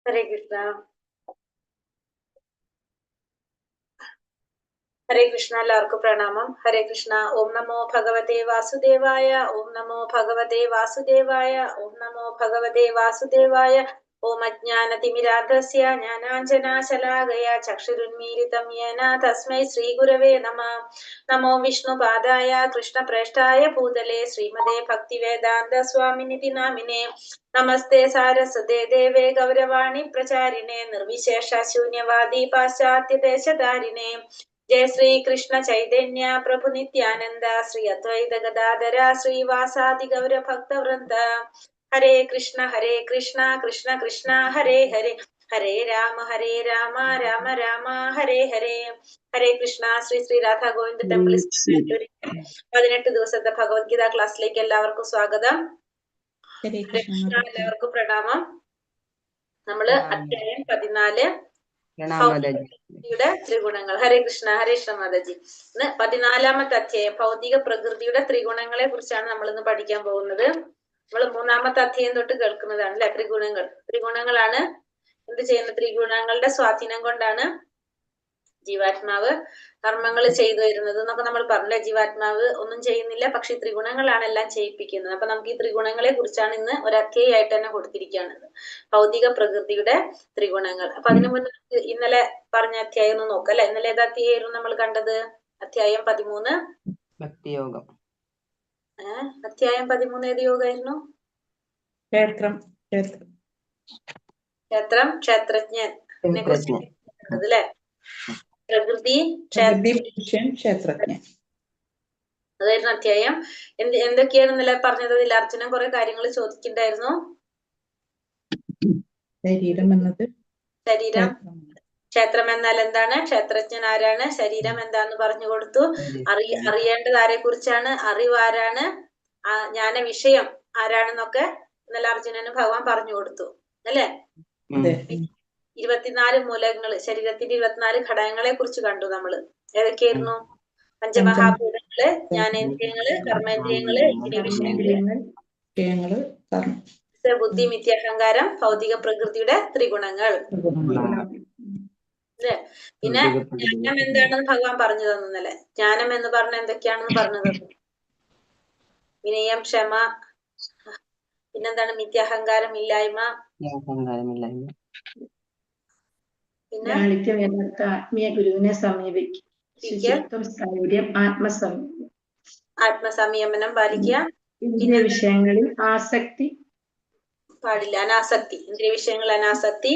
ഹരേ കൃഷ്ണ. ഹരേ കൃഷ്ണ. എല്ലാവർക്കും പ്രണാമം. ഹരേ കൃഷ്ണ. ഓം നമോ ഭഗവതേ വാസുദേവായ. ഓം നമോ ഭഗവതേ വാസുദേവായ. ഓം നമോ ഭഗവതേ വാസുദേവായ. ഓം അജ്ഞാനതിമിരാന്ധസ്യ ജ്ഞാനാഞ്ജനാശലാകയ ചക്ഷുരുന്മീലിതം യേന തസ്മൈ ശ്രീഗുരവേ നമഃ. നമോ വിഷ്ണുപാദായ കൃഷ്ണപ്രേഷ്ഠായ ഭൂതലേ ശ്രീമതേ ഭക്തിവേദാന്ത സ്വാമിനിതി നാമിനേ. നമസ്തേ സാരസ്വതേ ദേവേ ഗൗരവാണി പ്രചാരിണേ നിർവിശേഷ ശൂന്യവാദി പാശ്ചാത്യദേശധാരിണേ. ജയ ശ്രീ കൃഷ്ണ ചൈതന്യ പ്രഭു നിത്യാനന്ദ ശ്രീ അദ്വൈത ഗദാധര ശ്രീവാസാദി ഗൗര ഭക്തവൃന്ദ. ഹരേ കൃഷ്ണ കൃഷ്ണ കൃഷ്ണ ഹരേ ഹരേ, ഹരേ രാമ രാമ രാമ ഹരേ ഹരേ. ഹരേ കൃഷ്ണ. ശ്രീ ശ്രീ രാധാ ഗോവിന്ദ ടെമ്പിൾ 18 ദിവസത്തെ ഭഗവത്ഗീത ക്ലാസ്സിലേക്ക് എല്ലാവർക്കും സ്വാഗതം. ഹരേ കൃഷ്ണ. എല്ലാവർക്കും പ്രണാമം. നമ്മള് അധ്യായം 14 ഭൗതികയുടെ ത്രിഗുണങ്ങൾ. ഹരേ കൃഷ്ണ മാതാജി. ഇന്ന് 14ാമത്തെ അധ്യായം ഭൗതിക പ്രകൃതിയുടെ ത്രിഗുണങ്ങളെ കുറിച്ചാണ് നമ്മൾ ഇന്ന് പഠിക്കാൻ പോകുന്നത്. നമ്മൾ 3ാമത്തെ അധ്യായം തൊട്ട് കേൾക്കുന്നതാണ് അല്ലെ. ത്രിഗുണങ്ങളാണ് എന്ത് ചെയ്യുന്നത്? ത്രിഗുണങ്ങളുടെ സ്വാധീനം കൊണ്ടാണ് ജീവാത്മാവ് കർമ്മങ്ങൾ ചെയ്തു വരുന്നത് എന്നൊക്കെ നമ്മൾ പറഞ്ഞില്ലേ. ജീവാത്മാവ് ഒന്നും ചെയ്യുന്നില്ല, പക്ഷെ ത്രിഗുണങ്ങളാണ് എല്ലാം ചെയ്യിപ്പിക്കുന്നത്. അപ്പൊ നമുക്ക് ഈ ത്രിഗുണങ്ങളെ കുറിച്ചാണ് ഇന്ന് ഒരു അധ്യായമായിട്ട് തന്നെ കൊടുത്തിരിക്കുകയാണ്, ഭൗതിക പ്രകൃതിയുടെ ത്രിഗുണങ്ങൾ. അപ്പൊ അതിനു മുന്നേ ഇന്നലെ പറഞ്ഞ അധ്യായം ഒന്ന് നോക്കാം അല്ലെ. ഇന്നലെ ഏത് അധ്യായമായിരുന്നു നമ്മൾ കണ്ടത്? അധ്യായം 13 ഭക്തിയോഗം. അധ്യായം 13 ഏത് യോഗമായിരുന്നു? ക്ഷേത്രജ്ഞൻ അല്ലേ. പ്രകൃതി ക്ഷേത്രജ്ഞൻ അതായിരുന്നു അധ്യായം. എന്തൊക്കെയാണ് ഇന്നലെ പറഞ്ഞത്? ഇതിൽ അർജുനൻ കുറെ കാര്യങ്ങൾ ചോദിക്കണ്ടായിരുന്നു. ശരീരം ക്ഷേത്രം എന്നാൽ എന്താണ്? ക്ഷേത്രജ്ഞൻ ആരാണ്? ശരീരം എന്താന്ന് പറഞ്ഞു കൊടുത്തു. അറിയേണ്ടത് ആരെ കുറിച്ചാണ്? അറിവാരാണ്? ജ്ഞാന വിഷയം ആരാണെന്നൊക്കെ ഇന്നലെ അർജുനന് ഭഗവാൻ പറഞ്ഞു കൊടുത്തു അല്ലെ. 24 മൂലകങ്ങള്, ശരീരത്തിന്റെ 24 ഘടകങ്ങളെ കുറിച്ച് കണ്ടു നമ്മള്. ഏതൊക്കെയായിരുന്നു? പഞ്ചമഹാഭൂതങ്ങള്, ജ്ഞാനേന്ദ്രിയങ്ങള്, കർമ്മേന്ദ്രിയങ്ങള്, വിഷയങ്ങള്, ബുദ്ധി, മിഥ്യാഹങ്കാരം, ഭൗതിക പ്രകൃതിയുടെ ത്രിഗുണങ്ങൾ അല്ലെ. പിന്നെ ജ്ഞാനം എന്താണെന്ന് ഭഗവാൻ പറഞ്ഞു തന്നല്ലേ. ജ്ഞാനം എന്ന് പറഞ്ഞ എന്തൊക്കെയാണെന്ന് പറഞ്ഞു തന്നു. വിനയം, ക്ഷമ, പിന്നെന്താണ്? മിഥ്യാഹങ്കാരം ഇല്ലായ്മ, പിന്നെ ആത്മീയ ഗുരുവിനെ സമീപിക്കും, ആത്മസംയമനം പാലിക്കുക, ഇന്ദ്രിയ വിഷയങ്ങളിൽ ആസക്തി പാടില്ല, അനാസക്തി, ഇന്ദ്രിയ വിഷയങ്ങൾ അനാസക്തി,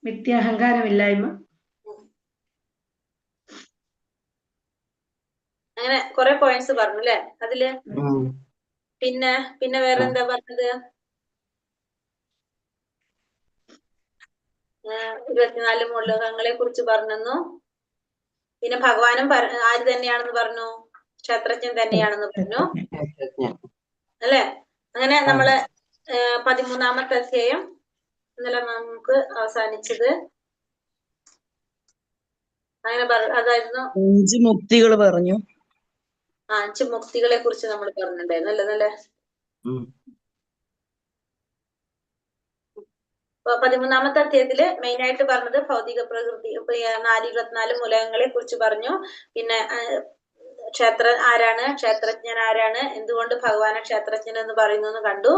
മിഥ്യാഹങ്കാരമില്ലായ്മ. അങ്ങനെ കുറെ പോയിന്റ്സ് പറഞ്ഞു അല്ലെ അതില്. പിന്നെ വേറെ എന്താ പറഞ്ഞത്? 24 മൂലകങ്ങളെ കുറിച്ച് പറഞ്ഞു. പിന്നെ ഭഗവാനും ആര് തന്നെയാണെന്ന് പറഞ്ഞു? ക്ഷേത്രജ്ഞൻ തന്നെയാണെന്ന് പറഞ്ഞു അല്ലെ. അങ്ങനെ നമ്മള് 13ാമത്തെ അധ്യായം ഇന്നലെ നമുക്ക് അവസാനിച്ചത് അങ്ങനെ അതായിരുന്നു. 5 മുക്തികൾ പറഞ്ഞു. 5 മുക്തികളെ കുറിച്ച് നമ്മൾ പറഞ്ഞിട്ടുണ്ടായിരുന്നു അല്ലേ. നല്ല 13ാമത്തെ അധ്യായത്തില് മെയിൻ ആയിട്ട് പറഞ്ഞത് ഭൗതിക പ്രകൃതി 24 മൂലകങ്ങളെ കുറിച്ച് പറഞ്ഞു. പിന്നെ ക്ഷേത്രജ്ഞൻ ആരാണ്, എന്തുകൊണ്ട് ഭഗവാനെ ക്ഷേത്രജ്ഞൻ എന്ന് പറയുന്നു എന്ന് കണ്ടു.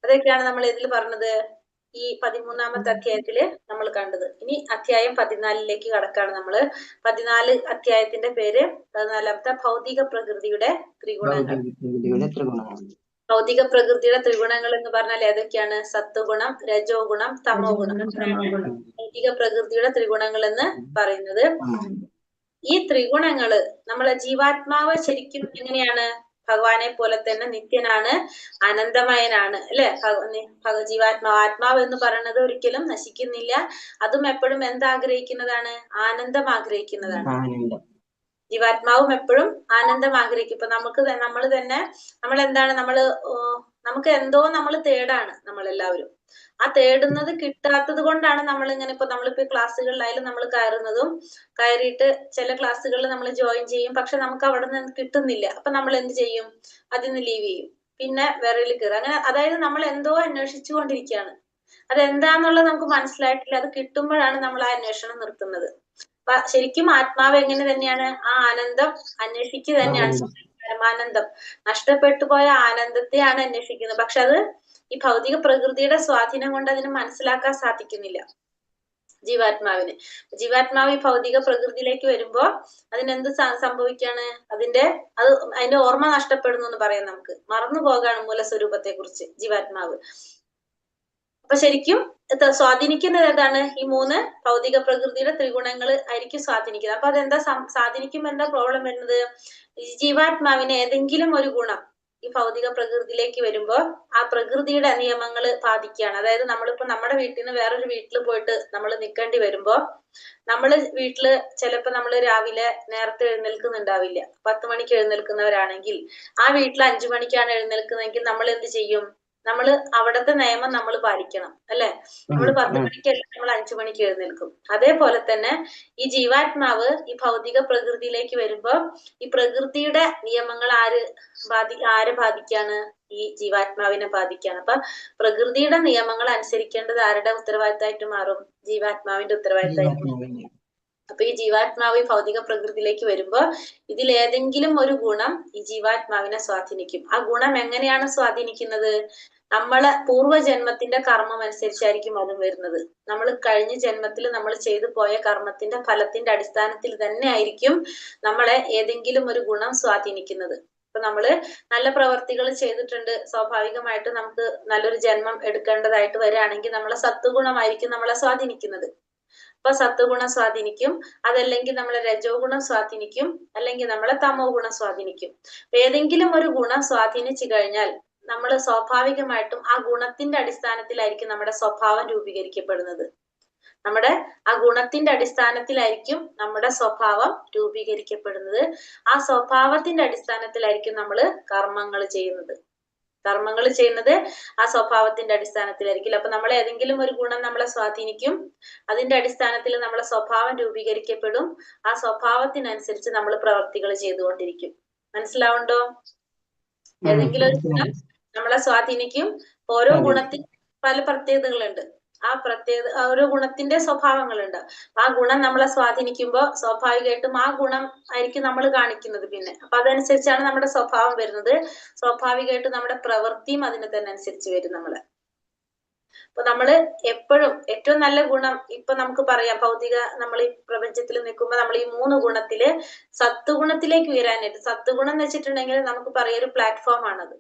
അതൊക്കെയാണ് നമ്മൾ ഇതിൽ പറഞ്ഞത്. ഈ 13ാമത്തെ അധ്യായത്തില് നമ്മൾ കണ്ടത്. ഇനി അധ്യായം 14ലേക്ക് കടക്കാണ് നമ്മള്. 14 അധ്യായത്തിന്റെ പേര് 14ാമത്തെ ഭൗതിക പ്രകൃതിയുടെ ത്രിഗുണങ്ങൾ. ഭൗതിക പ്രകൃതിയുടെ ത്രിഗുണങ്ങൾ എന്ന് പറഞ്ഞാൽ ഏതൊക്കെയാണ്? സത്വഗുണം, രജോ ഗുണം, തമോ ഗുണം. ഭൗതിക പ്രകൃതിയുടെ ത്രിഗുണങ്ങൾ എന്ന് പറയുന്നത്. ഈ ത്രിഗുണങ്ങള് നമ്മളെ ജീവാത്മാവ് ശരിക്കും എങ്ങനെയാണ്? ഭഗവാനെ പോലെ തന്നെ നിത്യനാണ്, അനന്തമയനാണ് അല്ലെ. ആത്മാവ് എന്ന് പറയുന്നത് ഒരിക്കലും നശിക്കുന്നില്ല. അതും എപ്പോഴും എന്താഗ്രഹിക്കുന്നതാണ്? ആനന്ദം ആഗ്രഹിക്കുന്നതാണ്. ജീവാത്മാവും എപ്പോഴും ആനന്ദം ആഗ്രഹിക്കും. ഇപ്പൊ നമുക്ക് എന്തോ നമ്മൾ തേടാണ് നമ്മളെല്ലാവരും. ആ തേടുന്നത് കിട്ടാത്തത് കൊണ്ടാണ് നമ്മളിപ്പോ ക്ലാസ്സുകളിലായാലും നമ്മൾ കയറിയിട്ട് ചില ക്ലാസ്സുകളിൽ നമ്മൾ ജോയിൻ ചെയ്യും, പക്ഷെ നമുക്ക് അവിടെ നിന്ന് കിട്ടുന്നില്ല. അപ്പൊ നമ്മൾ എന്ത് ചെയ്യും? അതിൽ നിന്ന് ലീവ് ചെയ്യും, പിന്നെ വേറെ കയറും. അങ്ങനെ അതായത് നമ്മൾ എന്തോ അന്വേഷിച്ചു കൊണ്ടിരിക്കുകയാണ്. അതെന്താന്നുള്ളത് നമുക്ക് മനസ്സിലായിട്ടില്ല. അത് കിട്ടുമ്പോഴാണ് നമ്മൾ ആ അന്വേഷണം നിർത്തുന്നത്. അപ്പൊ ശരിക്കും ആത്മാവ് എങ്ങനെ തന്നെയാണ് ആ ആനന്ദം അന്വേഷിക്കുക തന്നെയാണ്. പരമാനന്ദം, നഷ്ടപ്പെട്ടു പോയ ആനന്ദത്തെയാണ് അന്വേഷിക്കുന്നത്. പക്ഷെ അത് ഈ ഭൗതിക പ്രകൃതിയുടെ സ്വാധീനം കൊണ്ട് അതിന് മനസ്സിലാക്കാൻ സാധിക്കുന്നില്ല ജീവാത്മാവിന്. ജീവാത്മാവ് ഈ ഭൗതിക പ്രകൃതിയിലേക്ക് വരുമ്പോ അതിനെന്ത് സംഭവിക്കാണ്? അതിന്റെ ഓർമ്മ നഷ്ടപ്പെടുന്നു എന്ന് പറയാം. നമുക്ക് മറന്നു പോകാണ് മൂലസ്വരൂപത്തെ കുറിച്ച് ജീവാത്മാവ്. അപ്പൊ ശരിക്കും സ്വാധീനിക്കുന്നത് ഏതാണ്? ഈ 3 ഭൗതിക പ്രകൃതിയുടെ ത്രിഗുണങ്ങൾ ആയിരിക്കും സ്വാധീനിക്കുന്നത്. അപ്പൊ അതെന്താ സ്വാധീനിക്കുമ്പോ എന്താ പ്രോബ്ലം വരുന്നത്? ഈ ജീവാത്മാവിന് ഏതെങ്കിലും ഒരു ഗുണം ഈ ഭൗതിക പ്രകൃതിയിലേക്ക് വരുമ്പോ ആ പ്രകൃതിയുടെ നിയമങ്ങൾ ബാധിക്കുകയാണ്. അതായത് നമ്മളിപ്പോ നമ്മുടെ വീട്ടിൽ നിന്ന് വേറൊരു വീട്ടിൽ പോയിട്ട് നമ്മൾ നിൽക്കേണ്ടി വരുമ്പോ, നമ്മള് വീട്ടില് ചിലപ്പോ നമ്മൾ രാവിലെ നേരത്തെ എഴുന്നേൽക്കുന്നുണ്ടാവില്ല. 10 മണിക്ക് എഴുന്നേൽക്കുന്നവരാണെങ്കിൽ ആ വീട്ടിൽ 5 മണിക്കാണ് എഴുന്നേൽക്കുന്നതെങ്കിൽ നമ്മൾ എന്ത് ചെയ്യും? നമ്മള് അവിടുത്തെ നിയമം നമ്മൾ പാലിക്കണം, അല്ലെ? നമ്മൾ 10 മണിക്കല്ല, നമ്മൾ 5 മണിക്ക് എഴുന്നേൽക്കും. അതേപോലെ തന്നെ ഈ ജീവാത്മാവ് ഈ ഭൗതിക പ്രകൃതിയിലേക്ക് വരുമ്പോ ഈ പ്രകൃതിയുടെ നിയമങ്ങൾ ആരെ ബാധിക്കാണ്? ഈ ജീവാത്മാവിനെ ബാധിക്കാണ്. അപ്പൊ പ്രകൃതിയുടെ നിയമങ്ങൾ അനുസരിക്കേണ്ടത് ആരുടെ ഉത്തരവാദിത്തമായിട്ട് മാറും? ജീവാത്മാവിന്റെ ഉത്തരവാദിത്തമായിട്ട് മാറും. അപ്പൊ ഈ ജീവാത്മാവ് ഈ ഭൗതിക പ്രകൃതിയിലേക്ക് വരുമ്പോ ഇതിലേതെങ്കിലും ഒരു ഗുണം ഈ ജീവാത്മാവിനെ സ്വാധീനിക്കും. ആ ഗുണം എങ്ങനെയാണ് സ്വാധീനിക്കുന്നത്? നമ്മളെ പൂർവ്വജന്മത്തിന്റെ കർമ്മം അനുസരിച്ചായിരിക്കും അതും വരുന്നത്. നമ്മൾ കഴിഞ്ഞ ജന്മത്തിൽ നമ്മൾ ചെയ്തു പോയ കർമ്മത്തിന്റെ ഫലത്തിന്റെ അടിസ്ഥാനത്തിൽ തന്നെ ആയിരിക്കും നമ്മളെ ഏതെങ്കിലും ഒരു ഗുണം സ്വാധീനിക്കുന്നത്. ഇപ്പൊ നമ്മള് നല്ല പ്രവർത്തികൾ ചെയ്തിട്ടുണ്ട്, സ്വാഭാവികമായിട്ട് നമുക്ക് നല്ലൊരു ജന്മം എടുക്കേണ്ടതായിട്ട് വരികയാണെങ്കിൽ നമ്മളെ സത്വഗുണമായിരിക്കും നമ്മളെ സ്വാധീനിക്കുന്നത്. അപ്പൊ സത്വഗുണം സ്വാധീനിക്കും, അതല്ലെങ്കിൽ നമ്മളെ രജോ ഗുണം സ്വാധീനിക്കും, അല്ലെങ്കിൽ നമ്മളെ തമോ ഗുണം സ്വാധീനിക്കും. ഏതെങ്കിലും ഒരു ഗുണം സ്വാധീനിച്ചു കഴിഞ്ഞാൽ നമ്മൾ സ്വാഭാവികമായിട്ടും ആ ഗുണത്തിന്റെ അടിസ്ഥാനത്തിലായിരിക്കും നമ്മുടെ സ്വഭാവം രൂപീകരിക്കപ്പെടുന്നത്. നമ്മുടെ ആ ഗുണത്തിന്റെ അടിസ്ഥാനത്തിലായിരിക്കും നമ്മുടെ സ്വഭാവം രൂപീകരിക്കപ്പെടുന്നത്. ആ സ്വഭാവത്തിന്റെ അടിസ്ഥാനത്തിലായിരിക്കും നമ്മൾ കർമ്മങ്ങൾ ചെയ്യുന്നത്. ആ സ്വഭാവത്തിന്റെ അടിസ്ഥാനത്തിലായിരിക്കും. അപ്പൊ നമ്മൾ ഏതെങ്കിലും ഒരു ഗുണം നമ്മളെ സ്വാധീനിക്കും, അതിന്റെ അടിസ്ഥാനത്തിൽ നമ്മളെ സ്വഭാവം രൂപീകരിക്കപ്പെടും. ആ സ്വഭാവത്തിനനുസരിച്ച് നമ്മൾ പ്രവർത്തികൾ ചെയ്തുകൊണ്ടിരിക്കും. മനസ്സിലാവുണ്ടോ? ഏതെങ്കിലും ഒരു ഗുണം നമ്മളെ സ്വാധീനിക്കും. ഓരോ ഗുണത്തിന് പല പ്രത്യേകതകളുണ്ട്. ഓരോ ഗുണത്തിന്റെ സ്വഭാവങ്ങളുണ്ട്. ആ ഗുണം നമ്മളെ സ്വാധീനിക്കുമ്പോ സ്വാഭാവികമായിട്ടും ആ ഗുണം ആയിരിക്കും നമ്മൾ കാണിക്കുന്നത്. പിന്നെ അപ്പൊ അതനുസരിച്ചാണ് നമ്മുടെ സ്വഭാവം വരുന്നത്. സ്വാഭാവികമായിട്ടും നമ്മുടെ പ്രവൃത്തിയും അതിന് തന്നെ അനുസരിച്ച് വരും നമ്മള്. അപ്പൊ നമ്മള് എപ്പോഴും ഏറ്റവും നല്ല ഗുണം ഇപ്പൊ നമുക്ക് പറയാം, ഭൗതിക നമ്മൾ ഈ പ്രപഞ്ചത്തിൽ നിൽക്കുമ്പോ നമ്മൾ ഈ 3 ഗുണത്തില് സത്വഗുണത്തിലേക്ക് ഉയരാനായിട്ട്, സത്വഗുണം എന്ന് വെച്ചിട്ടുണ്ടെങ്കിൽ നമുക്ക് പറയാം ഒരു പ്ലാറ്റ്ഫോം ആണത്.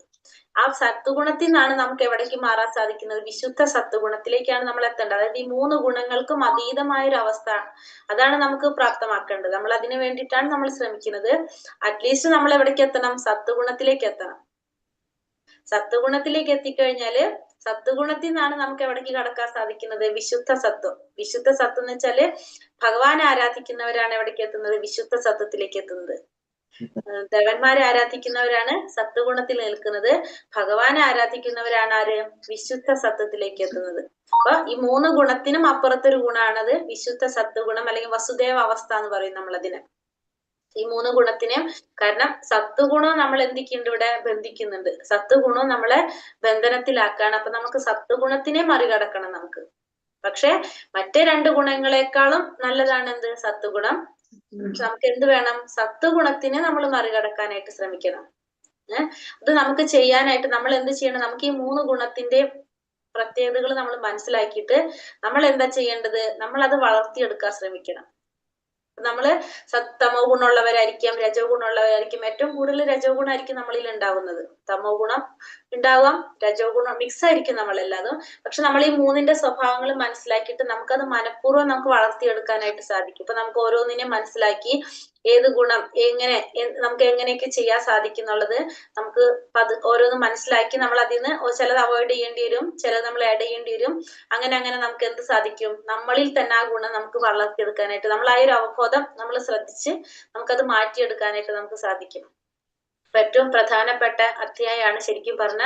ആ സത്വഗുണത്തിൽ നിന്നാണ് നമുക്ക് എവിടേക്ക് മാറാൻ സാധിക്കുന്നത്? വിശുദ്ധ സത്വഗുണത്തിലേക്കാണ് നമ്മൾ എത്തേണ്ടത്. അതായത് ഈ 3 ഗുണങ്ങൾക്കും അതീതമായ ഒരു അവസ്ഥ, അതാണ് നമുക്ക് പ്രാപ്തമാക്കേണ്ടത്. നമ്മൾ അതിനു വേണ്ടിയിട്ടാണ് നമ്മൾ ശ്രമിക്കുന്നത്. അറ്റ്ലീസ്റ്റ് നമ്മൾ എവിടേക്ക് എത്തണം? സത്വഗുണത്തിലേക്ക് എത്തണം. സത്വഗുണത്തിലേക്ക് എത്തിക്കഴിഞ്ഞാല് സത്വഗുണത്തിൽ നിന്നാണ് നമുക്ക് എവിടേക്ക് കടക്കാൻ സാധിക്കുന്നത്? വിശുദ്ധ സത്വം. വിശുദ്ധ സത്വം എന്ന് വെച്ചാല് ഭഗവാനെ ആരാധിക്കുന്നവരാണ് എവിടേക്ക് എത്തുന്നത്? വിശുദ്ധ സത്വത്തിലേക്ക് എത്തുന്നത്. ദേവന്മാരെ ആരാധിക്കുന്നവരാണ് സത്വഗുണത്തിൽ നിൽക്കുന്നത്. ഭഗവാനെ ആരാധിക്കുന്നവരാണ് ആര്? വിശുദ്ധ സത്വത്തിലേക്ക് എത്തുന്നത്. അപ്പൊ ഈ 3 ഗുണത്തിനും അപ്പുറത്തൊരു ഗുണമാണത് വിശുദ്ധ സത്വഗുണം, അല്ലെങ്കിൽ വസുദേവ അവസ്ഥ എന്ന് പറയും നമ്മളതിന്. ഈ 3 ഗുണത്തിനെയും, കാരണം സത്വഗുണം നമ്മൾ എന്തൊക്കെയുണ്ട് ഇവിടെ? ബന്ധിക്കുന്നുണ്ട്. സത്വഗുണം നമ്മളെ ബന്ധനത്തിലാക്കാണ്. അപ്പൊ നമുക്ക് സത്വഗുണത്തിനെ മറികടക്കണം നമുക്ക്. പക്ഷെ മറ്റേ 2 ഗുണങ്ങളെക്കാളും നല്ലതാണ് എന്ത്? സത്വഗുണം. നമുക്ക് എന്ത് വേണം? സത്വഗുണത്തിനെ നമ്മൾ മറികടക്കാനായിട്ട് ശ്രമിക്കണം. അത് നമുക്ക് ചെയ്യാനായിട്ട് നമ്മൾ എന്ത് ചെയ്യണം? നമുക്ക് ഈ 3 ഗുണത്തിന്റെ പ്രത്യേകതകൾ നമ്മൾ മനസ്സിലാക്കിയിട്ട് നമ്മൾ എന്താ ചെയ്യേണ്ടത്? നമ്മൾ അത് വളർത്തിയെടുക്കാൻ ശ്രമിക്കണം. നമ്മള് തമോ ഗുണമുള്ളവരായിരിക്കാം, രജോ ഗുണമുള്ളവരായിരിക്കും. ഏറ്റവും കൂടുതൽ രജോ ഗുണമായിരിക്കും നമ്മളിൽ ഉണ്ടാവുന്നത്. തമോ ഗുണം ഉണ്ടാവാം, രജോ ഗുണം മിക്സ് ആയിരിക്കും നമ്മളെല്ലാതും. പക്ഷെ നമ്മൾ ഈ 3ന്റെ സ്വഭാവങ്ങൾ മനസ്സിലാക്കിയിട്ട് നമുക്കത് മനഃപൂർവ്വം നമുക്ക് വളർത്തിയെടുക്കാനായിട്ട് സാധിക്കും. ഇപ്പൊ നമുക്ക് ഓരോന്നിനെയും മനസ്സിലാക്കി ഏത് ഗുണം നമുക്ക് എങ്ങനെയൊക്കെ ചെയ്യാൻ സാധിക്കും എന്നുള്ളത് നമുക്ക് ഓരോന്ന് മനസ്സിലാക്കി നമ്മൾ അതിൽ നിന്ന് ചിലത് അവോയ്ഡ് ചെയ്യേണ്ടി വരും, ചിലത് നമ്മൾ ആഡ് ചെയ്യേണ്ടി വരും. അങ്ങനെ നമുക്ക് എന്ത് സാധിക്കും? നമ്മളിൽ തന്നെ ആ ഗുണം നമുക്ക് വളർത്തിയെടുക്കാനായിട്ട്, നമ്മൾ ആ ഒരു അവബോധം നമ്മൾ ശ്രദ്ധിച്ച് നമുക്കത് മാറ്റിയെടുക്കാനായിട്ട് നമുക്ക് സാധിക്കും. ഏറ്റവും പ്രധാനപ്പെട്ട അധ്യായമാണ് ശരിക്കും പറഞ്ഞ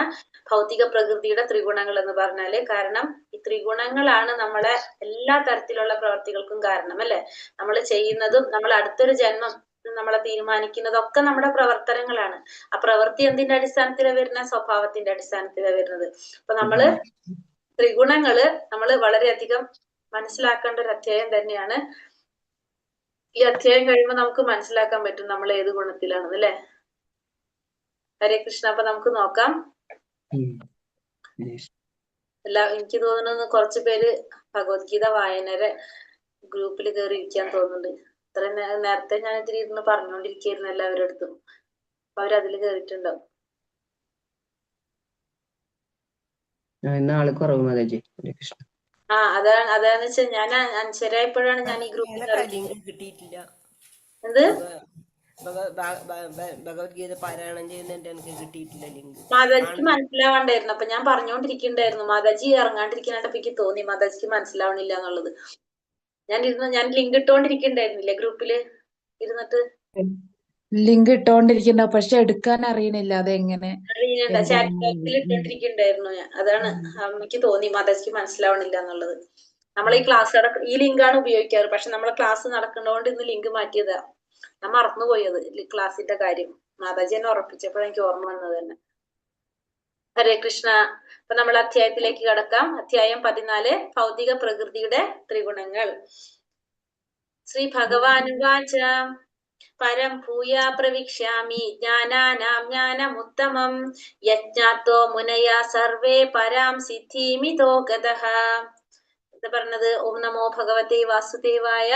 ഭൗതിക പ്രകൃതിയുടെ ത്രിഗുണങ്ങൾ എന്ന് പറഞ്ഞാല്. കാരണം ഈ ത്രിഗുണങ്ങളാണ് നമ്മളെ എല്ലാ തരത്തിലുള്ള പ്രവർത്തികൾക്കും കാരണം, അല്ലെ? നമ്മൾ ചെയ്യുന്നതും നമ്മൾ അടുത്തൊരു ജന്മം നമ്മളെ തീരുമാനിക്കുന്നതൊക്കെ നമ്മുടെ പ്രവർത്തനങ്ങളാണ്. ആ പ്രവൃത്തി എന്തിന്റെ അടിസ്ഥാനത്തിലാണ് വരുന്നത്? സ്വഭാവത്തിന്റെ അടിസ്ഥാനത്തിലാണ് വരുന്നത്. അപ്പൊ നമ്മള് ത്രിഗുണങ്ങള് നമ്മൾ വളരെയധികം മനസ്സിലാക്കേണ്ട ഒരു അധ്യായം തന്നെയാണ്. ഈ അധ്യായം കഴിയുമ്പോൾ നമുക്ക് മനസ്സിലാക്കാൻ പറ്റും നമ്മൾ ഏത് ഗുണത്തിലാണെന്ന്, അല്ലെ? ഹരേ കൃഷ്ണ. അപ്പൊ നമുക്ക് നോക്കാം. എനിക്ക് തോന്നുന്നു കുറച്ചു പേര് ഭഗവത്ഗീത വായനരെ ഗ്രൂപ്പിൽ കയറി ഇരിക്കാൻ തോന്നുന്നുണ്ട്. ഇത്ര നേരത്തെ ഞാൻ ഇതിൽ ഇരുന്ന് പറഞ്ഞുകൊണ്ടിരിക്കുകയായിരുന്നു എല്ലാവരുടെ അടുത്തും. അപ്പൊ അവരതിൽ കയറിയിട്ടുണ്ടാവും. അതാന്ന് വെച്ചാൽ ഞാൻ അൻശരായപ്പോഴാണ് ഞാൻ ഈ ഗ്രൂപ്പിൽ കിട്ടിയിട്ടില്ല. എന്ത് ഭഗവത്ഗീത പാരായണം ചെയ്യുന്നതിന്റെ എനിക്ക് കിട്ടിയിട്ടില്ല ലിങ്ക്. മാതാജിക്ക് മനസ്സിലാവണ്ടായിരുന്നു. അപ്പൊ ഞാൻ പറഞ്ഞുകൊണ്ടിരിക്കണ്ടായിരുന്നു. മാതാജി ഇറങ്ങാണ്ടിരിക്കാനായിട്ട് എനിക്ക് തോന്നി മാതാജിക്ക് മനസ്സിലാവണില്ല എന്നുള്ളത്. ഞാൻ ലിങ്ക് ഇട്ടോണ്ടിരിക്കണ്ടായിരുന്നില്ലേ ഗ്രൂപ്പില് ഇരുന്നിട്ട്? ലിങ്ക് ഇട്ടോണ്ടിരിക്കണ്ട, പക്ഷെ എടുക്കാൻ അറിയണില്ല. അതെങ്ങനെ ചാറ്റ് ബോക്സിൽ ഇട്ടോണ്ടിരിക്കണ്ടായിരുന്നു ഞാൻ. അതാണ് എനിക്ക് തോന്നി മാതാജിക്ക് മനസ്സിലാവണില്ല എന്നുള്ളത്. നമ്മൾ ഈ ക്ലാസ് ഈ ലിങ്കാണ് ഉപയോഗിക്കാറ്. പക്ഷെ നമ്മളെ ക്ലാസ് നടക്കുന്നതുകൊണ്ട് ഇന്ന് ലിങ്ക് മാറ്റിയതാ. ഞാൻ മറന്നുപോയത് ക്ലാസിന്റെ കാര്യം. മാതാജി എന്നെ ഉറപ്പിച്ചപ്പോഴാണ് എനിക്ക് ഓർമ്മ വന്നത് തന്നെ. ഹരേ കൃഷ്ണ. അപ്പൊ നമ്മൾ അധ്യായത്തിലേക്ക് കടക്കാം. അധ്യായം 14, ഭൗതിക പ്രകൃതിയുടെ ത്രിഗുണങ്ങൾ. ശ്രീ ഭഗവാനുവാച പരം ഭൂയാ പ്രവിക്ഷ്യാമി ജ്ഞാനാനാം ജ്ഞാനമുത്തമം യജ്ഞാത്തോ മുനയാ സർവേ പരാം സിദ്ധിമിതോ ഗതഃ. എന്താ പറഞ്ഞത്? ഓം നമോ ഭഗവതേ വാസുദേവായ.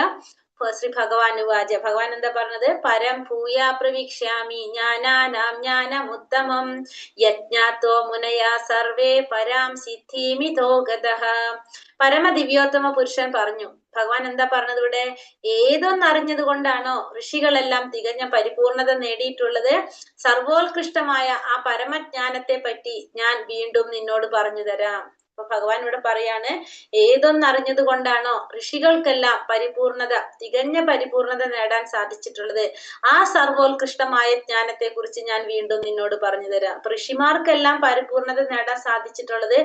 ശ്രീ ഭഗവാനുവാച. ഭഗവാൻ എന്താ പറഞ്ഞത്? പരം ഭൂയാ പ്രവിക്ഷ്യാമി ജ്ഞാനാനാം ജ്ഞാനമുത്തമം യജ്ഞാത്തോ മുനയാ സർവേ പരാം സിദ്ധിമിതോ ഗതഃ. പരമദിവ്യോത്തമ പുരുഷൻ പറഞ്ഞു. ഭഗവാൻ എന്താ പറഞ്ഞത് ഇവിടെ? ഏതൊന്നറിഞ്ഞത് കൊണ്ടാണോ ഋഷികളെല്ലാം തികഞ്ഞ പരിപൂർണത നേടിയിട്ടുള്ളത്, സർവോത്കൃഷ്ടമായ ആ പരമജ്ഞാനത്തെ പറ്റി ഞാൻ വീണ്ടും നിന്നോട് പറഞ്ഞു തരാം. അപ്പൊ ഭഗവാൻ ഇവിടെ പറയാണ്, ഏതൊന്നറിഞ്ഞത് കൊണ്ടാണോ ഋഷികൾക്കെല്ലാം പരിപൂർണത, തികഞ്ഞ പരിപൂർണത നേടാൻ സാധിച്ചിട്ടുള്ളത്, ആ സർവോത്കൃഷ്ടമായ ജ്ഞാനത്തെ കുറിച്ച് ഞാൻ വീണ്ടും നിന്നോട് പറഞ്ഞു തരാം. അപ്പൊ ഋഷിമാർക്കെല്ലാം പരിപൂർണത നേടാൻ സാധിച്ചിട്ടുള്ളത്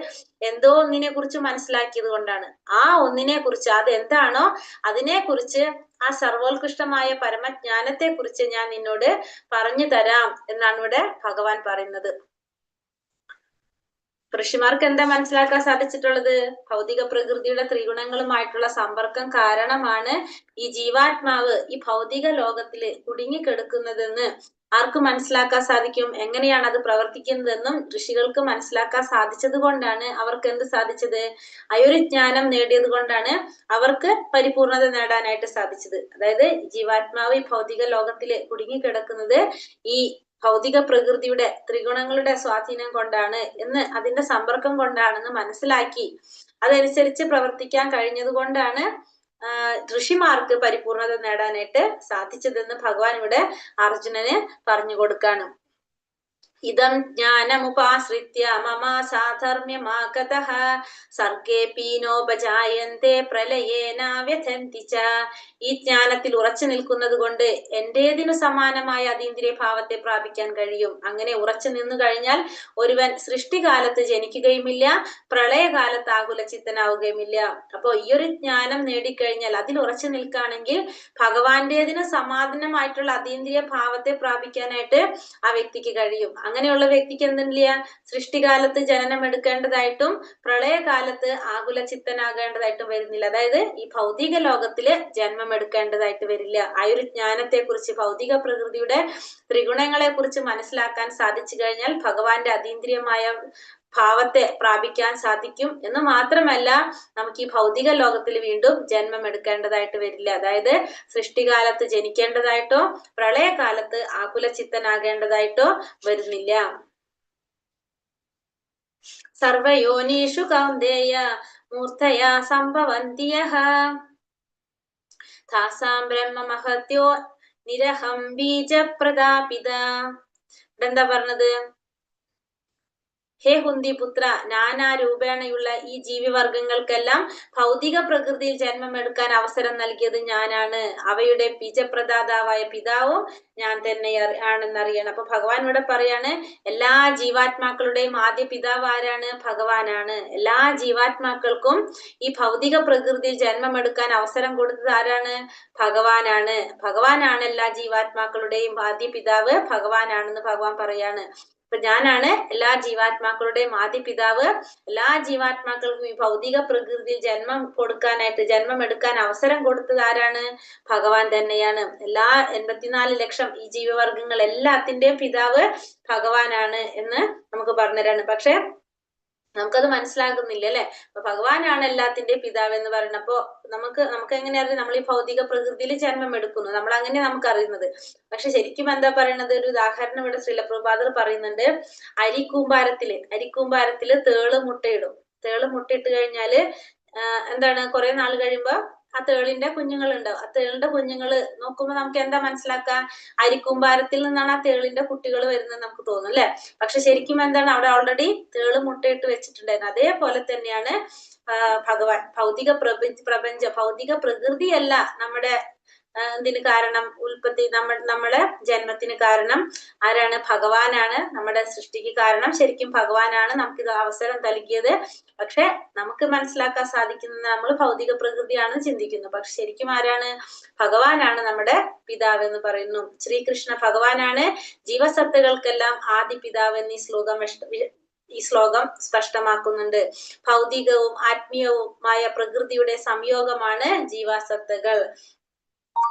എന്തോ ഒന്നിനെ കുറിച്ച് മനസ്സിലാക്കിയത് കൊണ്ടാണ്. ആ ഒന്നിനെ കുറിച്ച്, അതെന്താണോ അതിനെ കുറിച്ച്, ആ സർവോത്കൃഷ്ടമായ പരമജ്ഞാനത്തെ കുറിച്ച് ഞാൻ നിന്നോട് പറഞ്ഞു തരാം എന്നാണ് ഇവിടെ ഭഗവാൻ പറയുന്നത്. ഋഷിമാർക്ക് എന്താ മനസ്സിലാക്കാൻ സാധിച്ചിട്ടുള്ളത്? ഭൗതിക പ്രകൃതിയുടെ ത്രിഗുണങ്ങളുമായിട്ടുള്ള സമ്പർക്കം കാരണമാണ് ഈ ജീവാത്മാവ് ഈ ഭൗതിക ലോകത്തില് കുടുങ്ങിക്കിടക്കുന്നതെന്ന് ആർക്ക് മനസ്സിലാക്കാൻ സാധിക്കും? എങ്ങനെയാണ് അത് പ്രവർത്തിക്കുന്നതെന്നും ഋഷികൾക്ക് മനസ്സിലാക്കാൻ സാധിച്ചത് കൊണ്ടാണ് അവർക്ക് എന്ത് സാധിച്ചത്? ഒരു ജ്ഞാനം നേടിയത് കൊണ്ടാണ് അവർക്ക് പരിപൂർണത നേടാനായിട്ട് സാധിച്ചത്. അതായത് ജീവാത്മാവ് ഈ ഭൗതിക ലോകത്തില് കുടുങ്ങിക്കിടക്കുന്നത് ഈ ഭൗതിക പ്രകൃതിയുടെ ത്രിഗുണങ്ങളുടെ സ്വാധീനം കൊണ്ടാണ് എന്ന്, അതിന്റെ സമ്പർക്കം കൊണ്ടാണെന്ന് മനസ്സിലാക്കി അതനുസരിച്ച് പ്രവർത്തിക്കാൻ കഴിഞ്ഞത് കൊണ്ടാണ് ഋഷിമാർക്ക് പരിപൂർണത നേടാനായിട്ട് സാധിച്ചതെന്ന് ഭഗവാൻ ഇവിടെ അർജുനന് പറഞ്ഞു കൊടുക്കാണ്. ഇതം ജ്ഞാനമുപാശ്രിത്യ മമ സാധർമ്യമാഗതഃ സർഗേപി നോപജായന്തേ പ്രളയേന വ്യഥന്തി ച. ഈ ജ്ഞാനത്തിൽ ഉറച്ചു നിൽക്കുന്നത് കൊണ്ട് എന്റേതിനു സമാനമായ അതീന്ദ്രിയ ഭാവത്തെ പ്രാപിക്കാൻ കഴിയും. അങ്ങനെ ഉറച്ചു നിന്നു കഴിഞ്ഞാൽ ഒരുവൻ സൃഷ്ടികാലത്ത് ജനിക്കുകയുമില്ല, പ്രളയകാലത്ത് ആകുലചിത്തനാവുകയുമില്ല. അപ്പൊ ഈ ഒരു ജ്ഞാനം നേടിക്കഴിഞ്ഞാൽ, അതിൽ ഉറച്ചു നിൽക്കുകയാണെങ്കിൽ ഭഗവാന്റേതിന് സമാധാനമായിട്ടുള്ള അതീന്ദ്രിയ ഭാവത്തെ പ്രാപിക്കാനായിട്ട് ആ വ്യക്തിക്ക് കഴിയും. അങ്ങനെയുള്ള വ്യക്തിക്ക് എന്തില്ല, സൃഷ്ടികാലത്ത് ജനനം എടുക്കേണ്ടതായിട്ടും പ്രളയകാലത്ത് ആകുലചിത്തനാകേണ്ടതായിട്ടും വരുന്നില്ല. അതായത് ഈ ഭൗതിക ലോകത്തില് ജന്മം എടുക്കേണ്ടതായിട്ട് വരില്ല. ആ ഒരു ജ്ഞാനത്തെ കുറിച്ച്, ഭൗതിക പ്രകൃതിയുടെ ത്രിഗുണങ്ങളെ കുറിച്ച് മനസ്സിലാക്കാൻ സാധിച്ചു കഴിഞ്ഞാൽ ഭഗവാന്റെ അതീന്ദ്രിയമായ ഭാവത്തെ പ്രാപിക്കാൻ സാധിക്കും എന്ന് മാത്രമല്ല, നമുക്ക് ഈ ഭൗതിക ലോകത്തിൽ വീണ്ടും ജന്മം എടുക്കേണ്ടതായിട്ട് വരില്ല. അതായത് സൃഷ്ടികാലത്ത് ജനിക്കേണ്ടതായിട്ടോ പ്രളയകാലത്ത് ആകുലചിത്തനാകേണ്ടതായിട്ടോ വരുന്നില്ല. സർവയോനീഷു കൗന്ദേയ മൂർധയാ സംഭവന്തി യഃ താസാം ബ്രഹ്മമഹത്യോ നിരഹം ബീജപ്രദാപിത. എന്താ പറഞ്ഞത്? ഹേ കുന്തിപുത്ര, നാനാരൂപേണയുള്ള ഈ ജീവിവർഗങ്ങൾക്കെല്ലാം ഭൗതിക പ്രകൃതിയിൽ ജന്മം എടുക്കാൻ അവസരം നൽകിയത് ഞാനാണ്. അവയുടെ ബീജപ്രദാതാവായ പിതാവും ഞാൻ തന്നെ ആണെന്നറിയണം. അപ്പൊ ഭഗവാൻ ഇവിടെ പറയാണ്, എല്ലാ ജീവാത്മാക്കളുടെയും ആദ്യ പിതാവ് ആരാണ്? ഭഗവാനാണ്. എല്ലാ ജീവാത്മാക്കൾക്കും ഈ ഭൗതിക പ്രകൃതിയിൽ ജന്മം എടുക്കാൻ അവസരം കൊടുത്തത് ആരാണ്? ഭഗവാനാണ്. ഭഗവാനാണ് എല്ലാ ജീവാത്മാക്കളുടെയും ആദ്യ പിതാവ്, ഭഗവാനാണെന്ന് ഭഗവാൻ പറയാണ്. അപ്പൊ ഞാനാണ് എല്ലാ ജീവാത്മാക്കളുടെയും ആദ്യ പിതാവ്. എല്ലാ ജീവാത്മാക്കൾക്കും ഈ ഭൗതിക പ്രകൃതിയിൽ ജന്മം എടുക്കാൻ അവസരം കൊടുത്തത് ആരാണ്? ഭഗവാൻ തന്നെയാണ്. എല്ലാ 84 ലക്ഷം ഈ ജീവവർഗങ്ങൾ എല്ലാത്തിന്റെയും പിതാവ് ഭഗവാനാണ് എന്ന് നമുക്ക് പറഞ്ഞുതരാണ്. പക്ഷെ നമുക്കത് മനസ്സിലാകുന്നില്ല അല്ലെ. അപ്പൊ ഭഗവാനാണ് എല്ലാത്തിന്റെയും പിതാവ് എന്ന് പറയുന്നപ്പോ നമുക്ക് എങ്ങനെ അറിയാം? നമ്മൾ ഈ ഭൗതിക പ്രകൃതിയിൽ ജന്മം എടുക്കുന്നു, നമ്മൾ അങ്ങനെ നമുക്ക് അറിയുന്നത്. പക്ഷെ ശരിക്കും എന്താ പറയുന്നത്? ഒരു ഉദാഹരണം ഇവിടെ ശ്രീല പ്രഭുപാദർ പറയുന്നുണ്ട്. അരിക്കൂമ്പാരത്തില് തേള് മുട്ടയിടും. തേള് മുട്ടയിട്ട് കഴിഞ്ഞാല് എന്താണ്, കുറെ നാൾ കഴിയുമ്പോ ആ തേളിന്റെ കുഞ്ഞുങ്ങൾ ഉണ്ടാവും. ആ തേളിന്റെ കുഞ്ഞുങ്ങള് നോക്കുമ്പോ നമുക്ക് എന്താ മനസ്സിലാക്കാം? അരിക്കൂമ്പാരത്തിൽ നിന്നാണ് ആ തേളിന്റെ കുട്ടികൾ വരുന്നത് നമുക്ക് തോന്നും അല്ലെ. പക്ഷെ ശരിക്കും എന്താണ്, അവിടെ ഓൾറെഡി തേള് മുട്ടയിട്ട് വെച്ചിട്ടുണ്ടായിരുന്നു. അതേപോലെ തന്നെയാണ് ഭഗവാൻ. ഭൗതിക ഭൗതിക പ്രകൃതിയല്ല നമ്മുടെ എന്തിന് കാരണം? ഉൽപ്പത്തി, നമ്മളെ ജന്മത്തിന് കാരണം ആരാണ്? ഭഗവാനാണ്. നമ്മുടെ സൃഷ്ടിക്ക് കാരണം ശരിക്കും ഭഗവാനാണ്. നമുക്ക് ഇത് അവസരം നൽകിയത്. പക്ഷെ നമുക്ക് മനസ്സിലാക്കാൻ സാധിക്കുന്നത് നമ്മൾ ഭൗതിക പ്രകൃതിയാണ് ചിന്തിക്കുന്നു. പക്ഷെ ശരിക്കും ആരാണ്? ഭഗവാനാണ് നമ്മുടെ പിതാവ് എന്ന് പറയുന്നു. ശ്രീകൃഷ്ണ ഭഗവാനാണ് ജീവസത്തകൾക്കെല്ലാം ആദി പിതാവ് എന്ന് ഈ ശ്ലോകം സ്പഷ്ടമാക്കുന്നുണ്ട്. ഭൗതികവും ആത്മീയവുമായ പ്രകൃതിയുടെ സംയോഗമാണ് ജീവാസത്തകൾ.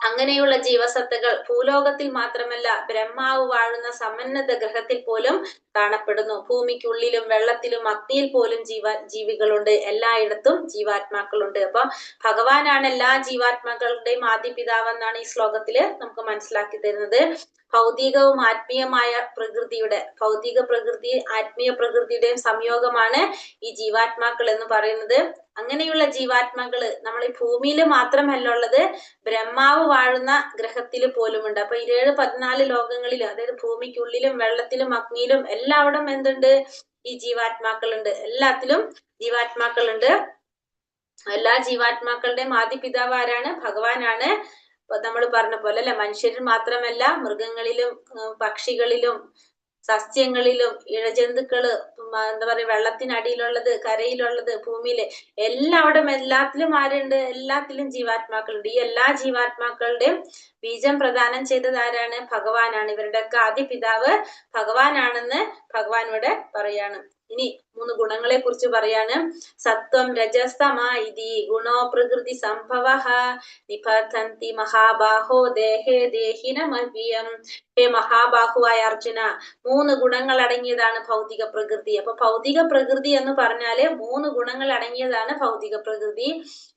അങ്ങനെയുള്ള ജീവസത്തകൾ ഭൂലോകത്തിൽ മാത്രമല്ല ബ്രഹ്മാവ് വാഴുന്ന സമന്നത ഗ്രഹത്തിൽ പോലും കാണപ്പെടുന്നു. ഭൂമിക്കുള്ളിലും വെള്ളത്തിലും അഗ്നിയിൽ പോലും ജീവികളുണ്ട്. എല്ലായിടത്തും ജീവാത്മാക്കളുണ്ട്. അപ്പൊ ഭഗവാനാണ് എല്ലാ ജീവാത്മാക്കളുടെയും ആദ്യ പിതാവെന്നാണ് ഈ ശ്ലോകത്തില് നമുക്ക് മനസ്സിലാക്കി തരുന്നത്. ഭൗതികവും ആത്മീയമായ ഭൗതിക പ്രകൃതി ആത്മീയ പ്രകൃതിയുടെയും സംയോഗമാണ് ഈ ജീവാത്മാക്കൾ എന്ന് പറയുന്നത്. അങ്ങനെയുള്ള ജീവാത്മാക്കള് നമ്മൾ ഈ ഭൂമിയിൽ മാത്രമല്ല ഉള്ളത്, ബ്രഹ്മാവ് വാഴുന്ന ഗ്രഹത്തിൽ പോലുമുണ്ട്. അപ്പൊ 14 ലോകങ്ങളിൽ, അതായത് ഭൂമിക്കുള്ളിലും വെള്ളത്തിലും അഗ്നിയിലും എല്ലാവിടും എന്തുണ്ട്? ഈ ജീവാത്മാക്കളുണ്ട്. എല്ലാത്തിലും ജീവാത്മാക്കളുണ്ട്. എല്ലാ ജീവാത്മാക്കളുടെയും ആദ്യ പിതാവ് ആരാണ്? ഭഗവാനാണ്. നമ്മൾ പറഞ്ഞ പോലെ അല്ലെ, മനുഷ്യരിൽ മാത്രമല്ല മൃഗങ്ങളിലും പക്ഷികളിലും സസ്യങ്ങളിലും ഇഴജന്തുക്കള്, എന്താ പറയാ, വെള്ളത്തിനടിയിലുള്ളത്, കരയിലുള്ളത്, ഭൂമിയില് എല്ലാത്തിലും ആരുണ്ട്? എല്ലാത്തിലും ജീവാത്മാക്കളുണ്ട്. ഈ എല്ലാ ജീവാത്മാക്കളുടെയും ബീജം പ്രദാനം ചെയ്തത് ആരാണ്? ഭഗവാനാണ്. ഇവരുടെയൊക്കെ ആദ്യ പിതാവ് ഭഗവാനാണെന്ന് ഭഗവാൻ ഇവിടെ പറയാണ്. ഇനി 3 ഗുണങ്ങളെ കുറിച്ച് പറയാണ്. സത്വം രജസ്തമ ഇതി ഗുണോ പ്രകൃതി സംഭവ നിപതന്തി മഹാബാഹോ ദേഹേ ദേഹിനമവ്യം. ഹേ മഹാബാഹുവായ അർജുന, 3 ഗുണങ്ങൾ അടങ്ങിയതാണ് ഭൗതിക പ്രകൃതി. അപ്പൊ ഭൗതിക പ്രകൃതി എന്ന് പറഞ്ഞാല് 3 ഗുണങ്ങൾ അടങ്ങിയതാണ് ഭൗതിക പ്രകൃതി.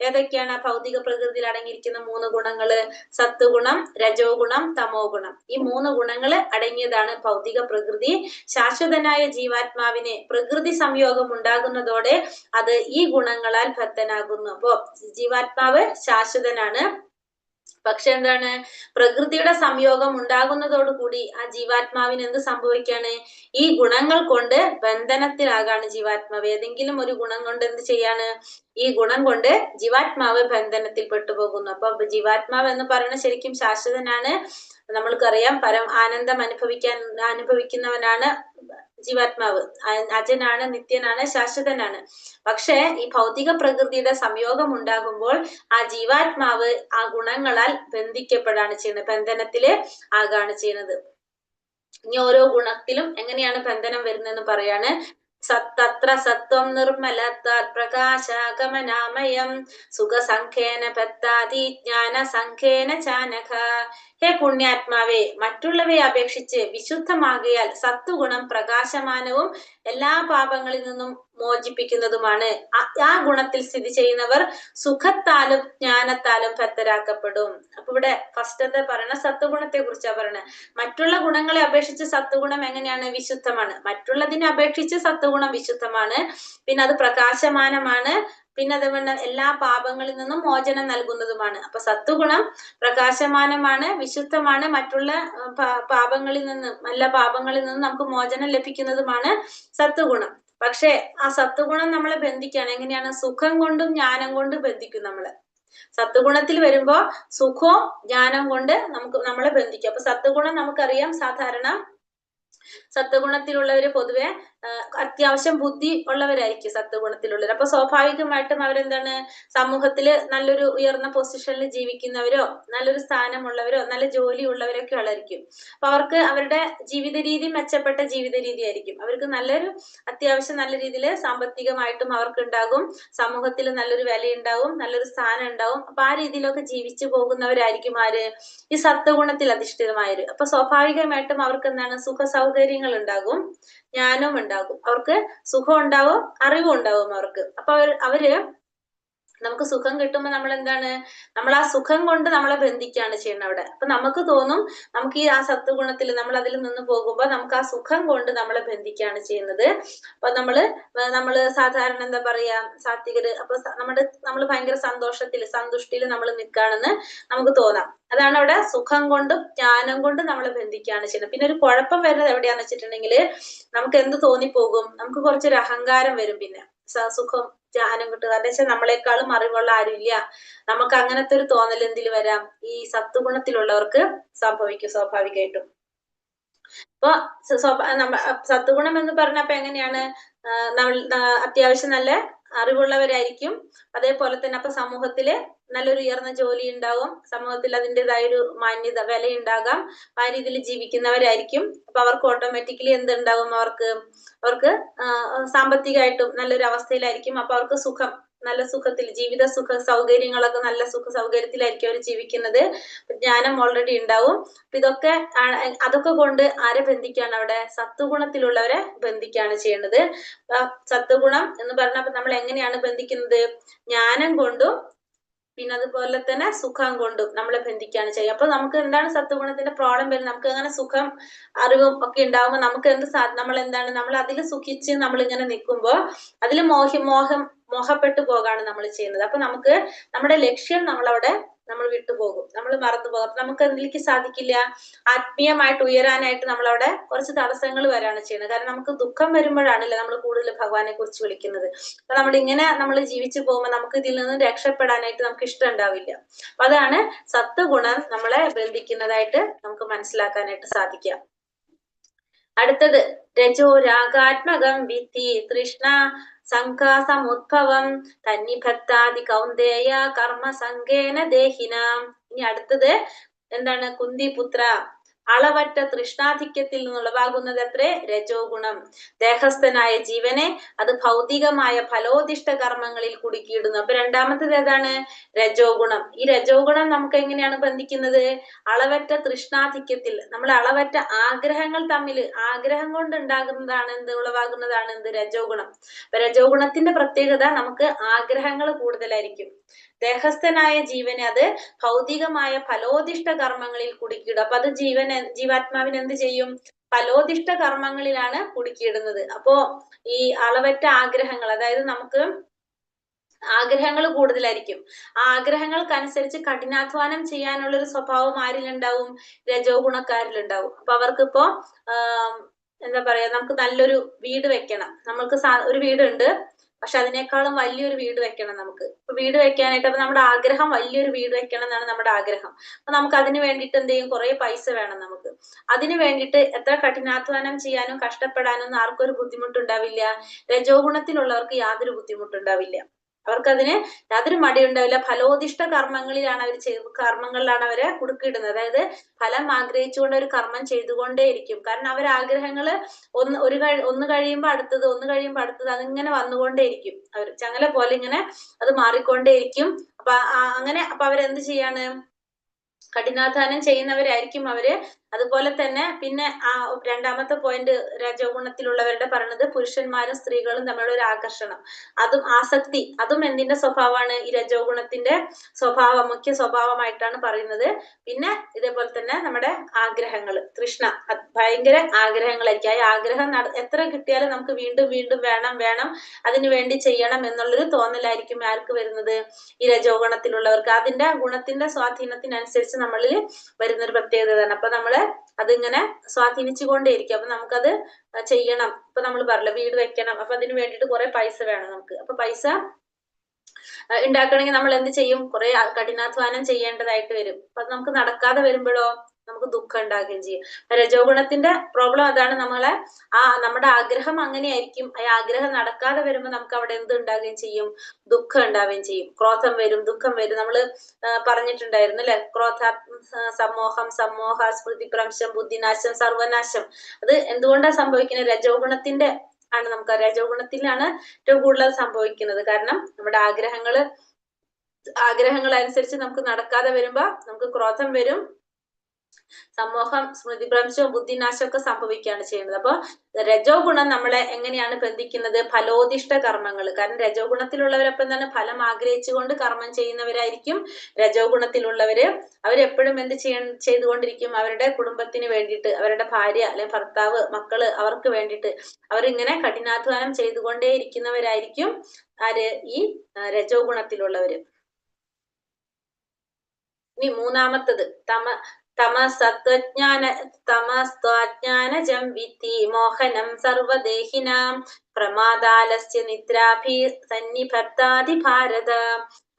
ഏതൊക്കെയാണ് ഭൗതിക പ്രകൃതിയിൽ അടങ്ങിയിരിക്കുന്ന 3 ഗുണങ്ങള്? സത്വഗുണം, രജോ ഗുണം, തമോ ഗുണം. ഈ 3 ഗുണങ്ങള് അടങ്ങിയതാണ് ഭൗതിക പ്രകൃതി. ശാശ്വതനായ ജീവാത്മാവിന് പ്രകൃതി സംയോഗം ഉണ്ടാകുന്നതോടെ അത് ഈ ഗുണങ്ങളാൽ ബദ്ധനാകുന്നു. അപ്പോ ജീവാത്മാവ് ശാശ്വതനാണ്. പക്ഷെ എന്താണ്? പ്രകൃതിയുടെ സംയോഗം ഉണ്ടാകുന്നതോടുകൂടി ആ ജീവാത്മാവിന് എന്ത് സംഭവിക്കാണ്? ഈ ഗുണങ്ങൾ കൊണ്ട് ബന്ധനത്തിലാകാണ് ജീവാത്മാവ്. ഏതെങ്കിലും ഒരു ഗുണം കൊണ്ട് എന്ത് ചെയ്യാണ്? ഈ ഗുണം കൊണ്ട് ജീവാത്മാവ് ബന്ധനത്തിൽ പെട്ടുപോകുന്നു. അപ്പൊ ജീവാത്മാവ് എന്ന് പറയുന്നത് ശരിക്കും ശാശ്വതനാണ്. നമ്മൾക്കറിയാം, ആനന്ദം അനുഭവിക്കുന്നവനാണ് ജീവാത്മാവ്. അജനാണ്, നിത്യനാണ്, ശാശ്വതനാണ്. പക്ഷെ ഈ ഭൗതിക പ്രകൃതിയുടെ സംയോഗം ഉണ്ടാകുമ്പോൾ ആ ജീവാത്മാവ് ആ ഗുണങ്ങളാൽ ബന്ധിക്കപ്പെടാണ് ചെയ്യുന്നത്, ബന്ധനത്തില് ആകാണ് ചെയ്യുന്നത്. ഇനി ഓരോ ഗുണത്തിലും എങ്ങനെയാണ് ബന്ധനം വരുന്നതെന്ന് പറയാണ്. തത്ര സത്വം നിർമ്മലത്വാത് പ്രകാശാഗമനാമയം സുഖസംഖ്യേന ബദ്ധാതി ജ്ഞാന സംഖ്യേന ചാനഘ. ഹേ പുണ്യാത്മാവേ, മറ്റുള്ളവയെ അപേക്ഷിച്ച് വിശുദ്ധമാകിയാൽ സത്വഗുണം പ്രകാശമാനവും എല്ലാ പാപങ്ങളിൽ നിന്നും മോചിപ്പിക്കുന്നതുമാണ്. ആ ഗുണത്തിൽ സ്ഥിതി ചെയ്യുന്നവർ സുഖത്താലും ജ്ഞാനത്താലും ബദ്ധരാക്കപ്പെടും. അപ്പൊ ഇവിടെ ഫസ്റ്റത്തെ പറയണ സത്വഗുണത്തെ കുറിച്ചാ പറയണത്. മറ്റുള്ള ഗുണങ്ങളെ അപേക്ഷിച്ച് സത്വഗുണം എങ്ങനെയാണ്? വിശുദ്ധമാണ്. മറ്റുള്ളതിനെ അപേക്ഷിച്ച് സത്വഗുണം വിശുദ്ധമാണ്. പിന്നെ അത് പ്രകാശമാനമാണ്. പിന്നെ അതുകൊണ്ട് എല്ലാ പാപങ്ങളിൽ നിന്നും മോചനം നൽകുന്നതുമാണ്. അപ്പൊ സത്വഗുണം പ്രകാശമാനമാണ്, വിശുദ്ധമാണ്. മറ്റുള്ള പാപങ്ങളിൽ നിന്നും, എല്ലാ പാപങ്ങളിൽ നിന്നും നമുക്ക് മോചനം ലഭിക്കുന്നതുമാണ് സത്വഗുണം. പക്ഷെ ആ സത്വഗുണം നമ്മളെ ബന്ധിക്കുകയാണ്. എങ്ങനെയാണ്? സുഖം കൊണ്ടും ജ്ഞാനം കൊണ്ടും ബന്ധിക്കും നമ്മളെ. സത്വഗുണത്തിൽ വരുമ്പോ സുഖവും ജ്ഞാനം കൊണ്ട് നമ്മളെ ബന്ധിക്കും. അപ്പൊ സത്വഗുണം നമുക്കറിയാം, സാധാരണ സത്വഗുണത്തിലുള്ളവര് പൊതുവെ അത്യാവശ്യം ബുദ്ധി ഉള്ളവരായിരിക്കും സത്വഗുണത്തിലുള്ളവർ. അപ്പൊ സ്വാഭാവികമായിട്ടും അവരെന്താണ് സമൂഹത്തില് നല്ലൊരു ഉയർന്ന പൊസിഷനിൽ ജീവിക്കുന്നവരോ നല്ലൊരു സ്ഥാനമുള്ളവരോ നല്ല ജോലി ഉള്ളവരൊക്കെ ഉള്ളായിരിക്കും. അപ്പൊ അവർക്ക് അവരുടെ ജീവിത രീതി മെച്ചപ്പെട്ട ജീവിത രീതി ആയിരിക്കും. അവർക്ക് നല്ലൊരു അത്യാവശ്യം നല്ല രീതിയിൽ സാമ്പത്തികമായിട്ടും അവർക്ക് ഉണ്ടാകും, സമൂഹത്തിൽ നല്ലൊരു വിലയുണ്ടാവും, നല്ലൊരു സ്ഥാനം ഉണ്ടാവും. അപ്പൊ ആ രീതിയിലൊക്കെ ജീവിച്ചു പോകുന്നവരായിരിക്കും ആര്, ഈ സത്വഗുണത്തിൽ അധിഷ്ഠിതമായവര്. അപ്പൊ സ്വാഭാവികമായിട്ടും അവർക്ക് എന്താണ് സുഖ സൗകര്യങ്ങൾ ഉണ്ടാകും, ജ്ഞാനവും ഉണ്ടാകും, അവർക്ക് സുഖം ഉണ്ടാവും, അറിവും ഉണ്ടാവും അവർക്ക്. അപ്പൊ അവര് നമുക്ക് സുഖം കിട്ടുമ്പോൾ നമ്മൾ എന്താണ്, നമ്മൾ ആ സുഖം കൊണ്ട് നമ്മളെ ബന്ധിക്കുകയാണ് ചെയ്യുന്നത് അവിടെ. അപ്പൊ നമുക്ക് തോന്നും നമുക്ക് ഈ ആ സത്വഗുണത്തിൽ നമ്മൾ അതിൽ നിന്ന് പോകുമ്പോൾ നമുക്ക് ആ സുഖം കൊണ്ട് നമ്മളെ ബന്ധിക്കുകയാണ് ചെയ്യുന്നത്. അപ്പൊ നമ്മള് സാധാരണ എന്താ പറയാ സാത്വികര്, അപ്പൊ നമ്മൾ ഭയങ്കര സന്തുഷ്ടിയിൽ നമ്മൾ നിൽക്കുകയാണെന്ന് നമുക്ക് തോന്നാം. അതാണ് അവിടെ സുഖം കൊണ്ടും ജ്ഞാനം കൊണ്ടും നമ്മളെ ബന്ധിക്കുകയാണ് ചെയ്യുന്നത്. പിന്നെ ഒരു കുഴപ്പം വരുന്നത് എവിടെയാന്ന് വെച്ചിട്ടുണ്ടെങ്കിൽ നമുക്ക് എന്ത് തോന്നിപ്പോകും, നമുക്ക് കുറച്ചൊരു അഹങ്കാരം വരും. പിന്നെ സുഖം ജ്ഞാനം കിട്ടുക എന്ന് വെച്ചാൽ നമ്മളെക്കാളും അറിവുള്ള ആരുമില്ല, നമുക്ക് അങ്ങനത്തെ ഒരു തോന്നൽ എന്തിൽ വരാം, ഈ സത്വഗുണത്തിലുള്ളവർക്ക് സംഭവിക്കും സ്വാഭാവികമായിട്ടും. അപ്പൊ സത്വഗുണം എന്ന് പറഞ്ഞപ്പോ എങ്ങനെയാണ്, അത്യാവശ്യം നല്ല അറിവുള്ളവരായിരിക്കും. അതേപോലെ തന്നെ അപ്പൊ സമൂഹത്തില് നല്ലൊരു ഉയർന്ന ജോലി ഉണ്ടാവും, സമൂഹത്തിൽ അതിൻ്റെതായ ഒരു മാന്യത വിലയുണ്ടാകാം, ആ രീതിയിൽ ജീവിക്കുന്നവരായിരിക്കും. അപ്പൊ അവർക്ക് ഓട്ടോമാറ്റിക്കലി എന്തുണ്ടാവും, അവർക്ക് സാമ്പത്തികമായിട്ടും നല്ലൊരു അവസ്ഥയിലായിരിക്കും. അപ്പൊ അവർക്ക് നല്ല സുഖത്തിൽ ജീവിത സുഖ സൗകര്യങ്ങളൊക്കെ നല്ല സുഖ സൗകര്യത്തിലായിരിക്കും അവർ ജീവിക്കുന്നത്. ജ്ഞാനം ഓൾറെഡി ഉണ്ടാവും. അപ്പൊ അതൊക്കെ കൊണ്ട് ആരെ ബന്ധിക്കാണ് അവിടെ, സത്വഗുണത്തിലുള്ളവരെ ബന്ധിക്കാണ് ചെയ്യുന്നത്. സത്വഗുണം എന്ന് പറഞ്ഞപ്പോ നമ്മൾ എങ്ങനെയാണ് ബന്ധിക്കുന്നത്, ജ്ഞാനം കൊണ്ടും പിന്നെ അതുപോലെ തന്നെ സുഖം കൊണ്ടും നമ്മളെ ബന്ധിക്കുകയാണ് ചെയ്യുക. അപ്പൊ നമുക്ക് എന്താണ് സത്വഗുണത്തിന്റെ പ്രോബ്ലം വരുന്നത്, നമുക്ക് അങ്ങനെ സുഖം അറിവും ഒക്കെ ഉണ്ടാവുമ്പോൾ നമുക്ക് നമ്മൾ അതിൽ സുഖിച്ച് നമ്മൾ ഇങ്ങനെ നിൽക്കുമ്പോൾ അതിൽ മോഹപ്പെട്ടു പോകാണ് നമ്മൾ ചെയ്യുന്നത്. അപ്പൊ നമുക്ക് നമ്മുടെ ലക്ഷ്യം നമ്മൾ വിട്ടുപോകും, നമ്മൾ മറന്നുപോകും. അപ്പൊ നമുക്ക് അതിലേക്ക് സാധിക്കില്ല, ആത്മീയമായിട്ട് ഉയരാനായിട്ട് നമ്മളവിടെ കുറച്ച് തടസ്സങ്ങൾ വരാണ് ചെയ്യുന്നത്. കാരണം നമുക്ക് ദുഃഖം വരുമ്പോഴാണല്ലോ നമ്മൾ കൂടുതൽ ഭഗവാനെ കുറിച്ച് വിളിക്കുന്നത്. അപ്പൊ നമ്മൾ ജീവിച്ചു പോകുമ്പോൾ നമുക്ക് ഇതിൽ നിന്ന് രക്ഷപ്പെടാനായിട്ട് നമുക്ക് ഇഷ്ടം ഉണ്ടാവില്ല. അപ്പൊ അതാണ് സത്വഗുണം നമ്മളെ ബന്ധിക്കുന്നതായിട്ട് നമുക്ക് മനസ്സിലാക്കാനായിട്ട് സാധിക്കുക. അടുത്തത് രജോ രാഗാത്മകം വിധി തൃഷ്ണ സംഘാസമുദ്ഭവം തന്നിഭക്താദി കൗന്ദേയ കർമ്മ സംഘേന ദേഹിനാം. ഇനി അടുത്തത് എന്താണ്, കുന്തിപുത്ര അളവറ്റ തൃഷ്ണാധിക്യത്തിൽ നിന്നുളവാകുന്നത് അത്രേ രജോ ഗുണം. ദേഹസ്ഥനായ ജീവനെ അത് ഭൗതികമായ ഫലോദിഷ്ട കർമ്മങ്ങളിൽ കുടുക്കിയിടുന്നു. അപ്പൊ രണ്ടാമത്തത് ഏതാണ്, രജോ ഗുണം. ഈ രജോ ഗുണം നമുക്ക് എങ്ങനെയാണ് ബന്ധിക്കുന്നത്, അളവറ്റ തൃഷ്ണാധിക്യത്തിൽ, നമ്മൾ അളവറ്റ ആഗ്രഹം കൊണ്ട് ഉളവാകുന്നതാണ് എന്ത്, രജോ ഗുണം. അപ്പൊ രജോ ഗുണത്തിന്റെ പ്രത്യേകത നമുക്ക് ആഗ്രഹങ്ങൾ കൂടുതലായിരിക്കും. ദേഹസ്ഥനായ ജീവനെ അത് ഭൗതികമായ ഫലോദിഷ്ട കർമ്മങ്ങളിൽ കുടുക്കിയിടും. അപ്പൊ അത് ജീവാത്മാവിന് എന്ത് ചെയ്യും, ഫലോദിഷ്ട കർമ്മങ്ങളിലാണ് കുടുക്കിയിടുന്നത്. അപ്പോ ഈ അളവറ്റ ആഗ്രഹങ്ങൾ, അതായത് നമുക്ക് ആഗ്രഹങ്ങൾ കൂടുതലായിരിക്കും. ആ ആഗ്രഹങ്ങൾക്കനുസരിച്ച് കഠിനാധ്വാനം ചെയ്യാനുള്ള ഒരു സ്വഭാവം ആരിലുണ്ടാവും, രജോ ഗുണക്കാരിലുണ്ടാവും. അപ്പൊ അവർക്കിപ്പോ എന്താ പറയാ, നമുക്ക് നല്ലൊരു വീട് വെക്കണം, നമ്മൾക്ക് ഒരു വീടുണ്ട് പക്ഷെ അതിനേക്കാളും വലിയൊരു വീട് വെക്കണം നമുക്ക്. ഇപ്പൊ വീട് വെക്കാനായിട്ട് അപ്പൊ നമ്മുടെ ആഗ്രഹം വലിയൊരു വീട് വെക്കണം എന്നാണ് നമ്മുടെ ആഗ്രഹം. അപ്പൊ നമുക്ക് അതിന് വേണ്ടിയിട്ട് എന്ത് ചെയ്യും, കുറെ പൈസ വേണം നമുക്ക്. അതിന് വേണ്ടിയിട്ട് എത്ര കഠിനാധ്വാനം ചെയ്യാനും കഷ്ടപ്പെടാനും ആർക്കും ഒരു ബുദ്ധിമുട്ടുണ്ടാവില്ല. രജോ ഗുണത്തിലുള്ളവർക്ക് യാതൊരു ബുദ്ധിമുട്ടുണ്ടാവില്ല, അവർക്കതിന് യാതൊരു മടിയുണ്ടാവില്ല. ഫലോദിഷ്ട കർമ്മങ്ങളിലാണ് അവരെ കുടുക്കിയിടുന്നത്. അതായത് ഫലം ആഗ്രഹിച്ചുകൊണ്ട് ഒരു കർമ്മം ചെയ്തുകൊണ്ടേയിരിക്കും. കാരണം അവർ ആഗ്രഹങ്ങള് ഒന്ന് കഴിയുമ്പോ അടുത്തത് അതിങ്ങനെ വന്നുകൊണ്ടേയിരിക്കും. അവർ ചങ്ങല പോലെ ഇങ്ങനെ അത് മാറിക്കൊണ്ടേയിരിക്കും. അപ്പൊ അവരെന്ത് ചെയ്യാണ്, കഠിനാധ്വാനം ചെയ്യുന്നവരായിരിക്കും അവര്. അതുപോലെ തന്നെ പിന്നെ രണ്ടാമത്തെ പോയിന്റ് രജോ ഗുണത്തിലുള്ളവരുടെ പറയുന്നത് പുരുഷന്മാരും സ്ത്രീകളും തമ്മിലുള്ള ഒരു ആകർഷണം, അതും ആസക്തി, അതും എന്തിന്റെ സ്വഭാവമാണ്, ഈ രജോ ഗുണത്തിന്റെ മുഖ്യ സ്വഭാവമായിട്ടാണ് പറയുന്നത്. പിന്നെ ഇതേപോലെ തന്നെ നമ്മുടെ ആഗ്രഹങ്ങൾ, തൃഷ്ണ, ഭയങ്കര ആഗ്രഹങ്ങളായിരിക്കും. ആ ആഗ്രഹം എത്ര കിട്ടിയാലും നമുക്ക് വീണ്ടും വീണ്ടും വേണം, അതിനു വേണ്ടി ചെയ്യണം എന്നുള്ളൊരു തോന്നലായിരിക്കും ആർക്ക് വരുന്നത്, ഈ രജോ ഗുണത്തിലുള്ളവർക്ക്. അതിന്റെ ഗുണത്തിന്റെ സ്വാധീനത്തിനനുസരിച്ച് നമ്മളിൽ വരുന്നൊരു പ്രത്യേകതയാണ്. അപ്പൊ നമ്മള് അതിങ്ങനെ സ്വാധീനിച്ചുകൊണ്ടേയിരിക്കും. അപ്പൊ നമുക്കത് ചെയ്യണം. ഇപ്പൊ നമ്മൾ പറഞ്ഞില്ല, വീട് വെക്കണം, അപ്പൊ അതിന് വേണ്ടിയിട്ട് കുറെ പൈസ വേണം നമുക്ക്. അപ്പൊ പൈസ ഉണ്ടാക്കണമെങ്കിൽ നമ്മൾ എന്ത് ചെയ്യും, കുറെ കഠിനാധ്വാനം ചെയ്യേണ്ടതായിട്ട് വരും. അപ്പൊ നമുക്ക് നടക്കാതെ വരുമ്പോഴോ നമുക്ക് ദുഃഖം ഉണ്ടാകുകയും ചെയ്യും. രജോ ഗുണത്തിന്റെ പ്രോബ്ലം അതാണ്. നമ്മുടെ ആഗ്രഹം അങ്ങനെയായിരിക്കും. ആ ആഗ്രഹം നടക്കാതെ വരുമ്പോൾ നമുക്ക് അവിടെ എന്ത് ഉണ്ടാകുകയും ചെയ്യും? ദുഃഖം ഉണ്ടാവുകയും ചെയ്യും. ക്രോധം വരും, ദുഃഖം വരും. നമ്മള് പറഞ്ഞിട്ടുണ്ടായിരുന്നു അല്ലെ? സമ്മോഹം, സ്മൃതിഭ്രംശം, ബുദ്ധിനാശം, സർവനാശം. അത് എന്തുകൊണ്ടാണ് സംഭവിക്കുന്നത്? രജോ ഗുണത്തിന്റെ ആണ്. നമുക്ക് രജോ ഗുണത്തിലാണ് ഏറ്റവും കൂടുതൽ സംഭവിക്കുന്നത്. കാരണം നമ്മുടെ ആഗ്രഹങ്ങൾ അനുസരിച്ച് നമുക്ക് നടക്കാതെ വരുമ്പോ നമുക്ക് ക്രോധം വരും, സമൂഹം, സ്മൃതിഭ്രംശവും ബുദ്ധിനാശവും ഒക്കെ സംഭവിക്കുകയാണ് ചെയ്യുന്നത്. അപ്പൊ രജോ ഗുണം നമ്മളെ എങ്ങനെയാണ് ബന്ധിക്കുന്നത്? ഫലോദിഷ്ട കർമ്മങ്ങൾ. കാരണം രജോ ഗുണത്തിലുള്ളവരപ്പം തന്നെ ഫലം ആഗ്രഹിച്ചുകൊണ്ട് കർമ്മം ചെയ്യുന്നവരായിരിക്കും രജോ ഗുണത്തിലുള്ളവര്. അവരെപ്പോഴും എന്ത് ചെയ്തുകൊണ്ടിരിക്കും? അവരുടെ കുടുംബത്തിന് വേണ്ടിയിട്ട്, അവരുടെ ഭാര്യ അല്ലെ ഭർത്താവ്, മക്കള്, അവർക്ക് വേണ്ടിയിട്ട് അവരിങ്ങനെ കഠിനാധ്വാനം ചെയ്തുകൊണ്ടേ ഇരിക്കുന്നവരായിരിക്കും ആര്? ഈ രജോ ഗുണത്തിലുള്ളവര്. ഇനി മൂന്നാമത്തത് തമസ്ത്വജ്ഞാനജം വിദ്ധി മോഹനം സർവദേഹിനാം പ്രമാദാലസ്യ നിദ്രാഭി സന്നിഭർത്താതി ഭാരത.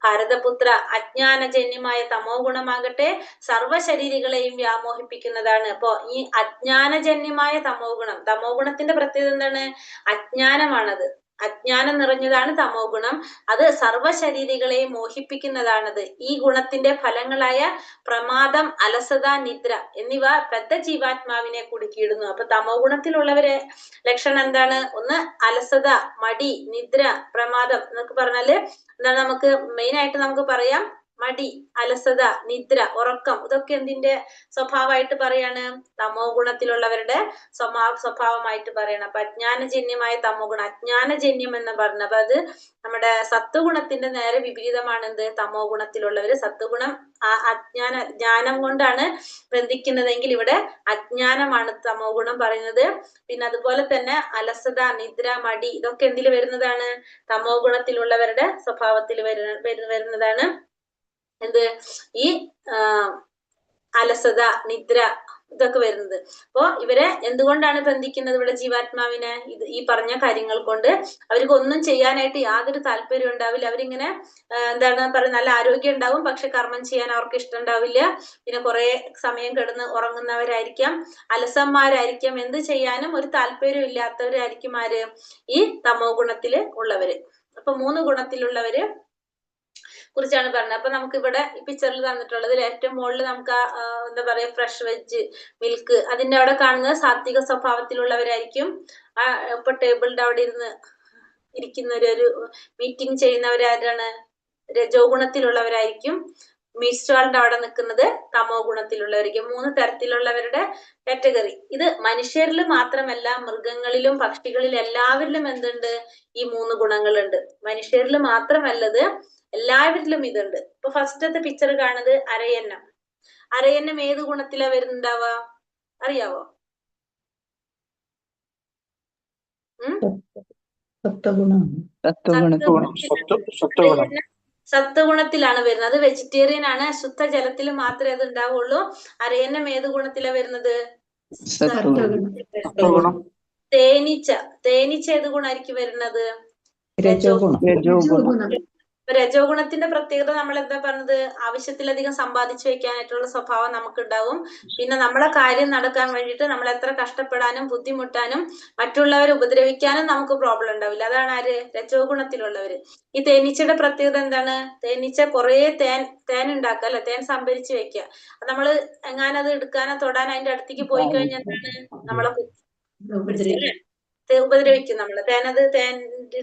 ഭാരതപുത്ര, അജ്ഞാനജന്യമായ തമോ ഗുണമാകട്ടെ സർവശരീരികളെയും വ്യാമോഹിപ്പിക്കുന്നതാണ്. അപ്പോ ഈ അജ്ഞാനജന്യമായ തമോ ഗുണത്തിന്റെ പ്രത്യേകത എന്താണ്? അജ്ഞാനമാണത്. അജ്ഞാനം നിറഞ്ഞതാണ് തമോ ഗുണം. അത് സർവശരീരികളെയും മോഹിപ്പിക്കുന്നതാണത്. ഈ ഗുണത്തിന്റെ ഫലങ്ങളായ പ്രമാദം, അലസത, നിദ്ര എന്നിവ ബദ്ധ ജീവാത്മാവിനെ കുടുക്കിയിടുന്നു. അപ്പൊ തമോ ഗുണത്തിലുള്ളവരെ ലക്ഷണം എന്താണ്? ഒന്ന് അലസത, മടി, നിദ്ര, പ്രമാദം എന്നൊക്കെ പറഞ്ഞാല് എന്താണ്? നമുക്ക് മെയിൻ ആയിട്ട് നമുക്ക് പറയാം മടി, അലസത, നിദ്ര, ഉറക്കം. ഇതൊക്കെ എന്തിന്റെ സ്വഭാവമായിട്ട് പറയാണ്? തമോ ഗുണത്തിലുള്ളവരുടെ സ്വഭാവമായിട്ട് പറയണം. അപ്പൊ അജ്ഞാനജന്യമായ തമോ ഗുണം, അജ്ഞാനജന്യം എന്ന് പറഞ്ഞത് അപ്പൊ അത് നമ്മുടെ സത്വഗുണത്തിന്റെ നേരെ വിപരീതമാണെന്ത്? തമോ ഗുണത്തിലുള്ളവര്. സത്വഗുണം ജ്ഞാനം കൊണ്ടാണ് ബന്ധിക്കുന്നതെങ്കിൽ ഇവിടെ അജ്ഞാനമാണ് തമോ ഗുണം പറയുന്നത്. പിന്നെ അതുപോലെ തന്നെ അലസത, നിദ്ര, മടി ഇതൊക്കെ എന്തിൽ വരുന്നതാണ്? തമോ ഗുണത്തിലുള്ളവരുടെ സ്വഭാവത്തിൽ വരുന്നതാണ്. എന്ത്? ഈ അലസത, നിദ്ര ഇതൊക്കെ വരുന്നത്. അപ്പോ ഇവരെ എന്തുകൊണ്ടാണ് ബന്ധിക്കുന്നത് ഇവിടെ ജീവാത്മാവിനെ? ഈ പറഞ്ഞ കാര്യങ്ങൾ കൊണ്ട്. അവർക്ക് ഒന്നും ചെയ്യാനായിട്ട് യാതൊരു താല്പര്യം ഉണ്ടാവില്ല. അവരിങ്ങനെ എന്താണ് പറയുക, നല്ല ആരോഗ്യം ഉണ്ടാവും, പക്ഷെ കർമ്മം ചെയ്യാൻ അവർക്ക് ഇഷ്ടം ഉണ്ടാവില്ല. പിന്നെ കുറെ സമയം കിടന്ന് ഉറങ്ങുന്നവരായിരിക്കാം, അലസന്മാരായിരിക്കാം, എന്ത് ചെയ്യാനും ഒരു താല്പര്യം ഇല്ലാത്തവരായിരിക്കും ആര്? ഈ തമോ ഗുണത്തില് ഉള്ളവര്. അപ്പൊ 3 ഗുണത്തിലുള്ളവര് കുറിച്ചാണ് പറഞ്ഞത്. അപ്പൊ നമുക്ക് ഇവിടെ ഈ പിക്ചറിൽ തന്നിട്ടുള്ളതിൽ ഏറ്റവും മുകളിൽ നമുക്ക് എന്താ പറയാ, ഫ്രഷ് വെജ്, മിൽക്ക്, അതിന്റെ അവിടെ കാണുന്നത് സാത്വിക സ്വഭാവത്തിലുള്ളവരായിരിക്കും. ഇപ്പൊ ടേബിളിന്റെ അവിടെ ഇരിക്കുന്നവര്, മീറ്റിംഗ് ചെയ്യുന്നവരാരാണ്? രജോ ഗുണത്തിലുള്ളവരായിരിക്കും. മീറ്റ് സ്റ്റാളിന്റെ അവിടെ നിൽക്കുന്നത് തമോ ഗുണത്തിലുള്ളവരായിരിക്കും. 3 തരത്തിലുള്ളവരുടെ കാറ്റഗറി. ഇത് മനുഷ്യരിൽ മാത്രമല്ല, മൃഗങ്ങളിലും പക്ഷികളിലും എല്ലാവരിലും എന്തുണ്ട്? ഈ 3 ഗുണങ്ങളുണ്ട്. മനുഷ്യരിൽ മാത്രമല്ലത്, എല്ലാവരിലും ഇതുണ്ട്. ഇപ്പൊ ഫസ്റ്റത്തെ പിക്ചർ കാണുന്നത് അരയന്നം. അരയന്നം ഏത് ഗുണത്തിലാ വരുന്നുണ്ടാവുക? അറിയാവോ? സത്വഗുണത്തിലാണ് വരുന്നത്. അത് വെജിറ്റേറിയൻ ആണ്. ശുദ്ധജലത്തിൽ മാത്രമേ അത് ഉണ്ടാവുള്ളൂ. അരയന്നം ഏത് ഗുണത്തിലാ വരുന്നത്? തേനീച്ച ഏത് ഗുണമായിരിക്കും വരുന്നത്? രജോ ഗുണം. രജോ ഗുണത്തിന്റെ പ്രത്യേകത നമ്മൾ എന്താ പറഞ്ഞത്? ആവശ്യത്തിലധികം സമ്പാദിച്ചു വെക്കാനായിട്ടുള്ള സ്വഭാവം നമുക്കുണ്ടാവും. പിന്നെ നമ്മളെ കാര്യം നടക്കാൻ വേണ്ടിയിട്ട് നമ്മൾ എത്ര കഷ്ടപ്പെടാനും ബുദ്ധിമുട്ടാനും മറ്റുള്ളവരെ ഉപദ്രവിക്കാനും നമുക്ക് പ്രോബ്ലം ഉണ്ടാവില്ല. അതാണ് ആര്? രജോ ഗുണത്തിലുള്ളവര്. ഈ തേനീച്ചയുടെ പ്രത്യേകത എന്താണ്? തേനീച്ച കുറെ തേൻ ഉണ്ടാക്കുക അല്ലെ, തേൻ സംഭരിച്ചു വെക്കുക. നമ്മള് എങ്ങാനത് എടുക്കാനോ തൊടാനോ അതിന്റെ അടുത്തേക്ക് പോയി കഴിഞ്ഞാൽ എന്താണ്? നമ്മളെ ഉപദ്രവിക്കും. നമ്മള്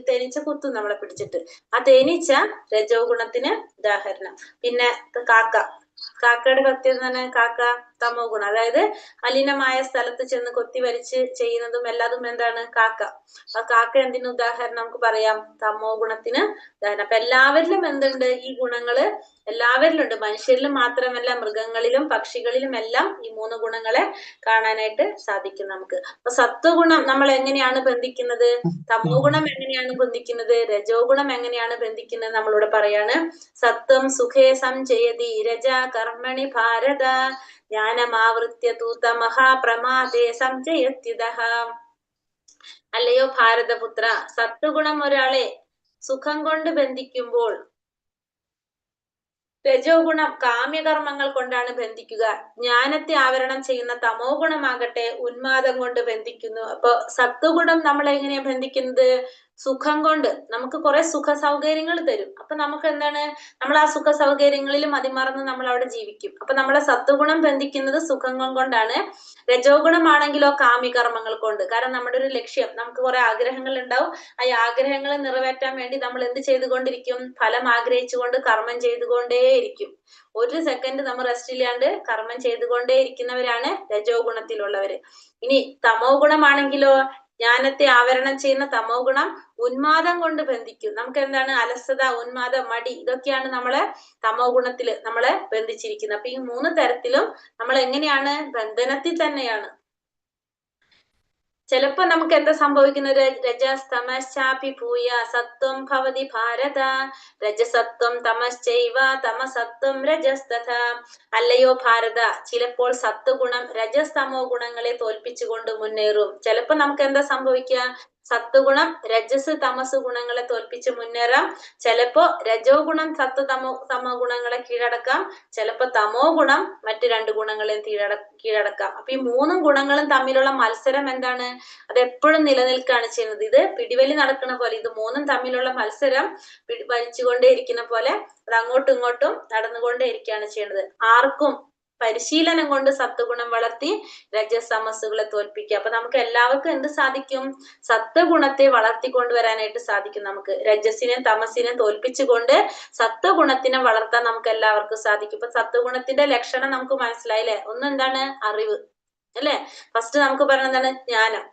തേനീച്ച കുത്തും നമ്മളെ പിടിച്ചിട്ട്. ആ തേനീച്ച രജോ ഗുണത്തിന് ഉദാഹരണം. പിന്നെ കാക്കയുടെ പ്രത്യേകത തന്നെ, കാക്ക തമോ ഗുണം. അതായത് മലിനമായ സ്ഥലത്ത് ചെന്ന് കൊത്തി വലിച്ച് ചെയ്യുന്നതും എല്ലാതും എന്താണ്? കാക്ക. ആ കാക്ക എന്തിനു ഉദാഹരണം നമുക്ക് പറയാം? തമോ ഗുണത്തിന് ഉദാഹരണം. അപ്പൊ എല്ലാവരിലും എന്തുണ്ട്? ഈ ഗുണങ്ങള് എല്ലാവരിലും ഉണ്ട്. മനുഷ്യരിലും മാത്രമല്ല, മൃഗങ്ങളിലും പക്ഷികളിലും എല്ലാം ഈ 3 ഗുണങ്ങളെ കാണാനായിട്ട് സാധിക്കും നമുക്ക്. അപ്പൊ സത്വഗുണം നമ്മൾ എങ്ങനെയാണ് ബന്ധിക്കുന്നത്? തമോ ഗുണം എങ്ങനെയാണ് ബന്ധിക്കുന്നത്? രജോ ഗുണം എങ്ങനെയാണ് ബന്ധിക്കുന്നത്? നമ്മളിവിടെ പറയാണ്, സത്വം സുഖേ സംജയതി രജ കർമ്മണി ഭാരത ജ്ഞാനമാവൃത്യ തൂ തമഃ പ്രമാദേ സംജയത്യുതഃ. അല്ലയോ ഭാരതപുത്ര, സത്വഗുണം ഒരാളെ സുഖം കൊണ്ട് ബന്ധിക്കുമ്പോൾ രജോ ഗുണം കാമ്യകർമ്മങ്ങൾ കൊണ്ടാണ് ബന്ധിക്കുക. ജ്ഞാനത്തെ ആവരണം ചെയ്യുന്ന തമോ ഗുണമാകട്ടെ ഉന്മാദം കൊണ്ട് ബന്ധിക്കുന്നു. അപ്പൊ സത്വഗുണം നമ്മളെ എങ്ങനെയാ ബന്ധിക്കുന്നത്? സുഖം കൊണ്ട്. നമുക്ക് കുറെ സുഖ സൗകര്യങ്ങൾ തരും. അപ്പൊ നമുക്ക് എന്താണ്, നമ്മൾ ആ സുഖ സൗകര്യങ്ങളിൽ മതിമറന്ന് നമ്മൾ അവിടെ ജീവിക്കും. അപ്പൊ നമ്മളെ സത്വഗുണം ബന്ധിക്കുന്നത് സുഖങ്ങൾ കൊണ്ടാണ്. രജോ ഗുണമാണെങ്കിലോ കാമ്യകർമ്മങ്ങൾ കൊണ്ട്. കാരണം നമ്മുടെ ഒരു ലക്ഷ്യം, നമുക്ക് കുറെ ആഗ്രഹങ്ങൾ ഉണ്ടാവും. ആ ആഗ്രഹങ്ങൾ നിറവേറ്റാൻ വേണ്ടി നമ്മൾ എന്ത് ചെയ്തുകൊണ്ടിരിക്കും? ഫലം ആഗ്രഹിച്ചുകൊണ്ട് കർമ്മം ചെയ്തുകൊണ്ടേയിരിക്കും. ഒരു സെക്കൻഡ് നമ്മൾ റെസ്റ്റ് ഇല്ലാണ്ട് കർമ്മം ചെയ്തുകൊണ്ടേ ഇരിക്കുന്നവരാണ് രജോ ഗുണത്തിലുള്ളവര്. ഇനി തമോ ഗുണമാണെങ്കിലോ ജ്ഞാനത്തെ ആവരണം ചെയ്യുന്ന തമോ ഗുണം ഉന്മാദം കൊണ്ട് ബന്ധിക്കും. നമുക്ക് എന്താണ്? അലസത, ഉന്മാദം, മടി, ഇതൊക്കെയാണ് നമ്മളെ തമോ ഗുണത്തില് നമ്മളെ ബന്ധിച്ചിരിക്കുന്നത്. അപ്പൊ ഈ 3 തരത്തിലും നമ്മൾ എങ്ങനെയാണ്? ബന്ധനത്തിൽ തന്നെയാണ്. ചിലപ്പോ നമുക്ക് എന്താ സംഭവിക്കുന്നത്? രജസ്തമശ്ചാപി ഭൂയ സത്വം ഭവതി ഭാരത രജസത്വം തമശ്ചൈവ തമസത്വം രജസ്തഥ. അല്ലയോ ഭാരത, ചിലപ്പോൾ സത്വഗുണം രജസ്തമോ ഗുണങ്ങളെ തോൽപ്പിച്ചുകൊണ്ട് മുന്നേറും. ചിലപ്പോ നമുക്ക് എന്താ സംഭവിക്കുക? സത്വഗുണം രജസ് തമസ് ഗുണങ്ങളെ തോൽപ്പിച്ച് മുന്നേറാം. ചിലപ്പോ രജോ ഗുണം തമോ ഗുണങ്ങളെ കീഴടക്കാം. ചിലപ്പോ തമോ ഗുണം മറ്റു 2 ഗുണങ്ങളെയും കീഴടക്കാം. അപ്പൊ ഈ 3 ഗുണങ്ങളും തമ്മിലുള്ള മത്സരം എന്താണ്? അത് എപ്പോഴും നിലനിൽക്കുകയാണ് ചെയ്യുന്നത്. ഇത് പിടിവലി നടക്കുന്ന പോലെ, ഇത് 3ഉം തമ്മിലുള്ള മത്സരം വലിച്ചുകൊണ്ടേ ഇരിക്കുന്ന പോലെ അത് അങ്ങോട്ടും ഇങ്ങോട്ടും നടന്നുകൊണ്ടേ ഇരിക്കുകയാണ് ചെയ്യുന്നത്. ആർക്കും പരിശീലനം കൊണ്ട് സത്വഗുണം വളർത്തി രജസമസ്സുകളെ തോൽപ്പിക്കുക. അപ്പൊ നമുക്ക് എല്ലാവർക്കും എന്ത് സാധിക്കും? സത്വഗുണത്തെ വളർത്തിക്കൊണ്ടുവരാനായിട്ട് സാധിക്കും. നമുക്ക് രജസിനെയും തമസിനെയും തോൽപ്പിച്ചുകൊണ്ട് സത്വഗുണത്തിനെ വളർത്താൻ നമുക്ക് എല്ലാവർക്കും സാധിക്കും. ഇപ്പൊ സത്വഗുണത്തിന്റെ ലക്ഷണം നമുക്ക് മനസ്സിലായില്ലേ? ഒന്നെന്താണ്? അറിവ് അല്ലെ? ഫസ്റ്റ് നമുക്ക് പറയുന്നത് എന്താണ്? ജ്ഞാനം.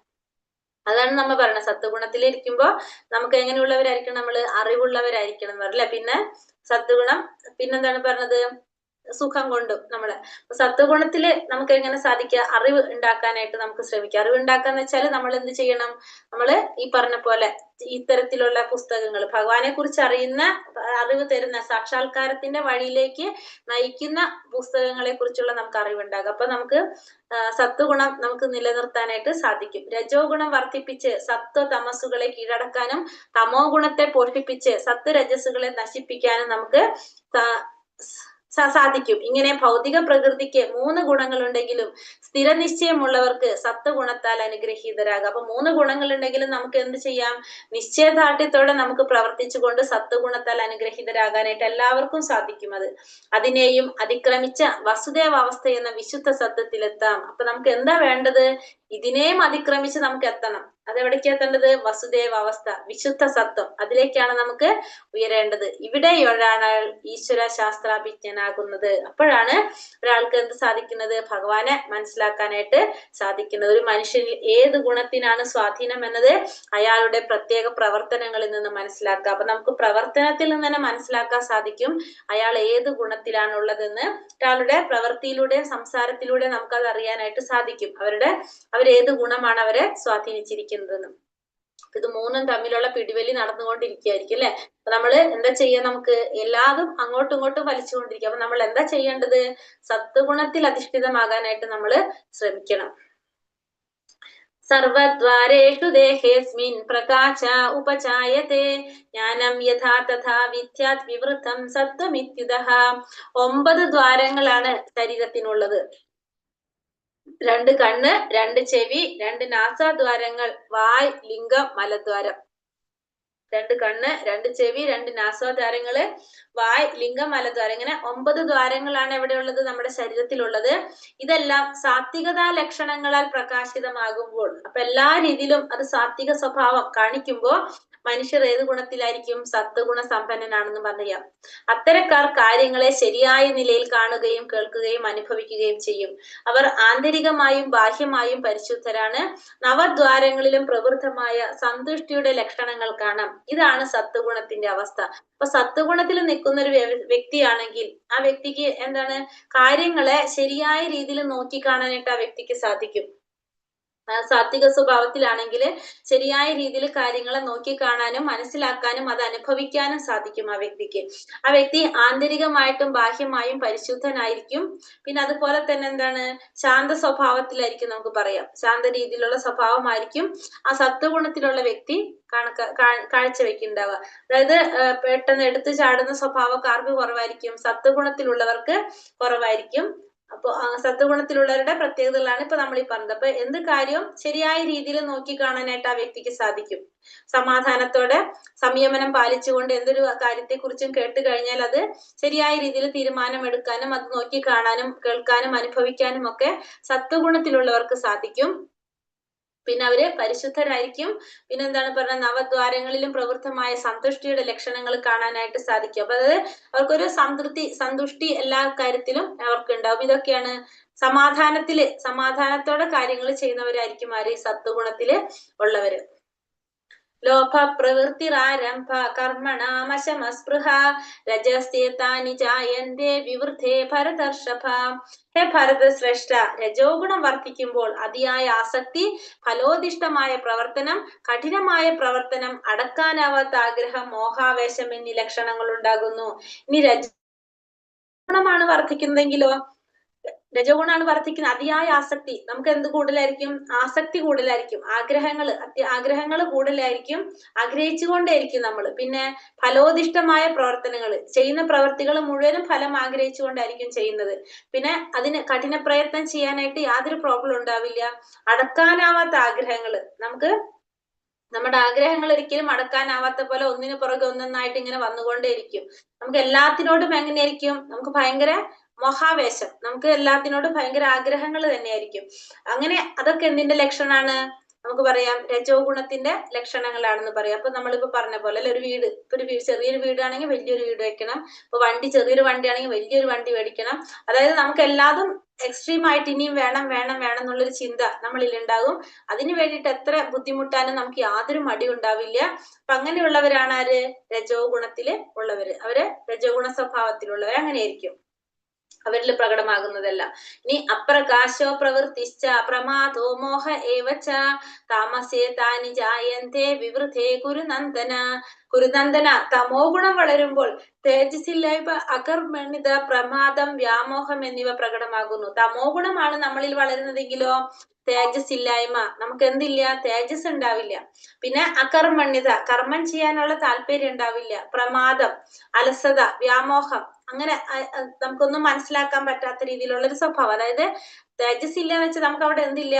അതാണ് നമ്മൾ പറയുന്നത്. സത്വഗുണത്തിലിരിക്കുമ്പോ നമുക്ക് എങ്ങനെയുള്ളവരായിരിക്കണം? നമ്മള് അറിവുള്ളവരായിരിക്കണം എന്ന് പറയല്ലേ. പിന്നെ സത്വഗുണം പിന്നെന്താണ് പറഞ്ഞത്? സുഖം കൊണ്ടും നമ്മള് സത്വഗുണത്തില് നമുക്ക് എങ്ങനെ സാധിക്കുക? അറിവ് ഉണ്ടാക്കാനായിട്ട് നമുക്ക് ശ്രമിക്കാം. അറിവ് ഉണ്ടാക്കാന്ന് വെച്ചാൽ നമ്മൾ എന്ത് ചെയ്യണം? നമ്മള് ഈ പറഞ്ഞ പോലെ ഇത്തരത്തിലുള്ള പുസ്തകങ്ങൾ, ഭഗവാനെ കുറിച്ച് അറിയുന്ന, അറിവ് തരുന്ന, സാക്ഷാത്കാരത്തിന്റെ വഴിയിലേക്ക് നയിക്കുന്ന പുസ്തകങ്ങളെ കുറിച്ചുള്ള നമുക്ക് അറിവുണ്ടാകും. അപ്പൊ നമുക്ക് സത്വഗുണം നമുക്ക് നിലനിർത്താനായിട്ട് സാധിക്കും. രജോ ഗുണം വർദ്ധിപ്പിച്ച് സത്വ തമസ്സുകളെ കീഴടക്കാനും തമോ ഗുണത്തെ പോഷിപ്പിച്ച് സത്വ രജസ്സുകളെ നശിപ്പിക്കാനും നമുക്ക് സാധിക്കും. ഇങ്ങനെ ഭൗതിക പ്രകൃതിക്ക് 3 ഗുണങ്ങളുണ്ടെങ്കിലും സ്ഥിരനിശ്ചയമുള്ളവർക്ക് സത്വഗുണത്താൽ അനുഗ്രഹീതരാകാം. അപ്പൊ 3 ഗുണങ്ങൾ ഉണ്ടെങ്കിലും നമുക്ക് എന്ത് ചെയ്യാം? നിശ്ചയദാർഢ്യത്തോടെ നമുക്ക് പ്രവർത്തിച്ചുകൊണ്ട് സത്വഗുണത്താൽ അനുഗ്രഹീതരാകാനായിട്ട് എല്ലാവർക്കും സാധിക്കും. അതിനെയും അതിക്രമിച്ച വസുദേവ അവസ്ഥ എന്ന വിശുദ്ധ സത്വത്തിലെത്താം. അപ്പൊ നമുക്ക് എന്താ വേണ്ടത്? ഇതിനെയും അതിക്രമിച്ച് നമുക്ക് എത്തണം. അതെവിടേക്ക് എത്തേണ്ടത്? വസുദേവ അവസ്ഥ, വിശുദ്ധ സത്വം, അതിലേക്കാണ് നമുക്ക് ഉയരേണ്ടത്. ഇവിടെയാണ് ഈശ്വര ശാസ്ത്രാഭിജ്ഞനാകുന്നത്. അപ്പോഴാണ് ഒരാൾക്ക് എന്ത് സാധിക്കുന്നത്? ഭഗവാനെ മനസ്സിലാക്കാനായിട്ട് സാധിക്കുന്നത്. ഒരു മനുഷ്യനിൽ ഏത് ഗുണത്തിനാണ് സ്വാധീനം എന്നത് അയാളുടെ പ്രത്യേക പ്രവർത്തനങ്ങളിൽ നിന്ന് മനസ്സിലാക്കാം. അപ്പൊ നമുക്ക് പ്രവർത്തനത്തിൽ നിന്ന് തന്നെ മനസ്സിലാക്കാൻ സാധിക്കും അയാൾ ഏത് ഗുണത്തിലാണ് ഉള്ളതെന്ന്. ഒരാളുടെ പ്രവൃത്തിയിലൂടെ സംസാരത്തിലൂടെ നമുക്കത് അറിയാനായിട്ട് സാധിക്കും. അവരേത് ഗുണമാണ് അവരെ സ്വാധീനിച്ചിരിക്കുന്നതെന്ന്. ഇത് 3ഉം തമ്മിലുള്ള പിടിവലി നടന്നുകൊണ്ടിരിക്കുകയായിരിക്കും അല്ലെ. അപ്പൊ നമ്മള് എന്താ ചെയ്യാ? നമുക്ക് എല്ലാതും അങ്ങോട്ടും ഇങ്ങോട്ടും വലിച്ചുകൊണ്ടിരിക്കുക. അപ്പൊ നമ്മൾ എന്താ ചെയ്യേണ്ടത്? സത്വഗുണത്തിൽ അധിഷ്ഠിതമാകാനായിട്ട് നമ്മൾ ശ്രമിക്കണം. സർവദ്വാരേഷു ദേഹേസ്മിൻ പ്രകാശ ഉപചായത്തെ ജ്ഞാനം യഥാ തഥാ വിദ്യാത് വിവൃതം സത്വമിത്യുതഃ. 9 ദ്വാരങ്ങളാണ് ശരീരത്തിനുള്ളത്. 2 കണ്ണ്, 2 ചെവി, 2 നാസാദ്വാരങ്ങൾ, വായ്, ലിംഗം, മലദ്വാരം. 2 കണ്ണ്, 2 ചെവി, 2 നാസാദ്വാരങ്ങള്, വായ്, ലിംഗം, മലദ്വാരം. ഇങ്ങനെ 9 ദ്വാരങ്ങളാണ് എവിടെയുള്ളത്? നമ്മുടെ ശരീരത്തിലുള്ളത്. ഇതെല്ലാം സാത്വികതാ ലക്ഷണങ്ങളാൽ പ്രകാശിതമാകുമ്പോൾ, അപ്പൊ എല്ലാ രീതിയിലും അത് സാത്വിക സ്വഭാവം കാണിക്കുമ്പോ മനുഷ്യർ ഏത് ഗുണത്തിലായിരിക്കും? സത്വഗുണ സമ്പന്നനാണെന്ന് പറയാം. അത്തരക്കാർ കാര്യങ്ങളെ ശരിയായ നിലയിൽ കാണുകയും കേൾക്കുകയും അനുഭവിക്കുകയും ചെയ്യും. അവർ ആന്തരികമായും ബാഹ്യമായും പരിശുദ്ധരാണ്. നവദ്വാരങ്ങളിലും പ്രവൃദ്ധമായ സന്തുഷ്ടിയുടെ ലക്ഷണങ്ങൾ കാണാം. ഇതാണ് സത്വഗുണത്തിന്റെ അവസ്ഥ. അപ്പൊ സത്വഗുണത്തിൽ നിൽക്കുന്ന ഒരു വ്യക്തിയാണെങ്കിൽ ആ വ്യക്തിക്ക് എന്താണ്? കാര്യങ്ങളെ ശരിയായ രീതിയിൽ നോക്കി കാണാനായിട്ട് ആ വ്യക്തിക്ക് സാധിക്കും. സാത്വിക സ്വഭാവത്തിലാണെങ്കിൽ ശരിയായ രീതിയിൽ കാര്യങ്ങളെ നോക്കി കാണാനും മനസ്സിലാക്കാനും അത് അനുഭവിക്കാനും സാധിക്കും ആ വ്യക്തിക്ക്. ആ വ്യക്തി ആന്തരികമായിട്ടും ബാഹ്യമായും പരിശുദ്ധനായിരിക്കും. പിന്നെ അതുപോലെ തന്നെ എന്താണ്, ശാന്ത സ്വഭാവത്തിലായിരിക്കും, നമുക്ക് പറയാം ശാന്ത രീതിയിലുള്ള സ്വഭാവമായിരിക്കും ആ സത്വഗുണത്തിലുള്ള വ്യക്തി കാഴ്ചവെക്കുന്നുണ്ടാവുക. അതായത് പെട്ടെന്ന് എടുത്തു ചാടുന്ന സ്വഭാവക്കാർക്ക് കുറവായിരിക്കും, സത്വഗുണത്തിലുള്ളവർക്ക് കുറവായിരിക്കും. അപ്പൊ സത്വഗുണത്തിലുള്ളവരുടെ പ്രത്യേകതകളാണ് ഇപ്പൊ നമ്മൾ ഈ പറഞ്ഞത്. അപ്പൊ എന്ത് കാര്യവും ശരിയായ രീതിയിൽ നോക്കി കാണാനായിട്ട് ആ വ്യക്തിക്ക് സാധിക്കും. സമാധാനത്തോടെ സംയമനം പാലിച്ചുകൊണ്ട് എന്തൊരു കാര്യത്തെ കുറിച്ചും കേട്ട് കഴിഞ്ഞാൽ അത് ശരിയായ രീതിയിൽ തീരുമാനമെടുക്കാനും അത് നോക്കി കാണാനും കേൾക്കാനും അനുഭവിക്കാനും ഒക്കെ സത്വഗുണത്തിലുള്ളവർക്ക് സാധിക്കും. പിന്നെ അവര് പരിശുദ്ധരായിരിക്കും. പിന്നെ എന്താണ് പറഞ്ഞ, നവദ്വാരങ്ങളിലും പ്രവൃത്തമായ സന്തുഷ്ടിയുടെ ലക്ഷണങ്ങൾ കാണാനായിട്ട് സാധിക്കും. അപ്പൊ അതായത് അവർക്കൊരു സന്തുഷ്ടി എല്ലാ കാര്യത്തിലും അവർക്ക് ഉണ്ടാവും. ഇതൊക്കെയാണ് സമാധാനത്തോടെ കാര്യങ്ങൾ ചെയ്യുന്നവരായിരിക്കും ആര്, സത്വഗുണത്തില് ഉള്ളവര്. ലോഭ പ്രവൃത്തിരാരംഭ കർമ്മണാമശമസ്പൃഹ രജസ്തേതാനി ജായന്തേ വിവൃദ്ധേ ഭരതർഷഭ. ഹേ ഭരതശ്രേഷ്ഠ, രജോ ഗുണം വർദ്ധിക്കുമ്പോൾ അതിയായ ആസക്തി, ഫലോദിഷ്ടമായ പ്രവർത്തനം, കഠിനമായ പ്രവർത്തനം, അടക്കാനാവാത്ത ആഗ്രഹം, മോഹാവേശം എന്നീ ലക്ഷണങ്ങൾ ഉണ്ടാകുന്നു. ഇനി രജോ ഗുണമാണ് വർദ്ധിക്കുന്നതെങ്കിലോ, രജോ ഗുണമാണ് വർദ്ധിക്കുന്നത് അതിയായ ആസക്തി, നമുക്ക് എന്ത് കൂടുതലായിരിക്കും, ആസക്തി കൂടുതലായിരിക്കും, ആഗ്രഹങ്ങൾ കൂടുതലായിരിക്കും, ആഗ്രഹിച്ചുകൊണ്ടേയിരിക്കും നമ്മൾ. പിന്നെ ഫലോദിഷ്ടമായ പ്രവർത്തനങ്ങൾ, ചെയ്യുന്ന പ്രവൃത്തികൾ മുഴുവനും ഫലം ആഗ്രഹിച്ചുകൊണ്ടായിരിക്കും ചെയ്യുന്നത്. പിന്നെ അതിന് കഠിന പ്രയത്നം ചെയ്യാനായിട്ട് യാതൊരു പ്രോബ്ലം ഉണ്ടാവില്ല. അടക്കാനാവാത്ത ആഗ്രഹങ്ങൾ, നമ്മുടെ ആഗ്രഹങ്ങൾ ഒരിക്കലും അടക്കാനാവാത്ത പോലെ ഒന്നിനു പുറകെ ഒന്നൊന്നായിട്ട് ഇങ്ങനെ വന്നുകൊണ്ടേയിരിക്കും. നമുക്ക് എല്ലാത്തിനോടും എങ്ങനെയായിരിക്കും, നമുക്ക് ഭയങ്കര മോഹാവേശം, നമുക്ക് എല്ലാത്തിനോടും ഭയങ്കര ആഗ്രഹങ്ങൾ തന്നെയായിരിക്കും. അങ്ങനെ അതൊക്കെ എന്തിന്റെ ലക്ഷണമാണ്, നമുക്ക് പറയാം രജോ ഗുണത്തിന്റെ ലക്ഷണങ്ങളാണെന്ന് പറയാം. അപ്പൊ നമ്മളിപ്പോ പറഞ്ഞ പോലെ ഒരു വീട്, ചെറിയൊരു വീടാണെങ്കിൽ വലിയൊരു വീട് വെക്കണം. ഇപ്പൊ ചെറിയൊരു വണ്ടി ആണെങ്കിൽ വലിയൊരു വണ്ടി മേടിക്കണം. അതായത് നമുക്ക് എല്ലാതും എക്സ്ട്രീം ആയിട്ട് ഇനിയും വേണം എന്നുള്ളൊരു ചിന്ത നമ്മളിൽ ഉണ്ടാകും. അതിനു വേണ്ടിയിട്ട് എത്ര ബുദ്ധിമുട്ടാനും നമുക്ക് യാതൊരു മടി ഉണ്ടാവില്ല. അപ്പൊ അങ്ങനെയുള്ളവരാണ് ആര്, രജോ ഗുണത്തില് ഉള്ളവര്. അവര് രജോ ഗുണ സ്വഭാവത്തിലുള്ളവർ അങ്ങനെയായിരിക്കും അവരിൽ പ്രകടമാകുന്നതല്ല. ഇനി അപ്രകാശോ പ്രവൃത്തിശ്ച പ്രമാദോ മോഹ ഏവച താമസേ താനി ജായന്തേ വിവൃദ്ധേ കുരുനന്ദന. തമോ ഗുണം വളരുമ്പോൾ തേജസ്സില്ലായ്മ, അകർമ്മണ്യത, പ്രമാദം, വ്യാമോഹം എന്നിവ പ്രകടമാകുന്നു. തമോ ഗുണമാണ് നമ്മളിൽ വളരുന്നതെങ്കിലോ തേജസ് ഇല്ലായ്മ, നമുക്ക് എന്തില്ല, തേജസ് ഉണ്ടാവില്ല. പിന്നെ അകർമ്മണ്യത, കർമ്മം ചെയ്യാനുള്ള താല്പര്യം ഉണ്ടാവില്ല. പ്രമാദം, അലസത, വ്യാമോഹം, അങ്ങനെ നമുക്കൊന്നും മനസ്സിലാക്കാൻ പറ്റാത്ത രീതിയിലുള്ള ഒരു സ്വഭാവം. അതായത് തേജസ് ഇല്ല എന്ന് വെച്ചാൽ നമുക്ക് അവിടെ എന്തില്ല,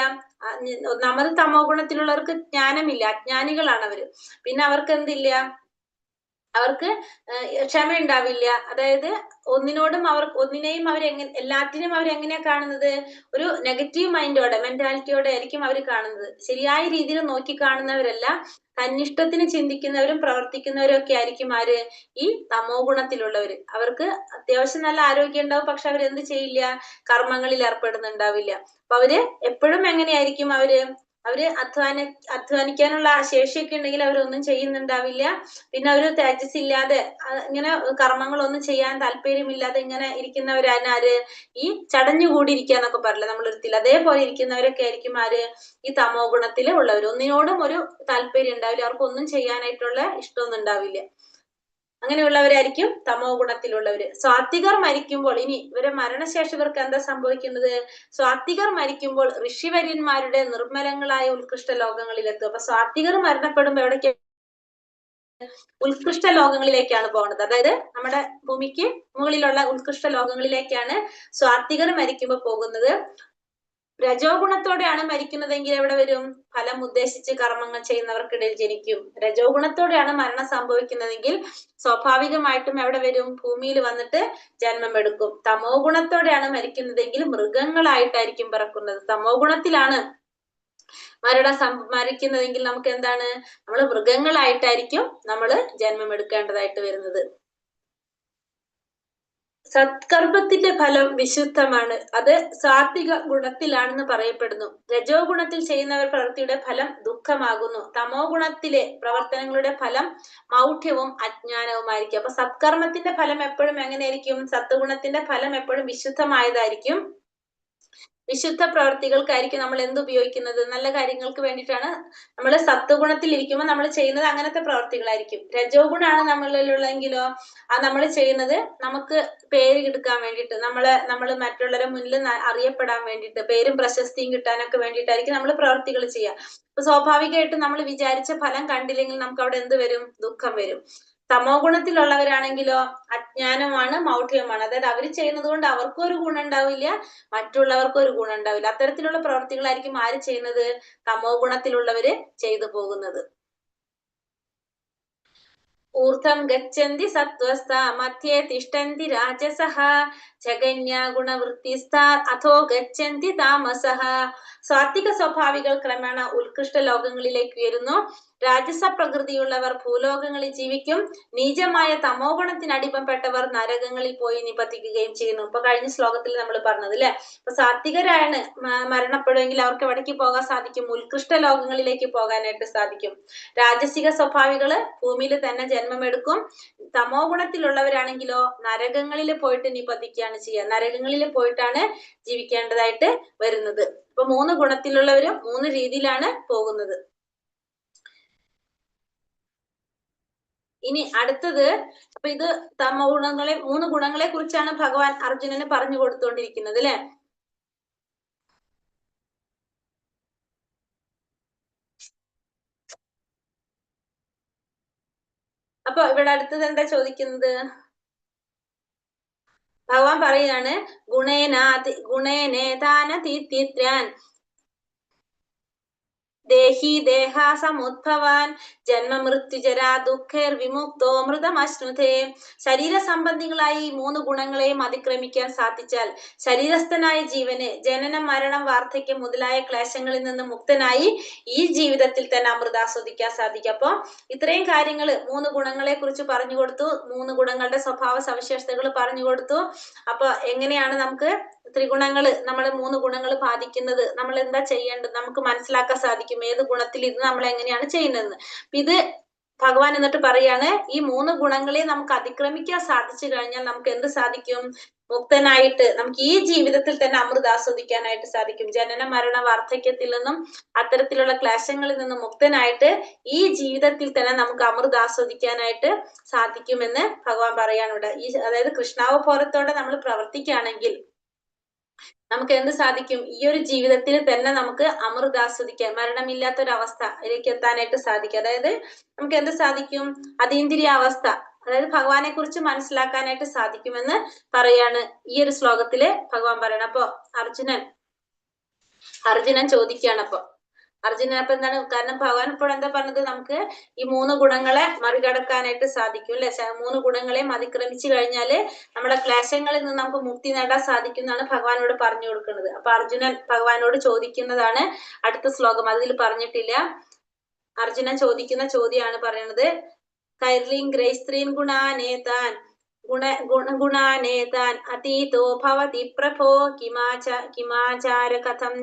ഒന്നാമത് തമോ ഗുണത്തിലുള്ളവർക്ക് ജ്ഞാനമില്ല, അജ്ഞാനികളാണ് അവര്. പിന്നെ അവർക്ക് എന്തില്ല, അവർക്ക് ക്ഷമ ഉണ്ടാവില്ല. അതായത് ഒന്നിനെയും എല്ലാത്തിനെയും അവരെങ്ങനെയാ കാണുന്നത്, ഒരു നെഗറ്റീവ് മെന്റാലിറ്റിയോടെ ആയിരിക്കും അവർ കാണുന്നത്. ശരിയായ രീതിയിൽ നോക്കി കാണുന്നവരല്ല, തന്നിഷ്ടത്തിന് ചിന്തിക്കുന്നവരും പ്രവർത്തിക്കുന്നവരും ഒക്കെ ആയിരിക്കും ആര്, ഈ തമോ ഗുണത്തിലുള്ളവര്. അവർക്ക് അത്യാവശ്യം നല്ല ആരോഗ്യം ഉണ്ടാവും, പക്ഷെ അവരെന്ത് ചെയ്യില്ല, കർമ്മങ്ങളിൽ ഏർപ്പെടുന്നുണ്ടാവില്ല. അപ്പൊ അവര് എപ്പോഴും എങ്ങനെയായിരിക്കും, അവര് അധ്വാനിക്കാനുള്ള ശേഷിയൊക്കെ ഉണ്ടെങ്കിൽ അവരൊന്നും ചെയ്യുന്നുണ്ടാവില്ല. പിന്നെ അവര് തേജസ് ഇല്ലാതെ ഇങ്ങനെ കർമ്മങ്ങളൊന്നും ചെയ്യാൻ താല്പര്യമില്ലാതെ ഇങ്ങനെ ഇരിക്കുന്നവരാണ് ആര്, ഈ ചടഞ്ഞുകൂടിയിരിക്കുക എന്നൊക്കെ പറയില്ല നമ്മളൊരുത്തിൽ, അതേപോലെ ഇരിക്കുന്നവരൊക്കെ ആയിരിക്കും ആര്, ഈ തമോ ഗുണത്തില് ഉള്ളവർ. ഒന്നിനോടും ഒരു താല്പര്യം ഉണ്ടാവില്ല, അവർക്ക് ഒന്നും ചെയ്യാനായിട്ടുള്ള ഇഷ്ടമൊന്നും ഉണ്ടാവില്ല. അങ്ങനെയുള്ളവരായിരിക്കും തമോ ഗുണത്തിലുള്ളവര്. സ്വാത്വികർ മരിക്കുമ്പോൾ, ഇനി ഇവരെ മരണശേഷം ഇവർക്ക് എന്താ സംഭവിക്കുന്നത്, സ്വാത്വികർ മരിക്കുമ്പോൾ ഋഷിവര്യന്മാരുടെ നിർമ്മലങ്ങളായ ഉത്കൃഷ്ട ലോകങ്ങളിലെത്തും. അപ്പൊ സ്വാത്വികർ മരണപ്പെടുമ്പോ എവിടേക്ക്, ഉത്കൃഷ്ട ലോകങ്ങളിലേക്കാണ് പോകുന്നത്. അതായത് നമ്മുടെ ഭൂമിക്ക് മുകളിലുള്ള ഉത്കൃഷ്ട ലോകങ്ങളിലേക്കാണ് സ്വാത്വികർ മരിക്കുമ്പോ പോകുന്നത്. രജോ ഗുണത്തോടെയാണ് മരിക്കുന്നതെങ്കിൽ എവിടെ വരും, ഫലം ഉദ്ദേശിച്ച് കർമ്മങ്ങൾ ചെയ്യുന്നവർക്കിടയിൽ ജനിക്കും. രജോ ഗുണത്തോടെയാണ് മരണം സംഭവിക്കുന്നതെങ്കിൽ സ്വാഭാവികമായിട്ടും എവിടെ വരും, ഭൂമിയിൽ വന്നിട്ട് ജന്മമെടുക്കും. തമോ ഗുണത്തോടെയാണ് മരിക്കുന്നതെങ്കിൽ മൃഗങ്ങളായിട്ടായിരിക്കും പിറക്കുന്നത്. തമോ ഗുണത്തിലാണ് മരിക്കുന്നതെങ്കിൽ നമുക്ക് എന്താണ്, നമ്മൾ മൃഗങ്ങളായിട്ടായിരിക്കും നമ്മൾ ജന്മം എടുക്കേണ്ടതായിട്ട് വരുന്നത്. സത്കർമ്മത്തിന്റെ ഫലം വിശുദ്ധമാണ്, അത് സാത്വിക ഗുണത്തിലാണെന്ന് പറയപ്പെടുന്നു. രജോ ഗുണത്തിൽ ചെയ്യുന്നവർ പ്രവൃത്തിയുടെ ഫലം ദുഃഖമാകുന്നു. തമോ ഗുണത്തിലെ പ്രവർത്തനങ്ങളുടെ ഫലം മൗഢ്യവും അജ്ഞാനവുമായിരിക്കും. അപ്പൊ സത്കർമ്മത്തിന്റെ ഫലം എപ്പോഴും എങ്ങനെയായിരിക്കും, സത്വഗുണത്തിന്റെ ഫലം എപ്പോഴും വിശുദ്ധമായതായിരിക്കും. വിശുദ്ധ പ്രവർത്തികൾക്കായിരിക്കും നമ്മൾ എന്ത് ഉപയോഗിക്കുന്നത്? നല്ല കാര്യങ്ങൾക്ക് വേണ്ടിയിട്ടാണ്. നമ്മൾ സത്വഗുണത്തിൽ ഇരിക്കുമ്പോൾ നമ്മൾ ചെയ്യുന്നത് അങ്ങനത്തെ പ്രവർത്തികളായിരിക്കും. രജോ ഗുണാണ് നമ്മളിലുള്ളെങ്കിലോ നമ്മൾ ചെയ്യുന്നത് നമുക്ക് പേര് എടുക്കാൻ വേണ്ടിയിട്ട്, നമ്മൾ മറ്റുള്ളവരുടെ മുന്നിൽ അറിയപ്പെടാൻ വേണ്ടിയിട്ട്, പേരും പ്രശസ്തിയും കിട്ടാനൊക്കെ വേണ്ടിയിട്ടായിരിക്കും നമ്മൾ പ്രവർത്തികൾ ചെയ്യുക. അപ്പൊ സ്വാഭാവികമായിട്ടും നമ്മൾ വിചാരിച്ച ഫലം കണ്ടില്ലെങ്കിൽ നമുക്ക് അവിടെ എന്ത് വരും? ദുഃഖം വരും. തമോ ഗുണത്തിലുള്ളവരാണെങ്കിലോ അജ്ഞാനമാണ്, മൗഢ്യമാണ്. അതായത് അവർ ചെയ്യുന്നത് കൊണ്ട് അവർക്കും ഒരു ഗുണം ഉണ്ടാവില്ല, മറ്റുള്ളവർക്കും ഒരു ഗുണം ഉണ്ടാവില്ല. അത്തരത്തിലുള്ള പ്രവർത്തികളായിരിക്കും ആര് ചെയ്യുന്നത്? തമോ ഗുണത്തിലുള്ളവര് ചെയ്തു പോകുന്നത്. ഊർധ്വം ഗച്ഛന്തി സത്വസ്ഥ മധ്യേ തിഷ്ഠന്തി രാജസഃ ജഗന്യാ ഗുണവൃത്തിസ്ഥാ അഥോ ഗച്ഛന്തി താമസഃ. സാത്വിക സ്വഭാവികൾ ക്രമേണ ഉത്കൃഷ്ട ലോകങ്ങളിലേക്ക് ഉയരുന്നു. രാജസ പ്രകൃതിയുള്ളവർ ഭൂലോകങ്ങളിൽ ജീവിക്കും. നീചമായ തമോ ഗുണത്തിന് അടിമപ്പെട്ടവർ നരകങ്ങളിൽ പോയി നിപതിക്കുകയും ചെയ്യുന്നു. ഇപ്പൊ കഴിഞ്ഞ ശ്ലോകത്തിൽ നമ്മൾ പറഞ്ഞത് അല്ലെ. അപ്പൊ സാത്വികരാണ് മരണപ്പെടുമെങ്കിൽ അവർക്ക് എവിടേക്ക് പോകാൻ സാധിക്കും? ഉത്കൃഷ്ട ലോകങ്ങളിലേക്ക് പോകാനായിട്ട് സാധിക്കും. രാജസിക സ്വഭാവികള് ഭൂമിയിൽ തന്നെ ജന്മമെടുക്കും. തമോ ഗുണത്തിലുള്ളവരാണെങ്കിലോ നരകങ്ങളിൽ പോയിട്ട് നിപതിക്കുകയാണ് ചെയ്യുക. നരകങ്ങളിൽ പോയിട്ടാണ് ജീവിക്കേണ്ടതായിട്ട് വരുന്നത്. ഇപ്പൊ 3 ഗുണത്തിലുള്ളവരും 3 രീതിയിലാണ് പോകുന്നത്. ഇനി അടുത്തത്, അപ്പൊ ഇത് തമോ ഗുണങ്ങളെ 3 ഗുണങ്ങളെ കുറിച്ചാണ് ഭഗവാൻ അർജുനന് പറഞ്ഞു കൊടുത്തുകൊണ്ടിരിക്കുന്നത് അല്ലെ. അപ്പൊ ഇവിടെ അടുത്തത് എന്താ ചോദിക്കുന്നത്? ഭഗവാൻ പറയാണ് ഗുണേനേതാനതീത്യാൻ ദേഹി ദേഹാസമുദ്ഭവാൻ ജന്മമൃത്യുജരാ ദുഃഖേർ വിമുക്തോ മൃതമശ്നുതേ. ശരീര സംബന്ധികളായി 3 ഗുണങ്ങളെയും അതിക്രമിക്കാൻ സാധിച്ചാൽ ശരീരസ്ഥനായ ജീവന് ജനനം, മരണം, വാർദ്ധക്യം മുതലായ ക്ലേശങ്ങളിൽ നിന്ന് മുക്തനായി ഈ ജീവിതത്തിൽ തന്നെ അമൃതാസ്വദിക്കാൻ സാധിക്കും. അപ്പൊ ഇത്രയും കാര്യങ്ങൾ 3 ഗുണങ്ങളെ കുറിച്ച് പറഞ്ഞു കൊടുത്തു, 3 ഗുണങ്ങളുടെ സ്വഭാവ സവിശേഷതകൾ പറഞ്ഞു കൊടുത്തു. അപ്പൊ എങ്ങനെയാണ് നമുക്ക് ത്രിഗുണങ്ങള്, നമ്മളെ 3 ഗുണങ്ങൾ ബാധിക്കുന്നത്, നമ്മൾ എന്താ ചെയ്യേണ്ടത്, നമുക്ക് മനസ്സിലാക്കാൻ സാധിക്കും ഏത് ഗുണത്തിൽ ഇത് നമ്മൾ എങ്ങനെയാണ് ചെയ്യുന്നതെന്ന്. ഇത് ഭഗവാൻ എന്നിട്ട് പറയാണ്, ഈ 3 ഗുണങ്ങളെ നമുക്ക് അതിക്രമിക്കാൻ സാധിച്ചു കഴിഞ്ഞാൽ നമുക്ക് എന്ത് സാധിക്കും? മുക്തനായിട്ട് നമുക്ക് ഈ ജീവിതത്തിൽ തന്നെ അമൃതാസ്വദിക്കാനായിട്ട് സാധിക്കും. ജനന, മരണ, വാർദ്ധക്യത്തിൽ നിന്നും അത്തരത്തിലുള്ള ക്ലേശങ്ങളിൽ നിന്നും മുക്തനായിട്ട് ഈ ജീവിതത്തിൽ തന്നെ നമുക്ക് അമൃതാസ്വദിക്കാനായിട്ട് സാധിക്കുമെന്ന് ഭഗവാൻ പറയാനുണ്ട്. അതായത് കൃഷ്ണാവബോധത്തോടെ നമ്മൾ പ്രവർത്തിക്കുകയാണെങ്കിൽ നമുക്ക് എന്ത് സാധിക്കും? ഈ ഒരു ജീവിതത്തിൽ തന്നെ നമുക്ക് അമൃതാസ്വദിക്കാൻ, മരണമില്ലാത്തൊരവസ്ഥയിലേക്ക് എത്താനായിട്ട് സാധിക്കും. അതായത് നമുക്ക് എന്ത് സാധിക്കും? അതീന്ദ്രിയ അവസ്ഥ, അതായത് ഭഗവാനെ കുറിച്ച് മനസ്സിലാക്കാനായിട്ട് സാധിക്കുമെന്ന് പറയാണ് ഈ ഒരു ശ്ലോകത്തില് ഭഗവാൻ പറയണം. അപ്പൊ അർജുനൻ ചോദിക്കുകയാണ്. അർജുനൻ അപ്പൊ എന്താണ്? കാരണം ഭഗവാൻ ഇപ്പോൾ എന്താ പറഞ്ഞത്? നമുക്ക് ഈ 3 ഗുണങ്ങളെ മറികടക്കാനായിട്ട് സാധിക്കും അല്ലെ. 3 ഗുണങ്ങളെയും അതിക്രമിച്ചു കഴിഞ്ഞാല് നമ്മുടെ ക്ലേശങ്ങളിൽ നിന്ന് നമുക്ക് മുക്തി നേടാൻ സാധിക്കും എന്നാണ് ഭഗവാനോട് പറഞ്ഞു കൊടുക്കുന്നത്. അപ്പൊ അർജുനൻ ഭഗവാനോട് ചോദിക്കുന്നതാണ് അടുത്ത ശ്ലോകം. അതിൽ പറഞ്ഞിട്ടില്ല. അർജുനൻ ചോദിക്കുന്ന ചോദ്യമാണ് പറയുന്നത്. കൈർലിം ഗ്രൈസ്ത്രീൻ ഗുണാനേതാൻ ഗുണാനേതാൻ അതീതോ ഭവതി പ്രഭോ കിമാചാര കഥം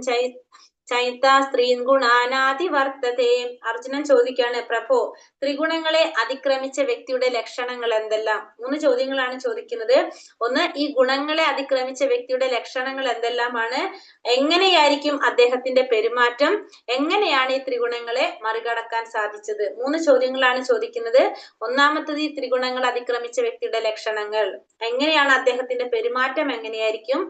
ചൈതാ സ്ത്രീൻ ഗുണാനാതി വർത്തതേ. അർജുനൻ ചോദിക്കാണ്, പ്രഭോ, ത്രിഗുണങ്ങളെ അതിക്രമിച്ച വ്യക്തിയുടെ ലക്ഷണങ്ങൾ എന്തെല്ലാം? 3 ചോദ്യങ്ങളാണ് ചോദിക്കുന്നത്. ഒന്ന്, ഈ ഗുണങ്ങളെ അതിക്രമിച്ച വ്യക്തിയുടെ ലക്ഷണങ്ങൾ എന്തെല്ലാമാണ്? എങ്ങനെയായിരിക്കും അദ്ദേഹത്തിന്റെ പെരുമാറ്റം? എങ്ങനെയാണ് ഈ ത്രിഗുണങ്ങളെ മറികടക്കാൻ സാധിച്ചത്? 3 ചോദ്യങ്ങളാണ് ചോദിക്കുന്നത്. ഒന്നാമത്തത്, ഈ ത്രിഗുണങ്ങൾ അതിക്രമിച്ച വ്യക്തിയുടെ ലക്ഷണങ്ങൾ, എങ്ങനെയാണ് അദ്ദേഹത്തിന്റെ പെരുമാറ്റം, എങ്ങനെയായിരിക്കും,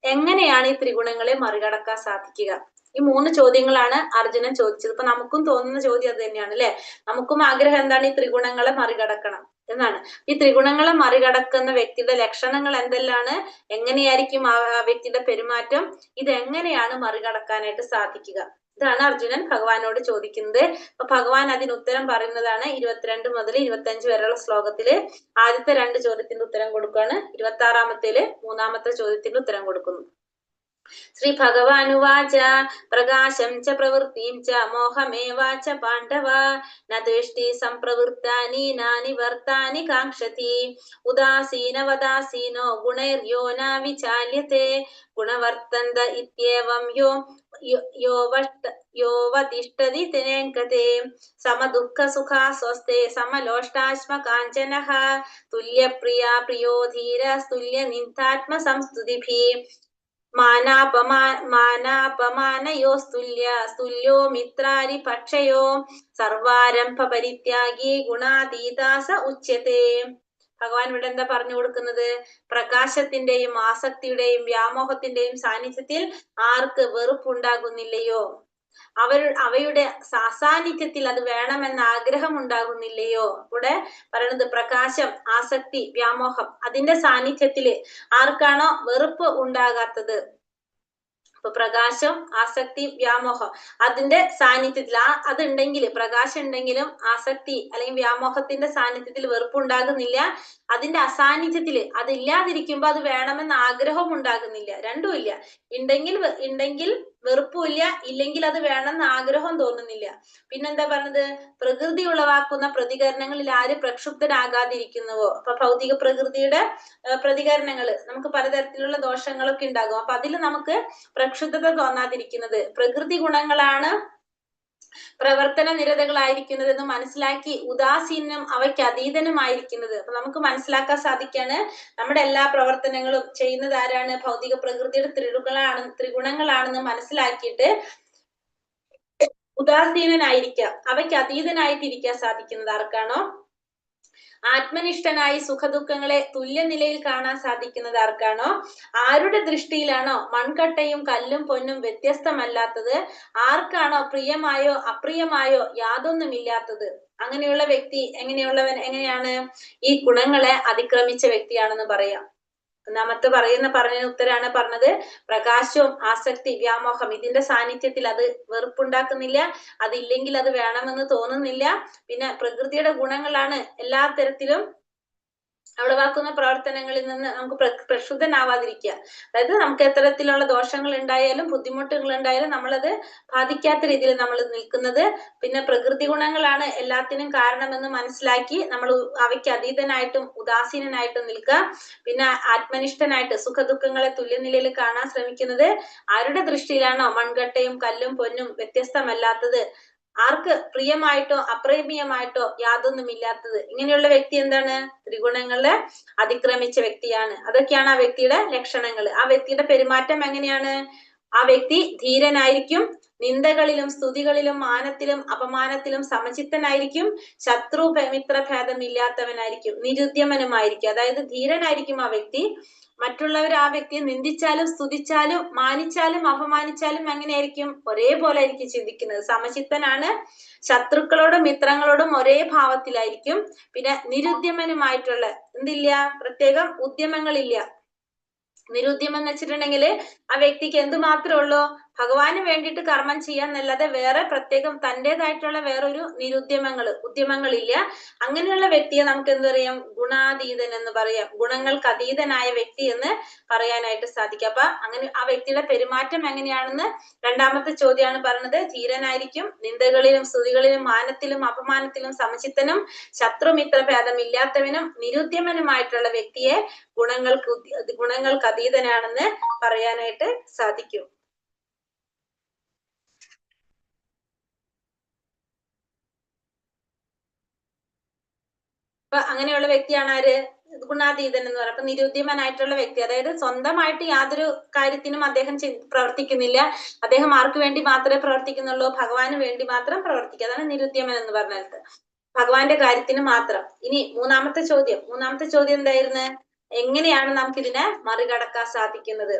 എങ്ങനെയാണ് ഈ ത്രിഗുണങ്ങളെ മറികടക്കാൻ സാധിക്കുക? ഈ 3 ചോദ്യങ്ങളാണ് അർജുനൻ ചോദിച്ചത്. ഇപ്പൊ നമുക്കും തോന്നുന്ന ചോദ്യം അത് തന്നെയാണ് അല്ലെ. നമുക്കും ആഗ്രഹം എന്താണ്? ഈ ത്രിഗുണങ്ങളെ മറികടക്കണം എന്നാണ്. ഈ ത്രിഗുണങ്ങളെ മറികടക്കുന്ന വ്യക്തിയുടെ ലക്ഷണങ്ങൾ എന്തെല്ലാണ്? എങ്ങനെയായിരിക്കും ആ വ്യക്തിയുടെ പെരുമാറ്റം? ഇതെങ്ങനെയാണ് മറികടക്കാനായിട്ട് സാധിക്കുക? ഇതാണ് അർജുനൻ ഭഗവാനോട് ചോദിക്കുന്നത്. അപ്പൊ ഭഗവാൻ അതിന് ഉത്തരം പറയുന്നതാണ് 22 മുതൽ 25 വരെയുള്ള ശ്ലോകത്തില്. ആദ്യത്തെ 2 ചോദ്യത്തിന്റെ ഉത്തരം കൊടുക്കുകയാണ്. 26-ാമത്തേല് 3-ാമത്തെ ചോദ്യത്തിന്റെ ഉത്തരം കൊടുക്കുന്നു. ശ്രീ ഭഗവാനുവാച പ്രകാശം ച പ്രവൃത്തിം ച മോഹമേവാച പാണ്ഡവ ന ദ്വേഷ്ടി സംപ്രവൃത്താനി നാനി വർത്താനി കാംക്ഷതി ഉദാസീനവദാസീനോ ഗുണൈര്യോ ന വിചാല്യത്തെ ഗുണവർത്തന്ത ഇത്യേവം യോവതിഷ്ഠതി തേങ്കതേ സമദുഃഖ സുഖാ സ്വസ്തേ സമലോഷ്ടാശ്മ കാഞ്ചനഃ തുല്യപ്രിയാ പ്രിയോ ധീര തുല്യ നിന്ദാത്മ സംസ്തുതിഭി. മാനാപമാനയോസ്തുല്യോ മിത്രാരി പക്ഷയോ സർവാരംഭ പരിത്യാഗി ഗുണാതീതാസ ഉച്യത്തെ. ഭഗവാൻ ഇവിടെ എന്താ പറഞ്ഞു കൊടുക്കുന്നത്? പ്രകാശത്തിന്റെയും ആസക്തിയുടെയും വ്യാമോഹത്തിന്റെയും സാന്നിധ്യത്തിൽ ആർക്ക് വെറുപ്പുണ്ടാകുന്നില്ലയോ, അവയുടെ സാന്നിധ്യത്തിൽ അത് വേണമെന്ന ആഗ്രഹം ഉണ്ടാകുന്നില്ലയോ. ഇവിടെ പറയുന്നത് പ്രകാശം, ആസക്തി, വ്യാമോഹം അതിന്റെ സാന്നിധ്യത്തില് ആർക്കാണോ വെറുപ്പ് ഉണ്ടാകാത്തത്, അപ്പൊ പ്രകാശം, ആസക്തി, വ്യാമോഹം അതിന്റെ സാന്നിധ്യത്തിൽ അതുണ്ടെങ്കിൽ, പ്രകാശം ഉണ്ടെങ്കിലും ആസക്തി അല്ലെങ്കിൽ വ്യാമോഹത്തിന്റെ സാന്നിധ്യത്തിൽ വെറുപ്പുണ്ടാകുന്നില്ല. അതിന്റെ അസാന്നിധ്യത്തില് അതില്ലാതിരിക്കുമ്പോ അത് വേണമെന്ന് ആഗ്രഹം ഉണ്ടാകുന്നില്ല. രണ്ടും ഇല്ല. ഉണ്ടെങ്കിൽ വെറുപ്പുമില്ല, ഇല്ലെങ്കിൽ അത് വേണമെന്ന് ആഗ്രഹം തോന്നുന്നില്ല. പിന്നെന്താ പറഞ്ഞത്? പ്രകൃതി ഉളവാക്കുന്ന പ്രതികരണങ്ങളിൽ ആര് പ്രക്ഷുബ്ധനാകാതിരിക്കുന്നുവോ. അപ്പൊ ഭൗതിക പ്രകൃതിയുടെ പ്രതികരണങ്ങള് നമുക്ക് പലതരത്തിലുള്ള ദോഷങ്ങളൊക്കെ ഉണ്ടാകും. അപ്പൊ അതിൽ നമുക്ക് പ്രക്ഷുബ്ധത തോന്നാതിരിക്കുന്നത്, പ്രകൃതി ഗുണങ്ങളാണ് പ്രവർത്തന നിരതകളായിരിക്കുന്നത് എന്ന് മനസ്സിലാക്കി ഉദാസീനം അവയ്ക്ക് അതീതനുമായിരിക്കുന്നത്. അപ്പൊ നമുക്ക് മനസ്സിലാക്കാൻ സാധിക്കാണ് നമ്മുടെ എല്ലാ പ്രവർത്തനങ്ങളും ചെയ്യുന്നത് ആരാണ്? ഭൗതിക പ്രകൃതിയുടെ ത്രിഗുണങ്ങളാണെന്ന് മനസ്സിലാക്കിയിട്ട് ഉദാസീനനായിരിക്കാം, അവയ്ക്ക് അതീതനായിട്ടിരിക്കാൻ സാധിക്കുന്നത് ആർക്കാണോ? ആത്മനിഷ്ഠനായി സുഖദുഃഖങ്ങളെ തുല്യനിലയിൽ കാണാൻ സാധിക്കുന്നത് ആർക്കാണോ? ആരുടെ ദൃഷ്ടിയിലാണോ മൺകട്ടയും കല്ലും പൊന്നും വ്യത്യസ്തമല്ലാത്തത്, ആർക്കാണോ പ്രിയമായോ അപ്രിയമായോ യാതൊന്നുമില്ലാത്തത്, അങ്ങനെയുള്ള വ്യക്തി എങ്ങനെയാണ്? ഈ ഗുണങ്ങളെ അതിക്രമിച്ച വ്യക്തിയാണെന്ന് പറയാം. ഒന്നാമത്തെ പറഞ്ഞ ഉത്തരാണ് പറഞ്ഞത്. പ്രകാശവും ആസക്തി, വ്യാമോഹം ഇതിന്റെ സാന്നിധ്യത്തിൽ അത് വെറുപ്പുണ്ടാക്കുന്നില്ല, അതില്ലെങ്കിൽ അത് വേണമെന്ന് തോന്നുന്നില്ല. പിന്നെ പ്രകൃതിയുടെ ഗുണങ്ങളാണ് എല്ലാ തരത്തിലും ഉളവാക്കുന്ന പ്രവർത്തനങ്ങളിൽ നിന്ന് നമുക്ക് പ്രക്ഷുബ്ധനാവാതിരിക്കുക. അതായത് നമുക്ക് എത്തരത്തിലുള്ള ദോഷങ്ങൾ ഉണ്ടായാലും ബുദ്ധിമുട്ടുകൾ ഉണ്ടായാലും നമ്മളത് ബാധിക്കാത്ത രീതിയിൽ നമ്മൾ നിൽക്കുന്നത്. പിന്നെ പ്രകൃതി ഗുണങ്ങളാണ് എല്ലാത്തിനും കാരണമെന്ന് മനസ്സിലാക്കി നമ്മൾ അവയ്ക്ക് അതീതനായിട്ടും ഉദാസീനനായിട്ടും നിൽക്കുക. പിന്നെ ആത്മനിഷ്ഠനായിട്ട് സുഖദുഃഖങ്ങളെ തുല്യനിലയിൽ കാണാൻ ശ്രമിക്കുന്നത്. ആരുടെ ദൃഷ്ടിയിലാണോ മൺകട്ടയും കല്ലും പൊന്നും വ്യത്യസ്തമല്ലാത്തത്, ആർക്ക് പ്രിയമായിട്ടോ അപ്രിയമായിട്ടോ യാതൊന്നുമില്ലാത്തത്, ഇങ്ങനെയുള്ള വ്യക്തി എന്താണ്? ത്രിഗുണങ്ങളെ അതിക്രമിച്ച വ്യക്തിയാണ്. അതൊക്കെയാണ് ആ വ്യക്തിയുടെ ലക്ഷണങ്ങൾ. ആ വ്യക്തിയുടെ പെരുമാറ്റം എങ്ങനെയാണ്? ആ വ്യക്തി ധീരനായിരിക്കും, നിന്ദകളിലും സ്തുതികളിലും മാനത്തിലും അപമാനത്തിലും സമചിത്തനായിരിക്കും, ശത്രു മിത്ര ഭേദമില്ലാത്തവനായിരിക്കും, നിരുദ്യമനുമായിരിക്കും. അതായത് ധീരനായിരിക്കും ആ വ്യക്തി. മറ്റുള്ളവർ ആ വ്യക്തിയെ നിന്ദിച്ചാലും സ്തുതിച്ചാലും മാനിച്ചാലും അപമാനിച്ചാലും എങ്ങനെയായിരിക്കും? ഒരേപോലെ ആയിരിക്കും ചിന്തിക്കുന്നത്. സമചിത്തനാണ്, ശത്രുക്കളോടും മിത്രങ്ങളോടും ഒരേ ഭാവത്തിലായിരിക്കും. പിന്നെ നിരുദ്യമനുമായിട്ടുള്ള എന്തില്ല? പ്രത്യേകം ഉദ്യമങ്ങളില്ല. നിരുദ്യമം എന്ന് വെച്ചിട്ടുണ്ടെങ്കിൽ ആ വ്യക്തിക്ക് എന്ത് മാത്രമേ ഉള്ളൂ? ഭഗവാന് വേണ്ടിയിട്ട് കർമ്മം ചെയ്യാന്നല്ലാതെ വേറെ പ്രത്യേകം തൻ്റെതായിട്ടുള്ള വേറൊരു ഉദ്യമങ്ങളില്ല. അങ്ങനെയുള്ള വ്യക്തിയെ നമുക്ക് എന്ത് പറയാം? ഗുണാതീതൻ എന്ന് പറയാം. ഗുണങ്ങൾക്ക് അതീതനായ വ്യക്തി എന്ന് പറയാനായിട്ട് സാധിക്കും. അപ്പൊ അങ്ങനെ ആ വ്യക്തിയുടെ പെരുമാറ്റം എങ്ങനെയാണെന്ന് രണ്ടാമത്തെ ചോദ്യമാണ് പറഞ്ഞത്. ധീരനായിരിക്കും, നിന്ദകളിലും സ്തുതികളിലും മാനത്തിലും അപമാനത്തിലും സമചിത്തനും ശത്രുമിത്ര ഭേദമില്ലാത്തവനും നിരുദ്യമനുമായിട്ടുള്ള വ്യക്തിയെ ഗുണങ്ങൾക്ക് അതീതനാണെന്ന് പറയാനായിട്ട് സാധിക്കും. അപ്പൊ അങ്ങനെയുള്ള വ്യക്തിയാണ് ആര്? ഗുണാതീതൻ എന്ന് പറയുന്നത്. അപ്പൊ നിരുദ്യമനായിട്ടുള്ള വ്യക്തി, അതായത് സ്വന്തമായിട്ട് യാതൊരു കാര്യത്തിനും അദ്ദേഹം പ്രവർത്തിക്കുന്നില്ല. അദ്ദേഹം ആർക്ക് വേണ്ടി മാത്രമേ പ്രവർത്തിക്കുന്നുള്ളൂ? ഭഗവാന് വേണ്ടി മാത്രം പ്രവർത്തിക്കുക. അതാണ് നിരുദ്യമൻ എന്ന് പറഞ്ഞത്. ഭഗവാന്റെ കാര്യത്തിന് മാത്രം. ഇനി മൂന്നാമത്തെ ചോദ്യം എന്തായിരുന്നു? എങ്ങനെയാണ് നമുക്ക് ഇതിനെ മറികടക്കാൻ സാധിക്കുന്നത്?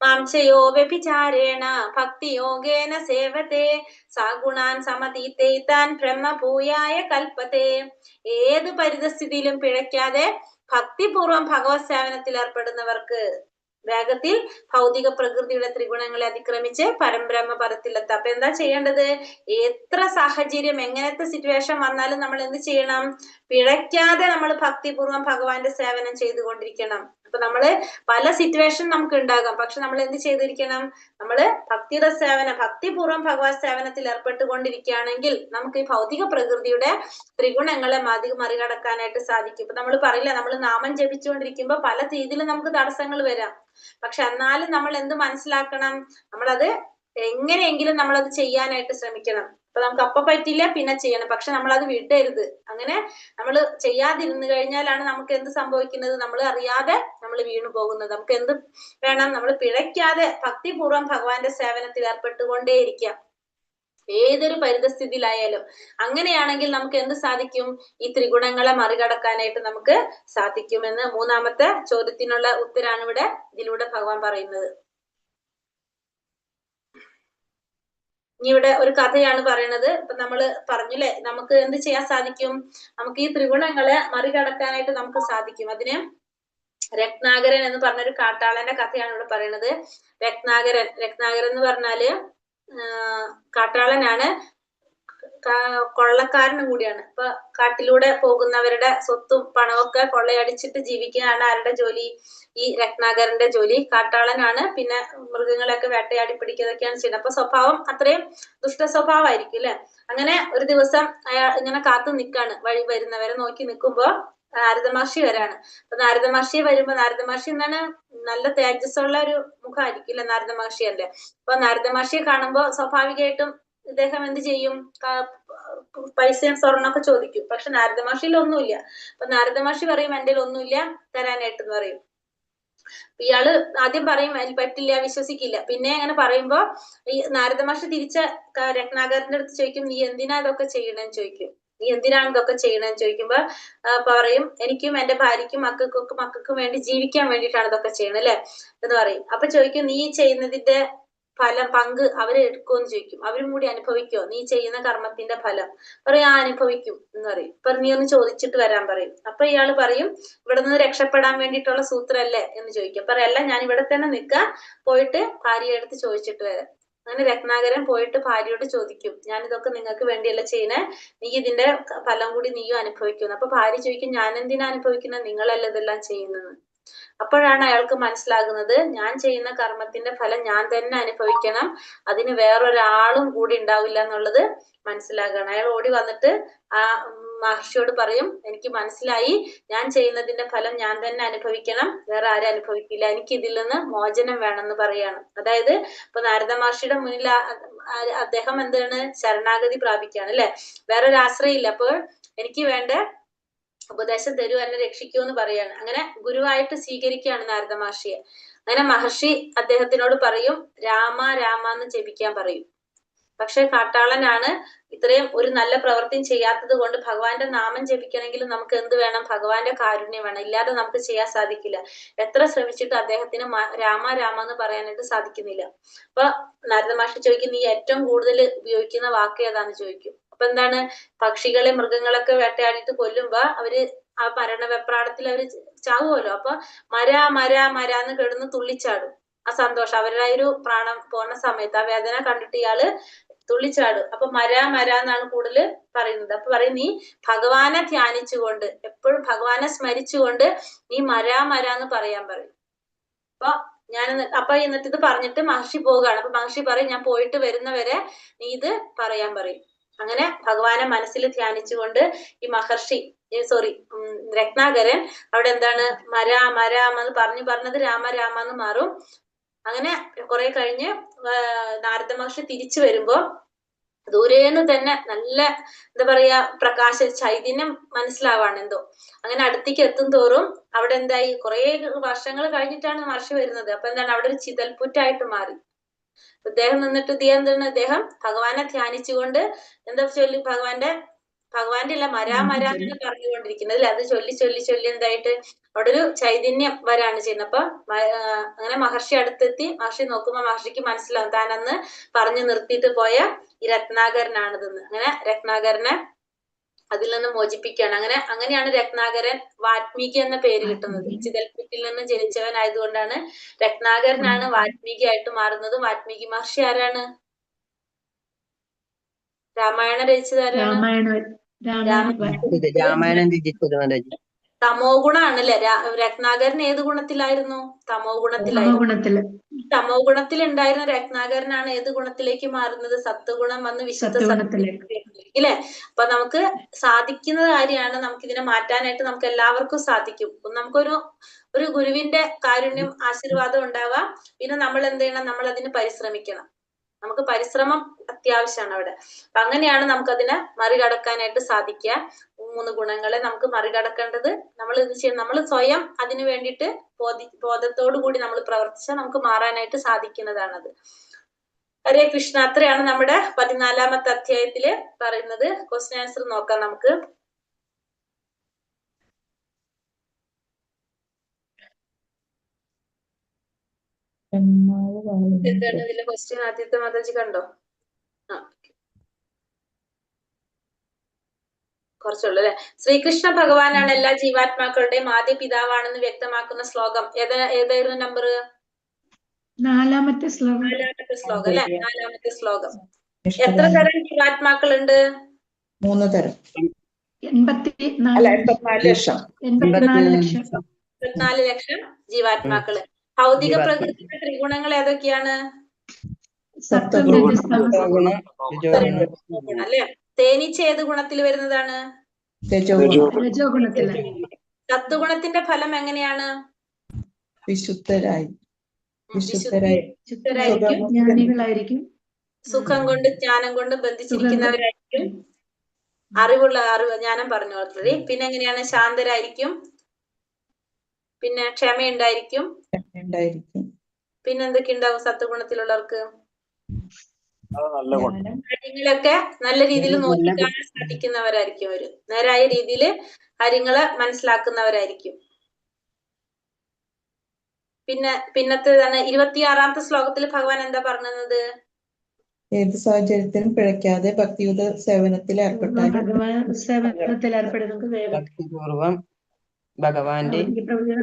മാംസയോ വ്യഭിചാരേണ ഭക്തിയോഗേന സേവത്തെ സാഗുണാൻ സമതീതൈതാൻ ബ്രഹ്മഭൂയായ കൽപ്പത്തെ. ഏത് പരിതസ്ഥിതിയിലും പിഴയ്ക്കാതെ ഭക്തിപൂർവം ഭഗവത് സേവനത്തിൽ ഏർപ്പെടുന്നവർക്ക് വേഗത്തിൽ ഭൗതിക പ്രകൃതിയുടെ ത്രിഗുണങ്ങളെ അതിക്രമിച്ച് പരംബ്രഹ്മ പദത്തിലെത്താം. അപ്പൊ എന്താ ചെയ്യേണ്ടത്? എത്ര സാഹചര്യം, എങ്ങനത്തെ സിറ്റുവേഷൻ വന്നാലും നമ്മൾ എന്ത് ചെയ്യണം? പിഴയ്ക്കാതെ നമ്മൾ ഭക്തിപൂർവം ഭഗവാന്റെ സേവനം ചെയ്തുകൊണ്ടിരിക്കണം. അപ്പൊ നമ്മള് പല സിറ്റുവേഷൻ നമുക്ക് ഉണ്ടാകാം, പക്ഷെ നമ്മൾ എന്ത് ചെയ്തിരിക്കണം? നമ്മള് ഭക്തിപൂർവം ഭഗവത് സേവനത്തിൽ ഏർപ്പെട്ടുകൊണ്ടിരിക്കുകയാണെങ്കിൽ നമുക്ക് ഈ ഭൗതിക പ്രകൃതിയുടെ ത്രിഗുണങ്ങളെ മറികടക്കാനായിട്ട് സാധിക്കും. ഇപ്പൊ നമ്മൾ പറയില്ല, നമ്മൾ നാമം ജപിച്ചുകൊണ്ടിരിക്കുമ്പോ പല രീതിയിലും നമുക്ക് തടസ്സങ്ങൾ വരാം. പക്ഷെ എന്നാലും നമ്മൾ എന്ത് മനസ്സിലാക്കണം? നമ്മളത് എങ്ങനെയെങ്കിലും നമ്മളത് ചെയ്യാനായിട്ട് ശ്രമിക്കണം. അപ്പൊ നമുക്ക് അപ്പൊ പറ്റില്ല, പിന്നെ ചെയ്യണം. പക്ഷെ നമ്മൾ അത് വിടരുത്. അങ്ങനെ നമ്മൾ ചെയ്യാതിരുന്നു കഴിഞ്ഞാലാണ് നമുക്ക് എന്ത് സംഭവിക്കുന്നത്? നമ്മൾ അറിയാതെ നമ്മൾ വീണു പോകുന്നത്. നമുക്ക് എന്ത് വേണം? നമ്മൾ പിഴയ്ക്കാതെ ഭക്തിപൂർവ്വം ഭഗവാന്റെ സേവനത്തിൽ ഏർപ്പെട്ടുകൊണ്ടേയിരിക്കാം, ഏതൊരു പരിതസ്ഥിതിയിലായാലും. അങ്ങനെയാണെങ്കിൽ നമുക്ക് എന്ത് സാധിക്കും? ഈ ത്രിഗുണങ്ങളെ മറികടക്കാനായിട്ട് നമുക്ക് സാധിക്കുമെന്ന് മൂന്നാമത്തെ ചോദ്യത്തിനുള്ള ഉത്തരാണ് ഇതിലൂടെ ഭഗവാൻ പറയുന്നത്. ഇനി ഇവിടെ ഒരു കഥയാണ് പറയുന്നത്. ഇപ്പൊ നമ്മള് പറഞ്ഞില്ലേ, നമുക്ക് എന്ത് ചെയ്യാൻ സാധിക്കും? നമുക്ക് ഈ ത്രിഗുണങ്ങളെ മറികടക്കാനായിട്ട് നമുക്ക് സാധിക്കും. അതിന് രത്നാകരൻ എന്ന് പറഞ്ഞൊരു കാട്ടാളന്റെ കഥയാണ് ഇവിടെ പറയുന്നത്. രത്നാകരൻ എന്ന് പറഞ്ഞാല് കാട്ടാളനാണ്, കൊള്ളക്കാരനും കൂടിയാണ്. ഇപ്പൊ കാട്ടിലൂടെ പോകുന്നവരുടെ സ്വത്തും പണമൊക്കെ കൊള്ളയടിച്ചിട്ട് ജീവിക്കുന്നതാണ് ആരുടെ ജോലി? ഈ രത്നാകരന്റെ ജോലി. കാട്ടാളനാണ്, പിന്നെ മൃഗങ്ങളെയൊക്കെ വേട്ടയാടി പിടിക്കുന്നതൊക്കെയാണ് ചെയ്യുന്നത്. അപ്പൊ സ്വഭാവം അത്രയും ദുഷ്ട സ്വഭാവമായിരിക്കും അല്ലെ. അങ്ങനെ ഒരു ദിവസം അയാൾ ഇങ്ങനെ കാത്തു നിൽക്കാണ്, വഴി വരുന്നവരെ നോക്കി നിൽക്കുമ്പോ നാരദ മഹർഷി വരാണ്. അപ്പൊ നാരദ മഹർഷി വരുമ്പോ, നാരദ മഹർഷി എന്താണ് നല്ല തേജസ്സുള്ള ഒരു മുഖമായിരിക്കും അല്ലെ നാരദ മഹർഷിയല്ലേ. അപ്പൊ നാരദ മഹർഷിയെ കാണുമ്പോ സ്വാഭാവികമായിട്ടും ഇദ്ദേഹം എന്ത് ചെയ്യും? പൈസയും സ്വർണ്ണമൊക്കെ ചോദിക്കും. പക്ഷെ നാരദ മഹർഷിയിൽ ഒന്നുമില്ല. അപ്പൊ നാരദ മഹർഷി പറയും എന്റെ ഒന്നുമില്ല തരാനായിട്ട് എന്ന് പറയും. ഇയാള് ആദ്യം പറയും പറ്റില്ല, വിശ്വസിക്കില്ല. പിന്നെ അങ്ങനെ പറയുമ്പോ ഈ നാരദ മഹർഷി തിരിച്ച രത്നാകരന്റെ അടുത്ത് ചോദിക്കും, നീ എന്തിനാ ഇതൊക്കെ ചെയ്യണമെന്ന് ചോദിക്കും. നീ എന്തിനാണ് ഇതൊക്കെ ചെയ്യണമെന്ന് ചോദിക്കുമ്പോ പറയും, എനിക്കും എന്റെ ഭാര്യയ്ക്കും മക്കൾക്കും വേണ്ടി ജീവിക്കാൻ വേണ്ടിയിട്ടാണ് ഇതൊക്കെ ചെയ്യണത് അല്ലെ എന്ന് പറയും. അപ്പൊ ചോദിക്കും, നീ ചെയ്യുന്നതിന്റെ ഫലം പങ്ക് അവര് എടുക്കുമെന്ന് ചോദിക്കും. അവരും കൂടി അനുഭവിക്കോ നീ ചെയ്യുന്ന കർമ്മത്തിന്റെ ഫലം? പറയും അനുഭവിക്കും എന്ന് പറയും. അപ്പൊ നീ ഒന്ന് ചോദിച്ചിട്ട് വരാൻ പറയും. അപ്പൊ ഇയാള് പറയും, ഇവിടെ നിന്ന് രക്ഷപ്പെടാൻ വേണ്ടിയിട്ടുള്ള സൂത്രല്ലേ എന്ന് ചോദിക്കും. പറയല്ല, ഞാൻ ഇവിടെ തന്നെ നിൽക്കാം, പോയിട്ട് ഭാര്യയെ അടുത്ത് ചോദിച്ചിട്ട് വരാം. അങ്ങനെ രത്നാകരൻ പോയിട്ട് ഭാര്യയോട് ചോദിക്കും, ഞാൻ ഇതൊക്കെ നിങ്ങൾക്ക് വേണ്ടിയല്ല ചെയ്യണേ, നീ ഇതിന്റെ ഫലം കൂടി നീയും അനുഭവിക്കുന്നു. അപ്പൊ ഭാര്യ ചോദിക്കും, ഞാൻ എന്തിനാ അനുഭവിക്കുന്നത്? നിങ്ങളല്ല ഇതെല്ലാം ചെയ്യുന്നത്. അപ്പോഴാണ് അയാൾക്ക് മനസ്സിലാകുന്നത്, ഞാൻ ചെയ്യുന്ന കർമ്മത്തിന്റെ ഫലം ഞാൻ തന്നെ അനുഭവിക്കണം, അതിന് വേറൊരാളും കൂടി ഉണ്ടാവില്ല എന്നുള്ളത് മനസ്സിലാക്കുകയാണ്. അയാൾ ഓടി വന്നിട്ട് ആ മഹർഷിയോട് പറയും, എനിക്ക് മനസ്സിലായി, ഞാൻ ചെയ്യുന്നതിന്റെ ഫലം ഞാൻ തന്നെ അനുഭവിക്കണം, വേറെ ആരും അനുഭവിക്കില്ല, എനിക്ക് ഇതിൽ നിന്ന് മോചനം വേണമെന്ന് പറയാണ്. അതായത് ഇപ്പൊ നാരദ മഹർഷിയുടെ മുന്നിൽ അദ്ദേഹം എന്താണ്? ശരണാഗതി പ്രാപിക്കുകയാണ് അല്ലെ, വേറൊരു ആശ്രയില്ല. അപ്പോൾ എനിക്ക് വേണ്ട ഉപദേശം തരൂ, എന്നെ രക്ഷിക്കൂ എന്ന് പറയാണ്. അങ്ങനെ ഗുരുവായിട്ട് സ്വീകരിക്കുകയാണ് നാരദ മഹർഷിയെ. അങ്ങനെ മഹർഷി അദ്ദേഹത്തിനോട് പറയും, രാമ രാമ എന്ന് ജപിക്കാൻ പറയും. പക്ഷെ കാട്ടാളനാണ്, ഇത്രയും ഒരു നല്ല പ്രവൃത്തിയും ചെയ്യാത്തത് കൊണ്ട് ഭഗവാന്റെ നാമം ജപിക്കണമെങ്കിൽ നമുക്ക് എന്ത് വേണം? ഭഗവാന്റെ കാരുണ്യം വേണം. ഇല്ലാതെ നമുക്ക് ചെയ്യാൻ സാധിക്കില്ല. എത്ര ശ്രമിച്ചിട്ട് അദ്ദേഹത്തിന് രാമ രാമ എന്ന് പറയാനായിട്ട് സാധിക്കുന്നില്ല. അപ്പൊ നാരദ മഹർഷി ചോദിക്കും, നീ ഏറ്റവും കൂടുതൽ ഉപയോഗിക്കുന്ന വാക്ക് ഏതാന്ന് ചോദിക്കും. അപ്പൊ എന്താണ്? പക്ഷികളെ മൃഗങ്ങളൊക്കെ വേട്ടയാടിയിട്ട് കൊല്ലുമ്പോ അവര് ആ മരണവെപ്രാളത്തിൽ അവര് ചാവുമല്ലോ. അപ്പൊ മരാ മരാ മരാന്ന് കിടന്ന് തുള്ളിച്ചാടും. ആ സന്തോഷം, അവരുടെ ഒരു പ്രാണം പോണ സമയത്ത് ആ വേദന കണ്ടിട്ട് ഇയാള് തുള്ളിച്ചാടും. അപ്പൊ മരാ മരാ എന്നാണ് കൂടുതൽ പറയുന്നത്. അപ്പൊ പറയും, നീ ഭഗവാനെ ധ്യാനിച്ചുകൊണ്ട്, എപ്പോഴും ഭഗവാനെ സ്മരിച്ചുകൊണ്ട് നീ മരാ മരാ എന്ന് പറയാൻ പറയും. അപ്പൊ എന്നിട്ട് ഇത് പറഞ്ഞിട്ട് മഹർഷി പോവുകയാണ്. അപ്പൊ മഹർഷി പറയും, ഞാൻ പോയിട്ട് വരുന്നവരെ നീ ഇത് പറയാൻ പറയും. അങ്ങനെ ഭഗവാനെ മനസ്സിൽ ധ്യാനിച്ചുകൊണ്ട് ഈ മഹർഷി രത്നാകരൻ അവിടെ എന്താണ്? മരാ മരാമെന്ന് പറഞ്ഞത് രാമ രാമ എന്ന് മാറും. അങ്ങനെ കുറെ കഴിഞ്ഞ് നാരദ മഹർഷി തിരിച്ചു വരുമ്പോ ദൂരേന്ന് തന്നെ നല്ല എന്താ പറയാ ചൈതന്യം മനസ്സിലാവാണ് എന്തോ. അങ്ങനെ അടുത്തേക്ക് എത്തും തോറും അവിടെ എന്തായി? കുറെ വർഷങ്ങൾ കഴിഞ്ഞിട്ടാണ് മഹർഷി വരുന്നത്. അപ്പൊ എന്താണ്? അവിടെ ഒരു ചിതൽപുറ്റായിട്ട് മാറി. ഇദ്ദേഹം നിന്നിട്ട് ഇദ്ദേഹം ഭഗവാനെ ധ്യാനിച്ചുകൊണ്ട് എന്താ ചൊല്ലി ഭഗവാന്റെ അല്ല മരാ മരാന്നാണ് പറഞ്ഞുകൊണ്ടിരിക്കുന്നത് അല്ലെ. അത് ചൊല്ലി ചൊല്ലി ചൊല്ലി എന്തായിട്ട് അവിടെ ഒരു ചൈതന്യം വരാണ് ചെയ്യുന്നത്. അപ്പൊ അങ്ങനെ മഹർഷി അടുത്തെത്തി. മഹർഷി നോക്കുമ്പോ മഹർഷിക്ക് മനസ്സിലാവും താൻ അന്ന് പറഞ്ഞു നിർത്തിയിട്ട് പോയ ഈ രത്നാകരനാണിതെന്ന്. അങ്ങനെ രത്നാകരനെ അതിൽ നിന്ന് മോചിപ്പിക്കുകയാണ്. അങ്ങനെയാണ് രത്നാകരൻ വാൽമീകി എന്ന പേര് കിട്ടുന്നത്. ചിതൽപുറ്റിൽ നിന്ന് ജനിച്ചവനായതുകൊണ്ടാണ് രത്നാകരനാണ് വാൽമീകി ആയിട്ട് മാറുന്നത്. വാൽമീകി മഹർഷി ആരാണ്? രാമായണം രചിച്ചത് ആരാണ്? രാമായണം രചിച്ചത് മാതാജി. തമോ ഗുണാണല്ലേ. രത്നാകരൻ ഏത് ഗുണത്തിലായിരുന്നു? തമോ ഗുണത്തിലായിരുന്നു. തമോ ഗുണത്തിൽ ഉണ്ടായിരുന്ന രത്നാകരനാണ് ഏത് ഗുണത്തിലേക്ക് മാറുന്നത്? സത്വഗുണം വന്ന് വിശുദ്ധ അല്ലേ. അപ്പൊ നമുക്ക് സാധിക്കുന്ന കാര്യമാണ്. നമുക്ക് ഇതിനെ മാറ്റാനായിട്ട് നമുക്ക് എല്ലാവർക്കും സാധിക്കും. നമുക്കൊരു ഗുരുവിന്റെ കാരുണ്യം ആശീർവാദം ഉണ്ടാവാം. പിന്നെ നമ്മൾ എന്ത് ചെയ്യണം? നമ്മൾ അതിന് പരിശ്രമിക്കണം. നമുക്ക് പരിശ്രമം അത്യാവശ്യമാണ് അവിടെ. അപ്പൊ അങ്ങനെയാണ് നമുക്കതിനെ മറികടക്കാനായിട്ട് സാധിക്കുക. 3 ഗുണങ്ങളെ നമുക്ക് മറികടക്കേണ്ടത് നമ്മൾ എന്ത് ചെയ്യണം, നമ്മൾ സ്വയം അതിനു വേണ്ടിയിട്ട് ബോധത്തോടു കൂടി നമ്മൾ പ്രവർത്തിച്ചാൽ നമുക്ക് മാറാനായിട്ട് സാധിക്കുന്നതാണത്. ഹരേ കൃഷ്ണ. അത്രയാണ് നമ്മുടെ 14ാമത്തെ അധ്യായത്തില് പറയുന്നത്. ക്വസ്റ്റ്യൻ ആൻസർ നോക്കാം നമുക്ക്. എന്താണ് ഇതിലെ ക്വസ്റ്റ്യൻ? ആദ്യത്തെ മാതാജി കണ്ടോ? കുറച്ചുള്ളൂ അല്ലെ. ശ്രീകൃഷ്ണ ഭഗവാനാണ് എല്ലാ ജീവാത്മാക്കളുടെയും ആദ്യ പിതാവാണെന്ന് വ്യക്തമാക്കുന്ന ശ്ലോകം ഏതായിരുന്നു നമ്പർ? 4ാമത്തെ ശ്ലോകം. 4ാമത്തെ ശ്ലോകം അല്ലെ. 4ാമത്തെ ശ്ലോകം. എത്ര തരം ജീവാത്മാക്കളുണ്ട്? 3 തരം. 84 ലക്ഷം. 84 ലക്ഷം ജീവാത്മാക്കള്. ഭൗതിക പ്രകൃതിയുടെ ത്രിഗുണങ്ങൾ ഏതൊക്കെയാണ്? അല്ലെ. തേനീച്ച ഏത് ഗുണത്തിൽ വരുന്നതാണ്? രജോ ഗുണത്തില്. സത്വഗുണത്തിന്റെ ഫലം എങ്ങനെയാണ്? വിശുദ്ധരായിരിക്കും, ജ്ഞാനികളായിരിക്കും, സുഖം കൊണ്ട് ജ്ഞാനം കൊണ്ട് ബന്ധിച്ചിരിക്കുന്നവരായിരിക്കും, ജ്ഞാനം പറഞ്ഞു ഓൾറെഡി. പിന്നെ എങ്ങനെയാണ്? ശാന്തരായിരിക്കും, പിന്നെ ക്ഷമയുണ്ടായിരിക്കും, പിന്നെ എന്തൊക്കെ ഉണ്ടാവും സത്വഗുണത്തിലുള്ളവർക്ക്? കാര്യങ്ങളൊക്കെ നല്ല രീതിയിൽ നോക്കിക്കാണാൻ സാധിക്കുന്നവരായിരിക്കും അവര്. നേരായ രീതിയിൽ കാര്യങ്ങളെ മനസ്സിലാക്കുന്നവരായിരിക്കും. പിന്നത്തേതാണ് 26ാമത്തെ ശ്ലോകത്തിൽ ഭഗവാൻ എന്താ പറഞ്ഞത്? ഏത് സാഹചര്യത്തിലും പിഴയ്ക്കാതെ ഭക്തിയുത സേവനത്തിൽ ഏർപ്പെട്ടാൽ ഭക്തിപൂർവം ഭഗവാന്റെ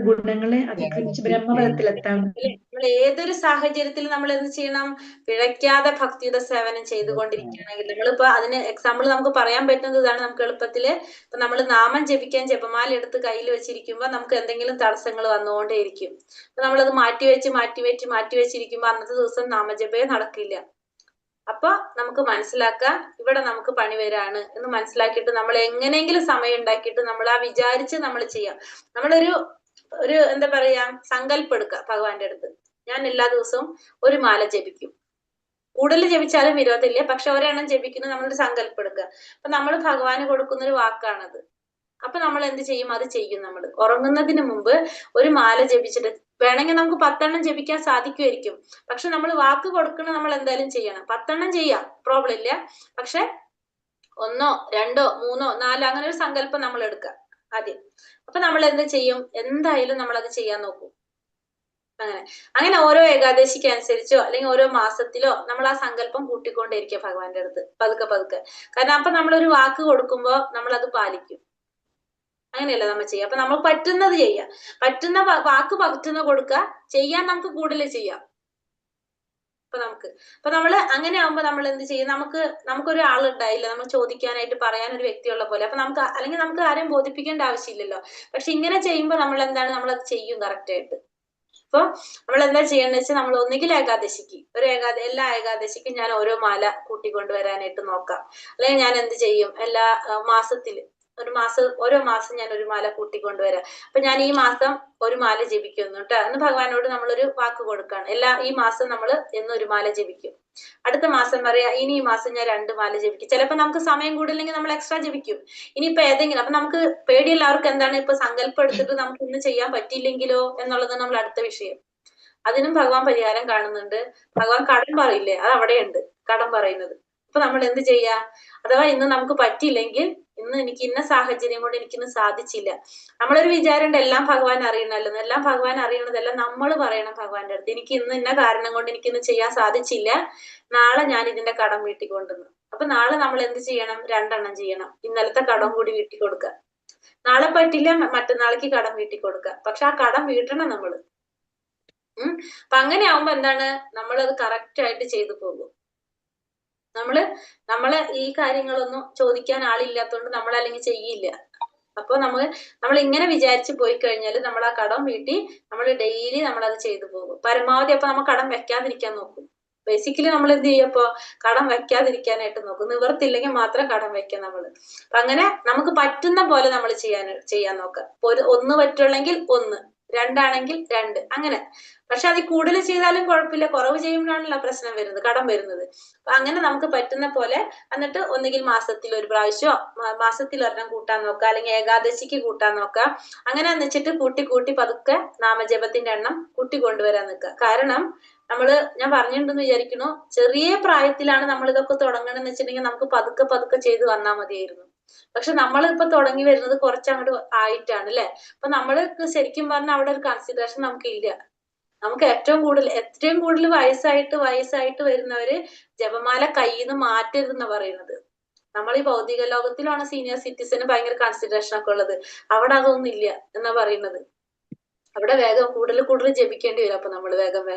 ഗുണങ്ങളെ അതിക്രമിച്ച് ബ്രഹ്മപദത്തിലെത്താം. നമ്മൾ ഏതൊരു സാഹചര്യത്തിലും നമ്മൾ എന്ത് ചെയ്യണം? പിഴയ്ക്കാതെ ഭക്തിയുടെ സേവനം ചെയ്തുകൊണ്ടിരിക്കുകയാണെങ്കിൽ നമ്മളിപ്പോ അതിന് എക്സാമ്പിൾ നമുക്ക് പറയാൻ പറ്റുന്നത് ഇതാണ്. നമുക്ക് എളുപ്പത്തില് ഇപ്പൊ നമ്മൾ നാമം ജപിക്കാൻ ജപമാല എടുത്ത് കയ്യിൽ വെച്ചിരിക്കുമ്പോ നമുക്ക് എന്തെങ്കിലും തടസ്സങ്ങൾ വന്നുകൊണ്ടേയിരിക്കും. അപ്പൊ നമ്മളത് മാറ്റിവെച്ചിരിക്കുമ്പോ അന്നത്തെ ദിവസം നാമജപേ നടക്കില്ല. അപ്പൊ നമുക്ക് മനസ്സിലാക്കാം ഇവിടെ നമുക്ക് പണി വരാണ് എന്ന് മനസ്സിലാക്കിയിട്ട് നമ്മൾ എങ്ങനെയെങ്കിലും സമയം ഉണ്ടാക്കിയിട്ട് നമ്മൾ ആ വിചാരിച്ച് നമ്മൾ ചെയ്യാം. നമ്മളൊരു എന്താ പറയാ സങ്കല്പം എടുക്കുക ഭഗവാന്റെ അടുത്ത്. ഞാൻ എല്ലാ ദിവസവും ഒരു മാല ജപിക്കും. കൂടുതൽ ജപിച്ചാലും വിരോധമില്ല, പക്ഷെ ഒരെണ്ണം ജപിക്കുന്നത് നമ്മളൊരു സങ്കല്പം എടുക്കുക. അപ്പൊ നമ്മൾ ഭഗവാന് കൊടുക്കുന്ന ഒരു വാക്കാണത്. അപ്പൊ നമ്മൾ എന്ത് ചെയ്യും? അത് ചെയ്യും. നമ്മൾ ഉറങ്ങുന്നതിന് മുമ്പ് ഒരു മാല ജപിച്ചിട്ട് വേണമെങ്കിൽ നമുക്ക് 10 എണ്ണം ജപിക്കാൻ സാധിക്കുമായിരിക്കും. പക്ഷെ നമ്മൾ വാക്ക് കൊടുക്കണ നമ്മൾ എന്തായാലും ചെയ്യണം. 10 എണ്ണം ചെയ്യാം, പ്രോബ്ലം ഇല്ല. പക്ഷെ 1, 2, 3, 4 അങ്ങനെ ഒരു സങ്കല്പം നമ്മൾ എടുക്കുക ആദ്യം. അപ്പൊ നമ്മൾ എന്ത് ചെയ്യും? എന്തായാലും നമ്മൾ അത് ചെയ്യാൻ നോക്കും. അങ്ങനെ ഓരോ ഏകാദശിക്ക് അനുസരിച്ചോ അല്ലെങ്കിൽ ഓരോ മാസത്തിലോ നമ്മൾ ആ സങ്കല്പം കൂട്ടിക്കൊണ്ടേയിരിക്കുക ഭഗവാന്റെ അടുത്ത് പതുക്കെ. കാരണം അപ്പൊ നമ്മളൊരു വാക്ക് കൊടുക്കുമ്പോ നമ്മൾ അത് പാലിക്കും. അങ്ങനെയല്ല നമ്മൾ ചെയ്യുക. അപ്പൊ നമ്മൾ പറ്റുന്നത് ചെയ്യാം. പറ്റുന്ന വാക്ക് പറ്റുന്ന കൊടുക്കുക, ചെയ്യാൻ നമുക്ക് കൂടുതൽ ചെയ്യാം. അപ്പൊ നമ്മള് അങ്ങനെ ആവുമ്പോ നമ്മൾ എന്ത് ചെയ്യും? നമുക്കൊരു ആളുണ്ടായില്ല നമ്മൾ ചോദിക്കാനായിട്ട് പറയാൻ ഒരു വ്യക്തിയുള്ള പോലെ. അപ്പൊ അല്ലെങ്കിൽ നമുക്ക് ആരെയും ബോധിപ്പിക്കേണ്ട ആവശ്യമില്ലല്ലോ. പക്ഷെ ഇങ്ങനെ ചെയ്യുമ്പോ നമ്മൾ നമ്മളത് ചെയ്യും കറക്റ്റ് ആയിട്ട്. അപ്പൊ നമ്മൾ എന്താ ചെയ്യണമെന്ന് വെച്ചാൽ നമ്മൾ ഒന്നുകിൽ ഏകാദശിക്ക് എല്ലാ ഏകാദശിക്കും ഞാൻ ഓരോ മാല കൂട്ടിക്കൊണ്ടുവരാനായിട്ട് നോക്കാം. അല്ലെങ്കിൽ ഞാൻ എന്ത് ചെയ്യും? എല്ലാ മാസത്തില് ഓരോ മാസം ഞാൻ ഒരു മാല കൂട്ടിക്കൊണ്ടുവരാം. അപ്പൊ ഞാൻ ഈ മാസം ഒരു മാല ജപിക്കുന്നു കേട്ടോ എന്ന് ഭഗവാനോട് നമ്മളൊരു വാക്ക് കൊടുക്കാണ്. ഈ മാസം നമ്മൾ എന്നൊരു മാല ജപിക്കും. അടുത്ത മാസം പറയാ ഇനി ഈ മാസം ഞാൻ 2 മാല ജപിക്കും. ചിലപ്പോ നമുക്ക് സമയം കൂടില്ലെങ്കിൽ നമ്മൾ എക്സ്ട്രാ ജപിക്കും. ഇനിയിപ്പോ ഏതെങ്കിലും അപ്പൊ നമുക്ക് പേടിയെല്ലാവർക്കും എന്താണ്? ഇപ്പൊ സങ്കല്പം എടുത്തിട്ട് നമുക്ക് ഇന്ന് ചെയ്യാൻ പറ്റിയില്ലെങ്കിലോ എന്നുള്ളത് നമ്മൾ അടുത്ത വിഷയം. അതിനും ഭഗവാൻ പരിഹാരം കാണുന്നുണ്ട്. ഭഗവാൻ കടം പറയില്ലേ? അത് അവിടെയുണ്ട് കടം പറയുന്നത്. അപ്പൊ നമ്മൾ എന്ത് ചെയ്യാ? അഥവാ ഇന്ന് നമുക്ക് പറ്റിയില്ലെങ്കിൽ, ഇന്ന് എനിക്ക് ഇന്ന സാഹചര്യം കൊണ്ട് എനിക്കിന്ന് സാധിച്ചില്ല. നമ്മളൊരു വിചാരമുണ്ട് എല്ലാം ഭഗവാൻ അറിയണല്ലോ. എല്ലാം ഭഗവാൻ അറിയണതെല്ലാം നമ്മൾ പറയണം ഭഗവാന്റെ അടുത്ത്. എനിക്ക് ഇന്ന് ഇന്ന കാരണം കൊണ്ട് എനിക്കിന്ന് ചെയ്യാൻ സാധിച്ചില്ല, നാളെ ഞാൻ ഇതിന്റെ കടം വീട്ടി കൊണ്ടുവന്നു. അപ്പൊ നാളെ നമ്മൾ എന്ത് ചെയ്യണം? 2 എണ്ണം ചെയ്യണം. ഇന്നലത്തെ കടം കൂടി വീട്ടി കൊടുക്കുക. നാളെ പറ്റില്ല, മറ്റന്നാളേക്ക് കടം വീട്ടി കൊടുക്കുക. പക്ഷെ ആ കടം വീട്ടണം നമ്മള്. അപ്പൊ അങ്ങനെ ആവുമ്പോ എന്താണ്? നമ്മളത് കറക്റ്റ് ആയിട്ട് ചെയ്തു പോകും. നമ്മള് ഈ കാര്യങ്ങളൊന്നും ചോദിക്കാൻ ആളില്ലാത്തതുകൊണ്ട് നമ്മൾ അല്ലെങ്കിൽ ചെയ്യില്ല. അപ്പൊ നമ്മൾ ഇങ്ങനെ വിചാരിച്ച് പോയി കഴിഞ്ഞാൽ നമ്മൾ ആ കടം വീട്ടി നമ്മൾ ഡെയിലി നമ്മളത് ചെയ്തു പോകും പരമാവധി. അപ്പൊ നമ്മൾ കടം വെക്കാതിരിക്കാൻ നോക്കും. ബേസിക്കലി നമ്മൾ എന്ത് ചെയ്യും? അപ്പൊ കടം വെക്കാതിരിക്കാനായിട്ട് നോക്കും. നിവർത്തില്ലെങ്കിൽ മാത്രം കടം വെക്കാം നമ്മള്. അപ്പൊ അങ്ങനെ നമുക്ക് പറ്റുന്ന പോലെ നമ്മൾ ചെയ്യാൻ നോക്കാം. 1 പറ്റുള്ളെങ്കിൽ 1, രണ്ടാണെങ്കിൽ 2 അങ്ങനെ. പക്ഷെ അതിൽ കൂടുതൽ ചെയ്താലും കുഴപ്പമില്ല, കുറവ് ചെയ്യുമ്പോഴാണല്ലോ പ്രശ്നം വരുന്നത്, കടം വരുന്നത്. അപ്പൊ അങ്ങനെ നമുക്ക് പറ്റുന്ന പോലെ എന്നിട്ട് ഒന്നുകിൽ മാസത്തിൽ ഒരു പ്രാവശ്യമോ മാസത്തിൽ ഒരെണ്ണം കൂട്ടാൻ നോക്കുക, അല്ലെങ്കിൽ ഏകാദശിക്ക് കൂട്ടാൻ നോക്കുക. അങ്ങനെ വെച്ചിട്ട് കൂട്ടി കൂട്ടി പതുക്കെ നാമജപത്തിന്റെ എണ്ണം കൂട്ടി കൊണ്ടുവരാൻ നിൽക്കുക. കാരണം ഞാൻ പറഞ്ഞിട്ടുണ്ടെന്ന് വിചാരിക്കുന്നു, ചെറിയ പ്രായത്തിലാണ് നമ്മൾ ഇതൊക്കെ തുടങ്ങണമെന്ന് വെച്ചിട്ടുണ്ടെങ്കിൽ നമുക്ക് പതുക്കെ പതുക്കെ ചെയ്ത് വന്നാൽ മതിയായിരുന്നു. പക്ഷെ നമ്മൾ ഇപ്പൊ തുടങ്ങി വരുന്നത് കുറച്ചങ്ങോട്ട് ആയിട്ടാണ് അല്ലെ. അപ്പൊ നമ്മൾക്ക് ശരിക്കും പറഞ്ഞാൽ അവിടെ ഒരു കൺസിഡറേഷൻ നമുക്ക് ഇല്ല. നമുക്ക് ഏറ്റവും കൂടുതൽ വയസ്സായിട്ട് വരുന്നവര് ജപമാല കയ്യിൽ നിന്ന് മാറ്റരുതെന്ന് പറയുന്നത്. നമ്മൾ ഈ ഭൗതിക ലോകത്തിലാണ് സീനിയർ സിറ്റിസന് ഭയങ്കര കൺസിഡറേഷൻ ഒക്കെ ഉള്ളത്. അവിടെ അതൊന്നും ഇല്ല എന്നാ പറയുന്നത്. അവിടെ വേഗം കൂടുതൽ ജപിക്കേണ്ടി വരും. അപ്പൊ നമ്മൾ വേഗം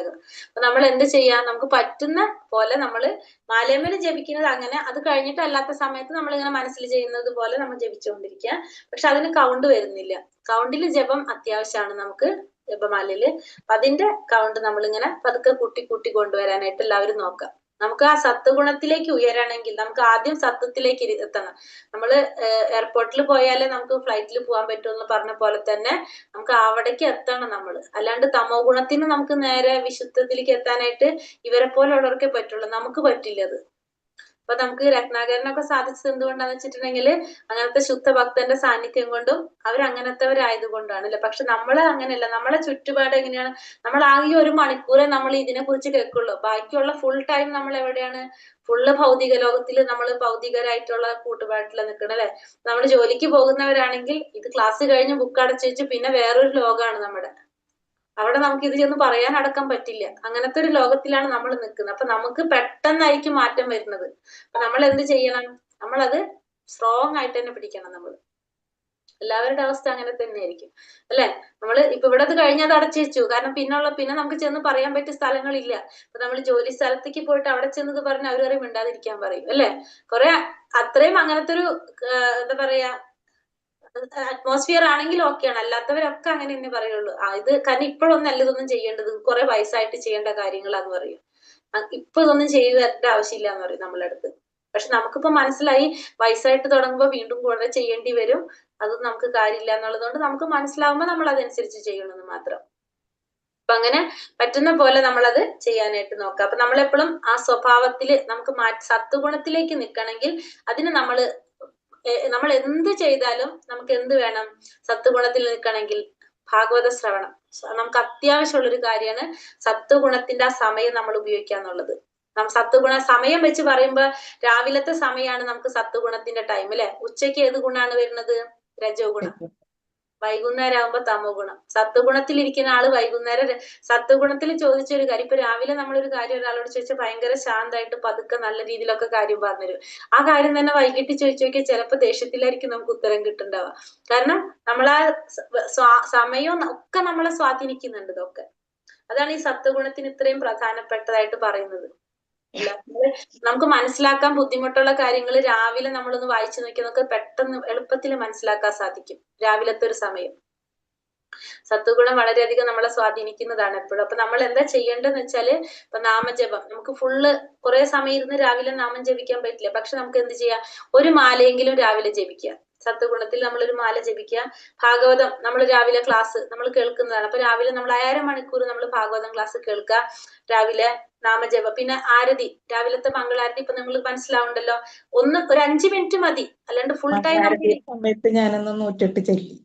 അപ്പൊ നമ്മൾ എന്ത് ചെയ്യാ, നമുക്ക് പറ്റുന്ന പോലെ നമ്മള് മാലേമേല് ജപിക്കുന്നത് അങ്ങനെ, അത് കഴിഞ്ഞിട്ട് അല്ലാത്ത സമയത്ത് നമ്മൾ ഇങ്ങനെ മനസ്സിൽ ചെയ്യുന്നത് പോലെ നമ്മൾ ജപിച്ചുകൊണ്ടിരിക്കുക. പക്ഷെ അതിന് കൗണ്ട് വരുന്നില്ല. കൗണ്ടിൽ ജപം അത്യാവശ്യമാണ് നമുക്ക് ജപമാലയില്. അപ്പൊ അതിന്റെ കൗണ്ട് നമ്മളിങ്ങനെ പതുക്കെ കൂട്ടി കൊണ്ടുവരാനായിട്ട് എല്ലാവരും നോക്കാം. നമുക്ക് ആ സത്വഗുണത്തിലേക്ക് ഉയരണമെങ്കിൽ നമുക്ക് ആദ്യം സത്വത്തിലേക്ക് എത്തണം. നമ്മള് എയർപോർട്ടിൽ പോയാലേ നമുക്ക് ഫ്ലൈറ്റിൽ പോകാൻ പറ്റുമെന്ന് പറഞ്ഞ പോലെ തന്നെ നമുക്ക് അവിടേക്ക് എത്തണം നമ്മള്. അല്ലാണ്ട് തമോ ഗുണത്തിന് നമുക്ക് നേരെ വിശുദ്ധത്തിലേക്ക് എത്താനായിട്ട് ഇവരെ പോലുള്ളവർക്കേ പറ്റുള്ളൂ, നമുക്ക് പറ്റില്ല അത്. അപ്പൊ നമുക്ക് രത്നാകരനൊക്കെ സാധിച്ചത് എന്തുകൊണ്ടാന്ന് വെച്ചിട്ടുണ്ടെങ്കിൽ അങ്ങനത്തെ ശുദ്ധ ഭക്തന്റെ സാന്നിധ്യം കൊണ്ടും അവരങ്ങനത്തെവരായത് കൊണ്ടാണ് അല്ലെ. പക്ഷെ നമ്മള് അങ്ങനെയല്ല. നമ്മളെ ചുറ്റുപാട് എങ്ങനെയാണ്, നമ്മൾ ആകെ 1 മണിക്കൂറേ നമ്മൾ ഇതിനെ കുറിച്ച് കേൾക്കുള്ളൂ. ബാക്കിയുള്ള ഫുൾ ടൈം നമ്മൾ എവിടെയാണ്, ഫുള്ള് ഭൗതിക ലോകത്തില് നമ്മൾ ഭൗതികരായിട്ടുള്ള കൂട്ടുപാട്ടിൽ നിൽക്കണം അല്ലെ. നമ്മൾ ജോലിക്ക് പോകുന്നവരാണെങ്കിൽ ഇത് ക്ലാസ് കഴിഞ്ഞ് ബുക്ക് അടച്ചു വെച്ച് പിന്നെ വേറൊരു ലോകമാണ് നമ്മുടെ. അവിടെ നമുക്ക് ഇത് ചെന്ന് പറയാൻ അടക്കം പറ്റില്ല. അങ്ങനത്തെ ഒരു ലോകത്തിലാണ് നമ്മൾ നിൽക്കുന്നത്. അപ്പൊ നമുക്ക് പെട്ടെന്നായിരിക്കും മാറ്റം വരുന്നത്. അപ്പൊ നമ്മൾ എന്ത് ചെയ്യണം, നമ്മളത് സ്ട്രോങ് ആയിട്ട് തന്നെ പിടിക്കണം. നമ്മൾ എല്ലാവരുടെ അവസ്ഥ അങ്ങനെ തന്നെ ആയിരിക്കും അല്ലെ. നമ്മള് ഇപ്പൊ ഇവിടെ അത് കഴിഞ്ഞത് അടച്ചു വെച്ചു. കാരണം പിന്നെ നമുക്ക് ചെന്ന് പറയാൻ പറ്റിയ സ്ഥലങ്ങളില്ല. ഇപ്പൊ നമ്മൾ ജോലി സ്ഥലത്തേക്ക് പോയിട്ട് അവിടെ ചെന്നത് പറഞ്ഞ് അവര് പറയും മിണ്ടാതിരിക്കാൻ പറയും അല്ലെ. കുറെ അത്രയും അങ്ങനത്തെ ഒരു എന്താ പറയാ അറ്റ്മോസ്ഫിയർ ആണെങ്കിൽ ഓക്കെയാണ്. അല്ലാത്തവരൊക്കെ അങ്ങനെ തന്നെ പറയുള്ളൂ. ഇത് കാരണം ഇപ്പോഴൊന്നും അല്ല ഇതൊന്നും ചെയ്യേണ്ടത്, കുറെ വയസ്സായിട്ട് ചെയ്യേണ്ട കാര്യങ്ങളാന്ന് പറയും. ഇപ്പൊ ഇതൊന്നും ചെയ്തു തരേണ്ട ആവശ്യമില്ല എന്ന് പറയും നമ്മളെ അടുത്ത്. പക്ഷെ നമുക്കിപ്പോ മനസ്സിലായി വയസ്സായിട്ട് തുടങ്ങുമ്പോ വീണ്ടും കുറെ ചെയ്യേണ്ടി വരും, അതൊന്നും നമുക്ക് കാര്യമില്ല എന്നുള്ളതുകൊണ്ട് നമുക്ക് മനസ്സിലാവുമ്പോ നമ്മൾ അതനുസരിച്ച് ചെയ്യണമെന്ന് മാത്രം. അപ്പൊ അങ്ങനെ പറ്റുന്ന പോലെ നമ്മളത് ചെയ്യാനായിട്ട് നോക്കാം. അപ്പൊ നമ്മളെപ്പോഴും ആ സ്വഭാവത്തില് നമുക്ക് സത്വഗുണത്തിലേക്ക് നിൽക്കണമെങ്കിൽ അതിന് നമ്മൾ എന്ത് ചെയ്താലും നമുക്ക് എന്ത് വേണം, സത്വഗുണത്തിൽ നിൽക്കണമെങ്കിൽ ഭാഗവത ശ്രവണം നമുക്ക് അത്യാവശ്യമുള്ള ഒരു കാര്യമാണ്. സത്വഗുണത്തിന്റെ ആ സമയം നമ്മൾ ഉപയോഗിക്കാന്നുള്ളത്. സത്വഗുണ സമയം വെച്ച് പറയുമ്പോ രാവിലത്തെ സമയമാണ് നമുക്ക് സത്വഗുണത്തിന്റെ ടൈം അല്ലെ. ഉച്ചയ്ക്ക് ഏത് ഗുണാണ് വരുന്നത്, രജോ ഗുണം. വൈകുന്നേരം ആകുമ്പോ തമോ ഗുണം. സത്വഗുണത്തിൽ ഇരിക്കുന്ന ആള് വൈകുന്നേരം സത്വഗുണത്തിൽ ചോദിച്ചൊരു കാര്യം, ഇപ്പൊ രാവിലെ നമ്മളൊരു കാര്യം ഒരാളോട് ചോദിച്ചാൽ ഭയങ്കര ശാന്തമായിട്ട് പതുക്കെ നല്ല രീതിയിലൊക്കെ കാര്യം പറഞ്ഞുതരും. ആ കാര്യം തന്നെ വൈകിട്ട് ചോദിച്ചു നോക്കിയാൽ ചിലപ്പോൾ ദേഷ്യത്തിലായിരിക്കും നമുക്ക് ഉത്തരം കിട്ടുന്നുണ്ടാവുക. കാരണം നമ്മളാ സമയവും ഒക്കെ നമ്മളെ സ്വാധീനിക്കുന്നുണ്ട് ഇതൊക്കെ. അതാണ് ഈ സത്വഗുണത്തിന് ഇത്രയും പ്രധാനപ്പെട്ടതായിട്ട് പറയുന്നത്. നമുക്ക് മനസ്സിലാക്കാൻ ബുദ്ധിമുട്ടുള്ള കാര്യങ്ങൾ രാവിലെ നമ്മളൊന്ന് വായിച്ചു നോക്കി നമുക്ക് പെട്ടെന്ന് എളുപ്പത്തിൽ മനസ്സിലാക്കാൻ സാധിക്കും. രാവിലത്തെ ഒരു സമയം സത്വഗുണം വളരെയധികം നമ്മളെ സ്വാധീനിക്കുന്നതാണ് എപ്പോഴും. അപ്പൊ നമ്മൾ എന്താ ചെയ്യേണ്ടതെന്ന് വെച്ചാല്, ഇപ്പൊ നാമജപം നമുക്ക് ഫുള്ള് കുറെ സമയം ഇരുന്ന് രാവിലെ നാമം ജപിക്കാൻ പറ്റില്ല. പക്ഷെ നമുക്ക് എന്ത് ചെയ്യാം, ഒരു മാലയെങ്കിലും രാവിലെ ജപിക്കുക. സത്വഗുണത്തിൽ നമ്മളൊരു മാല ജപിക്കുക. ഭാഗവതം നമ്മൾ രാവിലെ ക്ലാസ് നമ്മൾ കേൾക്കുന്നതാണ്. അപ്പൊ രാവിലെ നമ്മൾ 1/2 മണിക്കൂർ നമ്മൾ ഭാഗവതം ക്ലാസ് കേൾക്കുക രാവിലെ. നാമജപം, പിന്നെ ആരതി, രാവിലത്തെ മംഗളാരതി ഇപ്പൊ നിങ്ങൾ മനസ്സിലാവുണ്ടല്ലോ. ഒരു 5 മിനിറ്റ് മതി, അല്ലാണ്ട് ഫുൾ ടൈം സമയത്ത് ഞാനൊന്ന് 108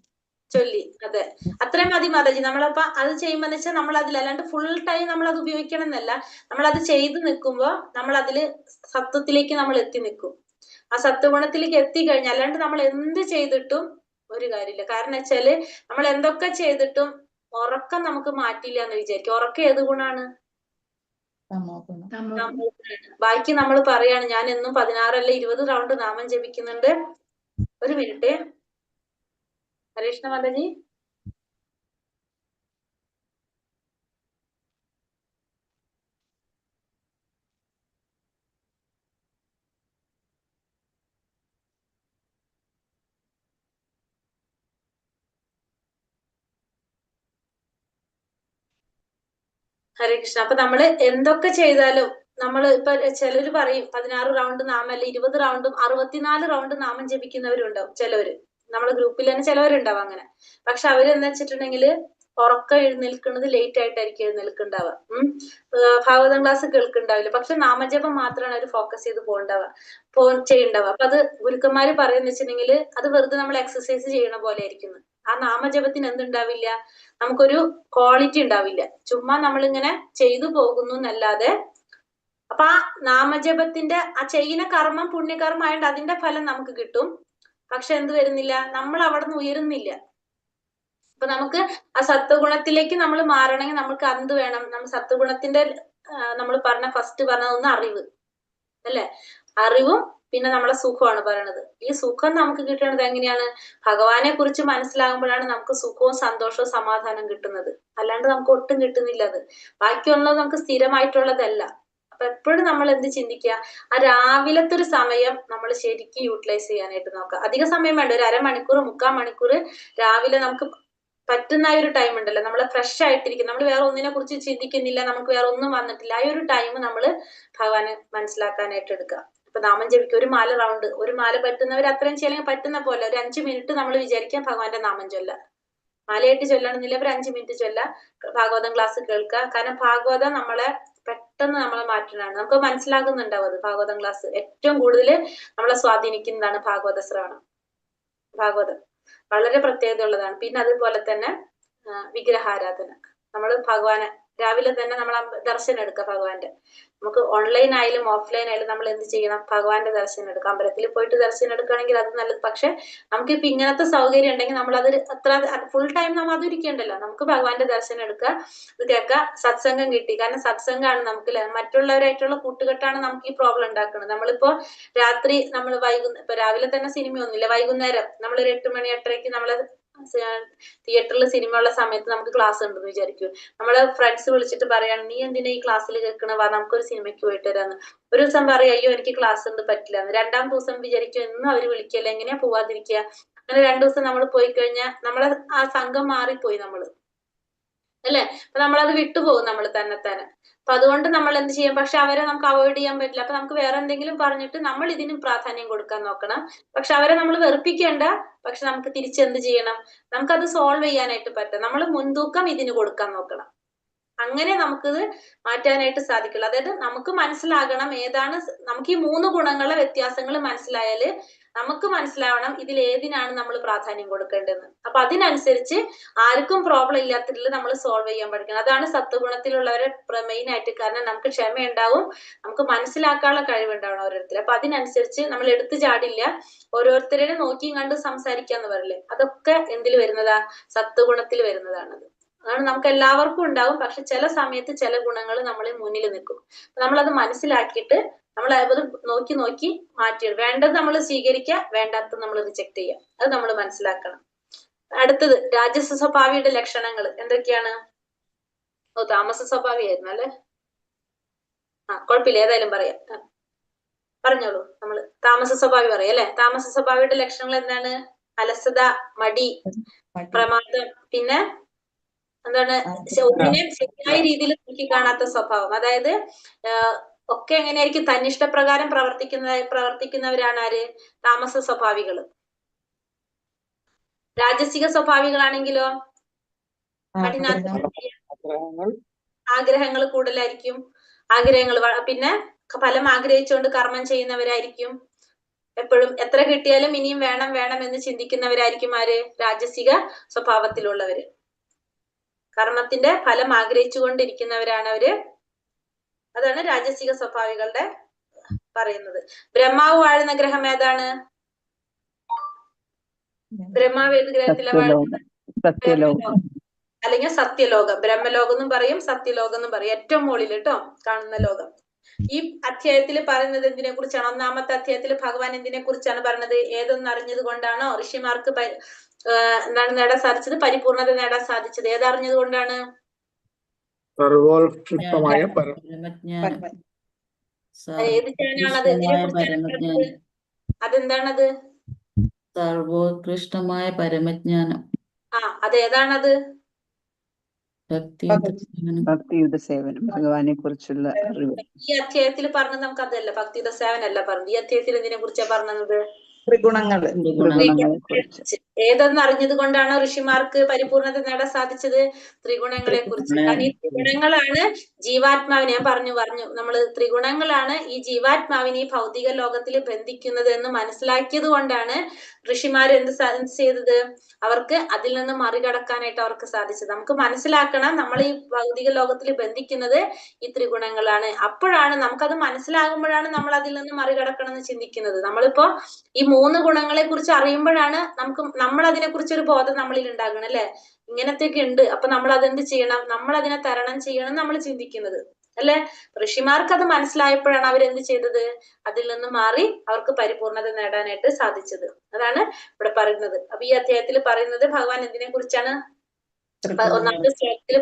ചൊല്ലി. അതെ, അത്രയും മതി മാതാജി. നമ്മളപ്പോ അത് ചെയ്യുമ്പോ വെച്ചാൽ നമ്മൾ അതിൽ അല്ലാണ്ട് ഫുൾ ടൈം നമ്മൾ അത് ഉപയോഗിക്കണം എന്നല്ല. നമ്മൾ അത് ചെയ്ത് നിൽക്കുമ്പോ നമ്മൾ അതില് സത്വത്തിലേക്ക് നമ്മൾ എത്തി നിൽക്കും. ആ സത്വഗുണത്തിലേക്ക് എത്തിക്കഴിഞ്ഞാൽ അല്ലാണ്ട് നമ്മൾ എന്ത് ചെയ്തിട്ടും ഒരു കാര്യമില്ല. കാരണം വെച്ചാല് നമ്മൾ എന്തൊക്കെ ചെയ്തിട്ടും ഉറക്കം നമുക്ക് മാറ്റില്ല എന്ന് വിചാരിക്കും. ഉറക്കം ഏത് ഗുണാണ്, ബാക്കി നമ്മൾ പറയാണ് ഞാൻ എന്നും 16 അല്ല 20 റൗണ്ട് നാമം ജപിക്കുന്നുണ്ട്. ഒരു മിനിറ്റ് ഹരേഷ്ണ മാതാജി. ഹരേ കൃഷ്ണ. അപ്പൊ നമ്മള് എന്തൊക്കെ ചെയ്താലും നമ്മൾ ഇപ്പൊ ചിലര് പറയും 16 റൗണ്ട് നാമം അല്ല 20 റൗണ്ടും 64 റൗണ്ട് നാമം ജപിക്കുന്നവരുണ്ടാവും ചിലവര്. നമ്മളെ ഗ്രൂപ്പിൽ തന്നെ ചിലവരുണ്ടാവും അങ്ങനെ. പക്ഷെ അവരെന്ന് വെച്ചിട്ടുണ്ടെങ്കിൽ ഉറക്കം എഴുന്നേൽക്കുന്നത് ലേറ്റ് ആയിട്ടായിരിക്കും എഴുന്നേൽക്കുണ്ടാവുക. ഭാഗവതം ക്ലാസ് കേൾക്കുന്നുണ്ടാവില്ല. പക്ഷെ നാമജപം മാത്രമാണ് അവർ ഫോക്കസ് ചെയ്ത് ചെയ്യണ്ടാവുക. അപ്പൊ അത് ഗുരുക്കന്മാര് പറയുന്ന വെച്ചിട്ടുണ്ടെങ്കിൽ അത് വെറുതെ നമ്മൾ എക്സസൈസ് ചെയ്യണ പോലെ ആയിരിക്കും. ആ നാമജപത്തിന് എന്തുണ്ടാവില്ല, നമുക്കൊരു ക്വാളിറ്റി ഉണ്ടാവില്ല. ചുമ്മാ നമ്മളിങ്ങനെ ചെയ്തു പോകുന്നു എന്നല്ലാതെ. അപ്പൊ ആ നാമജപത്തിന്റെ ആ ചെയ്യുന്ന കർമ്മം പുണ്യകർമ്മം ആയതുകൊണ്ട് അതിന്റെ ഫലം നമുക്ക് കിട്ടും. പക്ഷെ എന്ത് വരുന്നില്ല, നമ്മൾ അവിടെ നിന്ന് ഉയരുന്നില്ല. അപ്പൊ നമുക്ക് ആ സത്വഗുണത്തിലേക്ക് നമ്മൾ മാറണമെങ്കിൽ നമുക്ക് എന്ത് വേണം, നമ്മൾ സത്വഗുണത്തിന്റെ നമ്മൾ ഫസ്റ്റ് പറഞ്ഞതൊന്ന് അറിവ് അല്ലെ. അറിവും പിന്നെ നമ്മളെ സുഖമാണ് പറയണത്. ഈ സുഖം നമുക്ക് കിട്ടുന്നത് എങ്ങനെയാണ്, ഭഗവാനെ കുറിച്ച് മനസ്സിലാകുമ്പോഴാണ് നമുക്ക് സുഖവും സന്തോഷവും സമാധാനം കിട്ടുന്നത്. അല്ലാണ്ട് നമുക്ക് ഒട്ടും കിട്ടുന്നില്ല. അത് ബാക്കിയുള്ളത് നമുക്ക് സ്ഥിരമായിട്ടുള്ളതല്ല. അപ്പൊ എപ്പോഴും നമ്മൾ എന്ത് ചിന്തിക്കുക, ആ രാവിലത്തെ ഒരു സമയം നമ്മൾ ശരിക്കും യൂട്ടിലൈസ് ചെയ്യാനായിട്ട് നോക്കുക. അധിക സമയം വേണ്ട, ഒരു അരമണിക്കൂർ 3/4 മണിക്കൂർ രാവിലെ നമുക്ക് പറ്റുന്ന ഒരു ടൈം ഉണ്ടല്ലോ, നമ്മൾ ഫ്രഷ് ആയിട്ടിരിക്കും, നമ്മൾ വേറെ ഒന്നിനെ കുറിച്ച് ചിന്തിക്കുന്നില്ല, നമുക്ക് വേറെ ഒന്നും വന്നിട്ടില്ല. ആ ഒരു ടൈം നമ്മൾ ഭഗവാനെ മനസ്സിലാക്കാനായിട്ട് എടുക്കുക. ഇപ്പൊ നാമം ജപിക്കുക, ഒരു മാല റൗണ്ട്, ഒരു മാല പറ്റുന്നവർ അത്രയും ചെയ്യാൻ പറ്റുന്ന പോലെ ഒരു 5 മിനിറ്റ് നമ്മൾ വിചാരിക്കാം ഭഗവാന്റെ നാമം ചൊല്ല. മാലയായിട്ട് ചൊല്ലണമെന്നില്ല, ഒരു 5 മിനിറ്റ് ചൊല്ല. ഭാഗവതം ക്ലാസ് കേൾക്കുക. കാരണം ഭാഗവതം നമ്മളെ പെട്ടെന്ന് നമ്മളെ മാറ്റുന്നതാണ്. നമുക്ക് മനസ്സിലാകുന്നുണ്ടാവും അത്. ഭാഗവതം ക്ലാസ് ഏറ്റവും കൂടുതൽ നമ്മളെ സ്വാധീനിക്കുന്നതാണ് ഭാഗവത ശ്രവണം. ഭാഗവതം വളരെ പ്രത്യേകത ഉള്ളതാണ്. പിന്നെ അതുപോലെ തന്നെ വിഗ്രഹാരാധന. നമ്മൾ ഭഗവാനെ രാവിലെ തന്നെ നമ്മൾ ദർശനം എടുക്കുക ഭഗവാന്റെ. നമുക്ക് ഓൺലൈൻ ആയാലും ഓഫ്ലൈൻ ആയാലും നമ്മൾ എന്ത് ചെയ്യണം, ഭഗവാന്റെ ദർശനം എടുക്കുക. അമ്പലത്തിൽ പോയിട്ട് ദർശനം എടുക്കുകയാണെങ്കിൽ അത് നല്ലത്. പക്ഷെ നമുക്കിപ്പോ ഇങ്ങനത്തെ സൗകര്യം ഉണ്ടെങ്കിൽ നമ്മൾ അത് അത്ര ഫുൾ ടൈം നമ്മൾ അത് ഇരിക്കേണ്ടല്ലോ. നമുക്ക് ഭഗവാന്റെ ദർശനം എടുക്കുക, ഇത് കേൾക്കുക. സത്സംഗം കിട്ടി, കാരണം സത്സംഗമാണ് നമുക്ക് മറ്റുള്ളവരായിട്ടുള്ള കൂട്ടുകെട്ടാണ് നമുക്ക് ഈ പ്രോബ്ലം ഉണ്ടാക്കുന്നത്. നമ്മളിപ്പോ രാത്രി നമ്മൾ ഇപ്പൊ രാവിലെ തന്നെ സിനിമയൊന്നുമില്ല, വൈകുന്നേരം നമ്മളൊരു 8 മണി 8:30 നമ്മള് തിയേറ്ററിൽ സിനിമ ഉള്ള സമയത്ത് നമുക്ക് ക്ലാസ് ഉണ്ടെന്ന് വിചാരിക്കും. നമ്മളെ ഫ്രണ്ട്സ് വിളിച്ചിട്ട് പറയാണ്, നീ എന്തിനാ ഈ ക്ലാസ്സിൽ കേൾക്കണ, വാ നമുക്കൊരു സിനിമയ്ക്ക് പോയിട്ട് വരാന്ന്. ഒരു ദിവസം പറയും, അയ്യോ എനിക്ക് ക്ലാസ് ഉണ്ട് പറ്റില്ല എന്ന്. 2-ാം ദിവസം വിചാരിക്കും, എന്നും അവര് വിളിക്കല്ലേ, എങ്ങനെയാ പോവാതിരിക്കുക. അങ്ങനെ 2 ദിവസം നമ്മൾ പോയി കഴിഞ്ഞാൽ നമ്മളെ ആ സംഘം മാറിപ്പോയി നമ്മള് അല്ലെ. അപ്പൊ നമ്മളത് വിട്ടുപോകും നമ്മൾ തന്നെ. അപ്പൊ അതുകൊണ്ട് നമ്മൾ എന്ത് ചെയ്യും, പക്ഷെ അവരെ നമുക്ക് അവോയ്ഡ് ചെയ്യാൻ പറ്റില്ല. അപ്പൊ നമുക്ക് വേറെ എന്തെങ്കിലും പറഞ്ഞിട്ട് നമ്മൾ ഇതിനും പ്രാധാന്യം കൊടുക്കാൻ നോക്കണം. പക്ഷെ അവരെ നമ്മൾ വെറുപ്പിക്കേണ്ട. പക്ഷെ നമുക്ക് തിരിച്ചെന്ത് ചെയ്യണം, നമുക്കത് സോൾവ് ചെയ്യാനായിട്ട് പറ്റും. നമ്മൾ മുൻതൂക്കം ഇതിന് കൊടുക്കാൻ നോക്കണം. അങ്ങനെ നമുക്കിത് മാറ്റാനായിട്ട് സാധിക്കുള്ളൂ. അതായത് നമുക്ക് മനസ്സിലാകണം ഏതാണ് നമുക്ക് ഈ 3 ഗുണങ്ങളുടെ വ്യത്യാസങ്ങൾ മനസ്സിലായാല് നമുക്ക് മനസ്സിലാവണം ഇതിൽ ഏതിനാണ് നമ്മൾ പ്രാധാന്യം കൊടുക്കേണ്ടതെന്ന്. അപ്പൊ അതിനനുസരിച്ച് ആർക്കും പ്രോബ്ലം ഇല്ലാത്തതിൽ നമ്മൾ സോൾവ് ചെയ്യാൻ പഠിക്കണം. അതാണ് സത്വഗുണത്തിലുള്ളവരെ മെയിൻ ആയിട്ട്. കാരണം നമുക്ക് ക്ഷമയുണ്ടാവും, നമുക്ക് മനസ്സിലാക്കാനുള്ള കഴിവുണ്ടാവണം ഓരോരുത്തർ. അപ്പൊ അതിനനുസരിച്ച് നമ്മൾ എടുത്തു ചാടില്ല. ഓരോരുത്തരെയും നോക്കിയും കണ്ട് സംസാരിക്കാന്ന് പറയില്ലേ, അതൊക്കെ എന്തിൽ വരുന്നതാ, സത്വഗുണത്തിൽ വരുന്നതാണത്. അതാണ് നമുക്ക് എല്ലാവർക്കും ഉണ്ടാവും. പക്ഷെ ചില സമയത്ത് ചില ഗുണങ്ങൾ നമ്മളെ മുന്നിൽ നിൽക്കും. നമ്മളത് മനസ്സിലാക്കിയിട്ട് നമ്മൾ അത് നോക്കി മാറ്റിയിടും. വേണ്ടത് നമ്മൾ സ്വീകരിക്കുക, വേണ്ടാത്തത് നമ്മൾ റിജക്ട് ചെയ്യുക. അത് നമ്മൾ മനസ്സിലാക്കണം. അടുത്തത് രാജസ സ്വഭാവിയുടെ ലക്ഷണങ്ങൾ എന്തൊക്കെയാണ്? താമസ സ്വഭാവിയായിരുന്നു അല്ലെ. കുഴപ്പമില്ല, ഏതായാലും പറയാം. പറഞ്ഞോളൂ. നമ്മൾ താമസ സ്വഭാവി പറയാം അല്ലെ. താമസ സ്വഭാവിയുടെ ലക്ഷണങ്ങൾ എന്താണ്? അലസത, മടി, പ്രമാദം, പിന്നെ എന്താണ്, ഒന്നിനെ ശരിയായ രീതിയിൽ നോക്കി കാണാത്ത സ്വഭാവം. അതായത് ഒക്കെ എങ്ങനെയായിരിക്കും, തന്നിഷ്ടപ്രകാരം പ്രവർത്തിക്കുന്നവരാണ് ആര്? താമസ സ്വഭാവികള്. രാജസിക സ്വഭാവികളാണെങ്കിലോ ആഗ്രഹങ്ങൾ കൂടുതലായിരിക്കും. ആഗ്രഹങ്ങൾ പിന്നെ ഫലം ആഗ്രഹിച്ചുകൊണ്ട് കർമ്മം ചെയ്യുന്നവരായിരിക്കും. എപ്പോഴും എത്ര കിട്ടിയാലും ഇനിയും വേണം എന്ന് ചിന്തിക്കുന്നവരായിരിക്കും ആര്? രാജസിക സ്വഭാവത്തിലുള്ളവര്. കർമ്മത്തിന്റെ ഫലം ആഗ്രഹിച്ചുകൊണ്ടിരിക്കുന്നവരാണ് അവര്. അതാണ് രാജസിക സ്വഭാവികളുടെ പറയുന്നത്. ബ്രഹ്മാവ് വാഴുന്ന ഗ്രഹം ഏതാണ്? ബ്രഹ്മാവ് ഏത് ഗ്രഹത്തിലെ വാഴുന്നത്? അല്ലെങ്കിൽ സത്യലോകം. ബ്രഹ്മലോകം എന്നും പറയും, സത്യലോകം എന്നും പറയും. ഏറ്റവും മുകളിൽ കേട്ടോ കാണുന്ന ലോകം. ഈ അധ്യായത്തിൽ പറയുന്നത് എന്തിനെ കുറിച്ചാണ്? 1-ാമത്തെ അധ്യായത്തിൽ ഭഗവാൻ എന്തിനെ കുറിച്ചാണ് പറഞ്ഞത്? ഏതൊന്നും അറിഞ്ഞത് കൊണ്ടാണോ ഋഷിമാർക്ക് എന്താണ് നേടാൻ സാധിച്ചത്? പരിപൂർണത നേടാൻ സാധിച്ചത് ഏതറിഞ്ഞത് കൊണ്ടാണ്? സർവോത്കൃഷ്ടമായ ഏത് ജ്ഞാനാണത്? ഇതിനെ കുറിച്ചാണ്. അതെന്താണത്? സർവോത്കൃഷ്ടമായ പരമജ്ഞാനം. അതേതാണത്? ഭക്തിയുത സേവനം, ഭഗവാനെ കുറിച്ചുള്ള അറിവ്. ഈ അധ്യായത്തിൽ പറഞ്ഞത് നമുക്ക് അതല്ല, ഭക്തിയുത സേവനല്ല പറഞ്ഞത്. ഈ അധ്യായത്തിൽ എന്തിനെ കുറിച്ചാ പറഞ്ഞത്? ത്രിഗുണങ്ങളെ കുറിച്ച്. ഏതെന്ന് അറിഞ്ഞത് കൊണ്ടാണോ ഋഷിമാർക്ക് പരിപൂർണത നേടാൻ സാധിച്ചത്? ത്രിഗുണങ്ങളെ കുറിച്ച്. കാരണം ഈ ത്രിഗുണങ്ങളാണ് ജീവാത്മാവിനെ, ഞാൻ പറഞ്ഞു നമ്മള് ത്രിഗുണങ്ങളാണ് ഈ ജീവാത്മാവിനെ ഈ ഭൗതിക ലോകത്തിൽ ബന്ധിക്കുന്നത് എന്ന് മനസ്സിലാക്കിയത് കൊണ്ടാണ് ഋഷിമാർ എന്ത് ചെയ്തത്? അവർക്ക് അതിൽ നിന്ന് മറികടക്കാനായിട്ട് അവർക്ക് സാധിച്ചത്. നമുക്ക് മനസ്സിലാക്കണം, നമ്മൾ ഈ ഭൗതിക ലോകത്തിൽ ബന്ധിക്കുന്നത് ഈ ത്രിഗുണങ്ങളാണ്. അപ്പോഴാണ് നമുക്കത് മനസ്സിലാകുമ്പോഴാണ് നമ്മൾ അതിൽ നിന്ന് മറികടക്കണം എന്ന് ചിന്തിക്കുന്നത്. നമ്മളിപ്പോ ഈ 3 ഗുണങ്ങളെ കുറിച്ച് അറിയുമ്പോഴാണ് നമ്മൾ അതിനെ കുറിച്ച് ഒരു ബോധം നമ്മളിൽ ഉണ്ടാകണം, അല്ലെ? ഇങ്ങനത്തെയൊക്കെ ഉണ്ട്, അപ്പൊ നമ്മൾ അതെന്ത് ചെയ്യണം, നമ്മൾ അതിനെ തരണം ചെയ്യണം നമ്മൾ ചിന്തിക്കുന്നത്, അല്ലെ? ഋഷിമാർക്ക് അത് മനസ്സിലായപ്പോഴാണ് അവരെന്ത് ചെയ്തത്? അതിൽ നിന്ന് മാറി അവർക്ക് പരിപൂർണത നേടാനായിട്ട് സാധിച്ചത്. അതാണ് ഇവിടെ പറയുന്നത്. അപ്പൊ ഈ അധ്യായത്തിൽ പറയുന്നത് ഭഗവാൻ എന്തിനെ കുറിച്ചാണ്? ഒന്നാമത്തെ ശ്ലോകത്തിൽ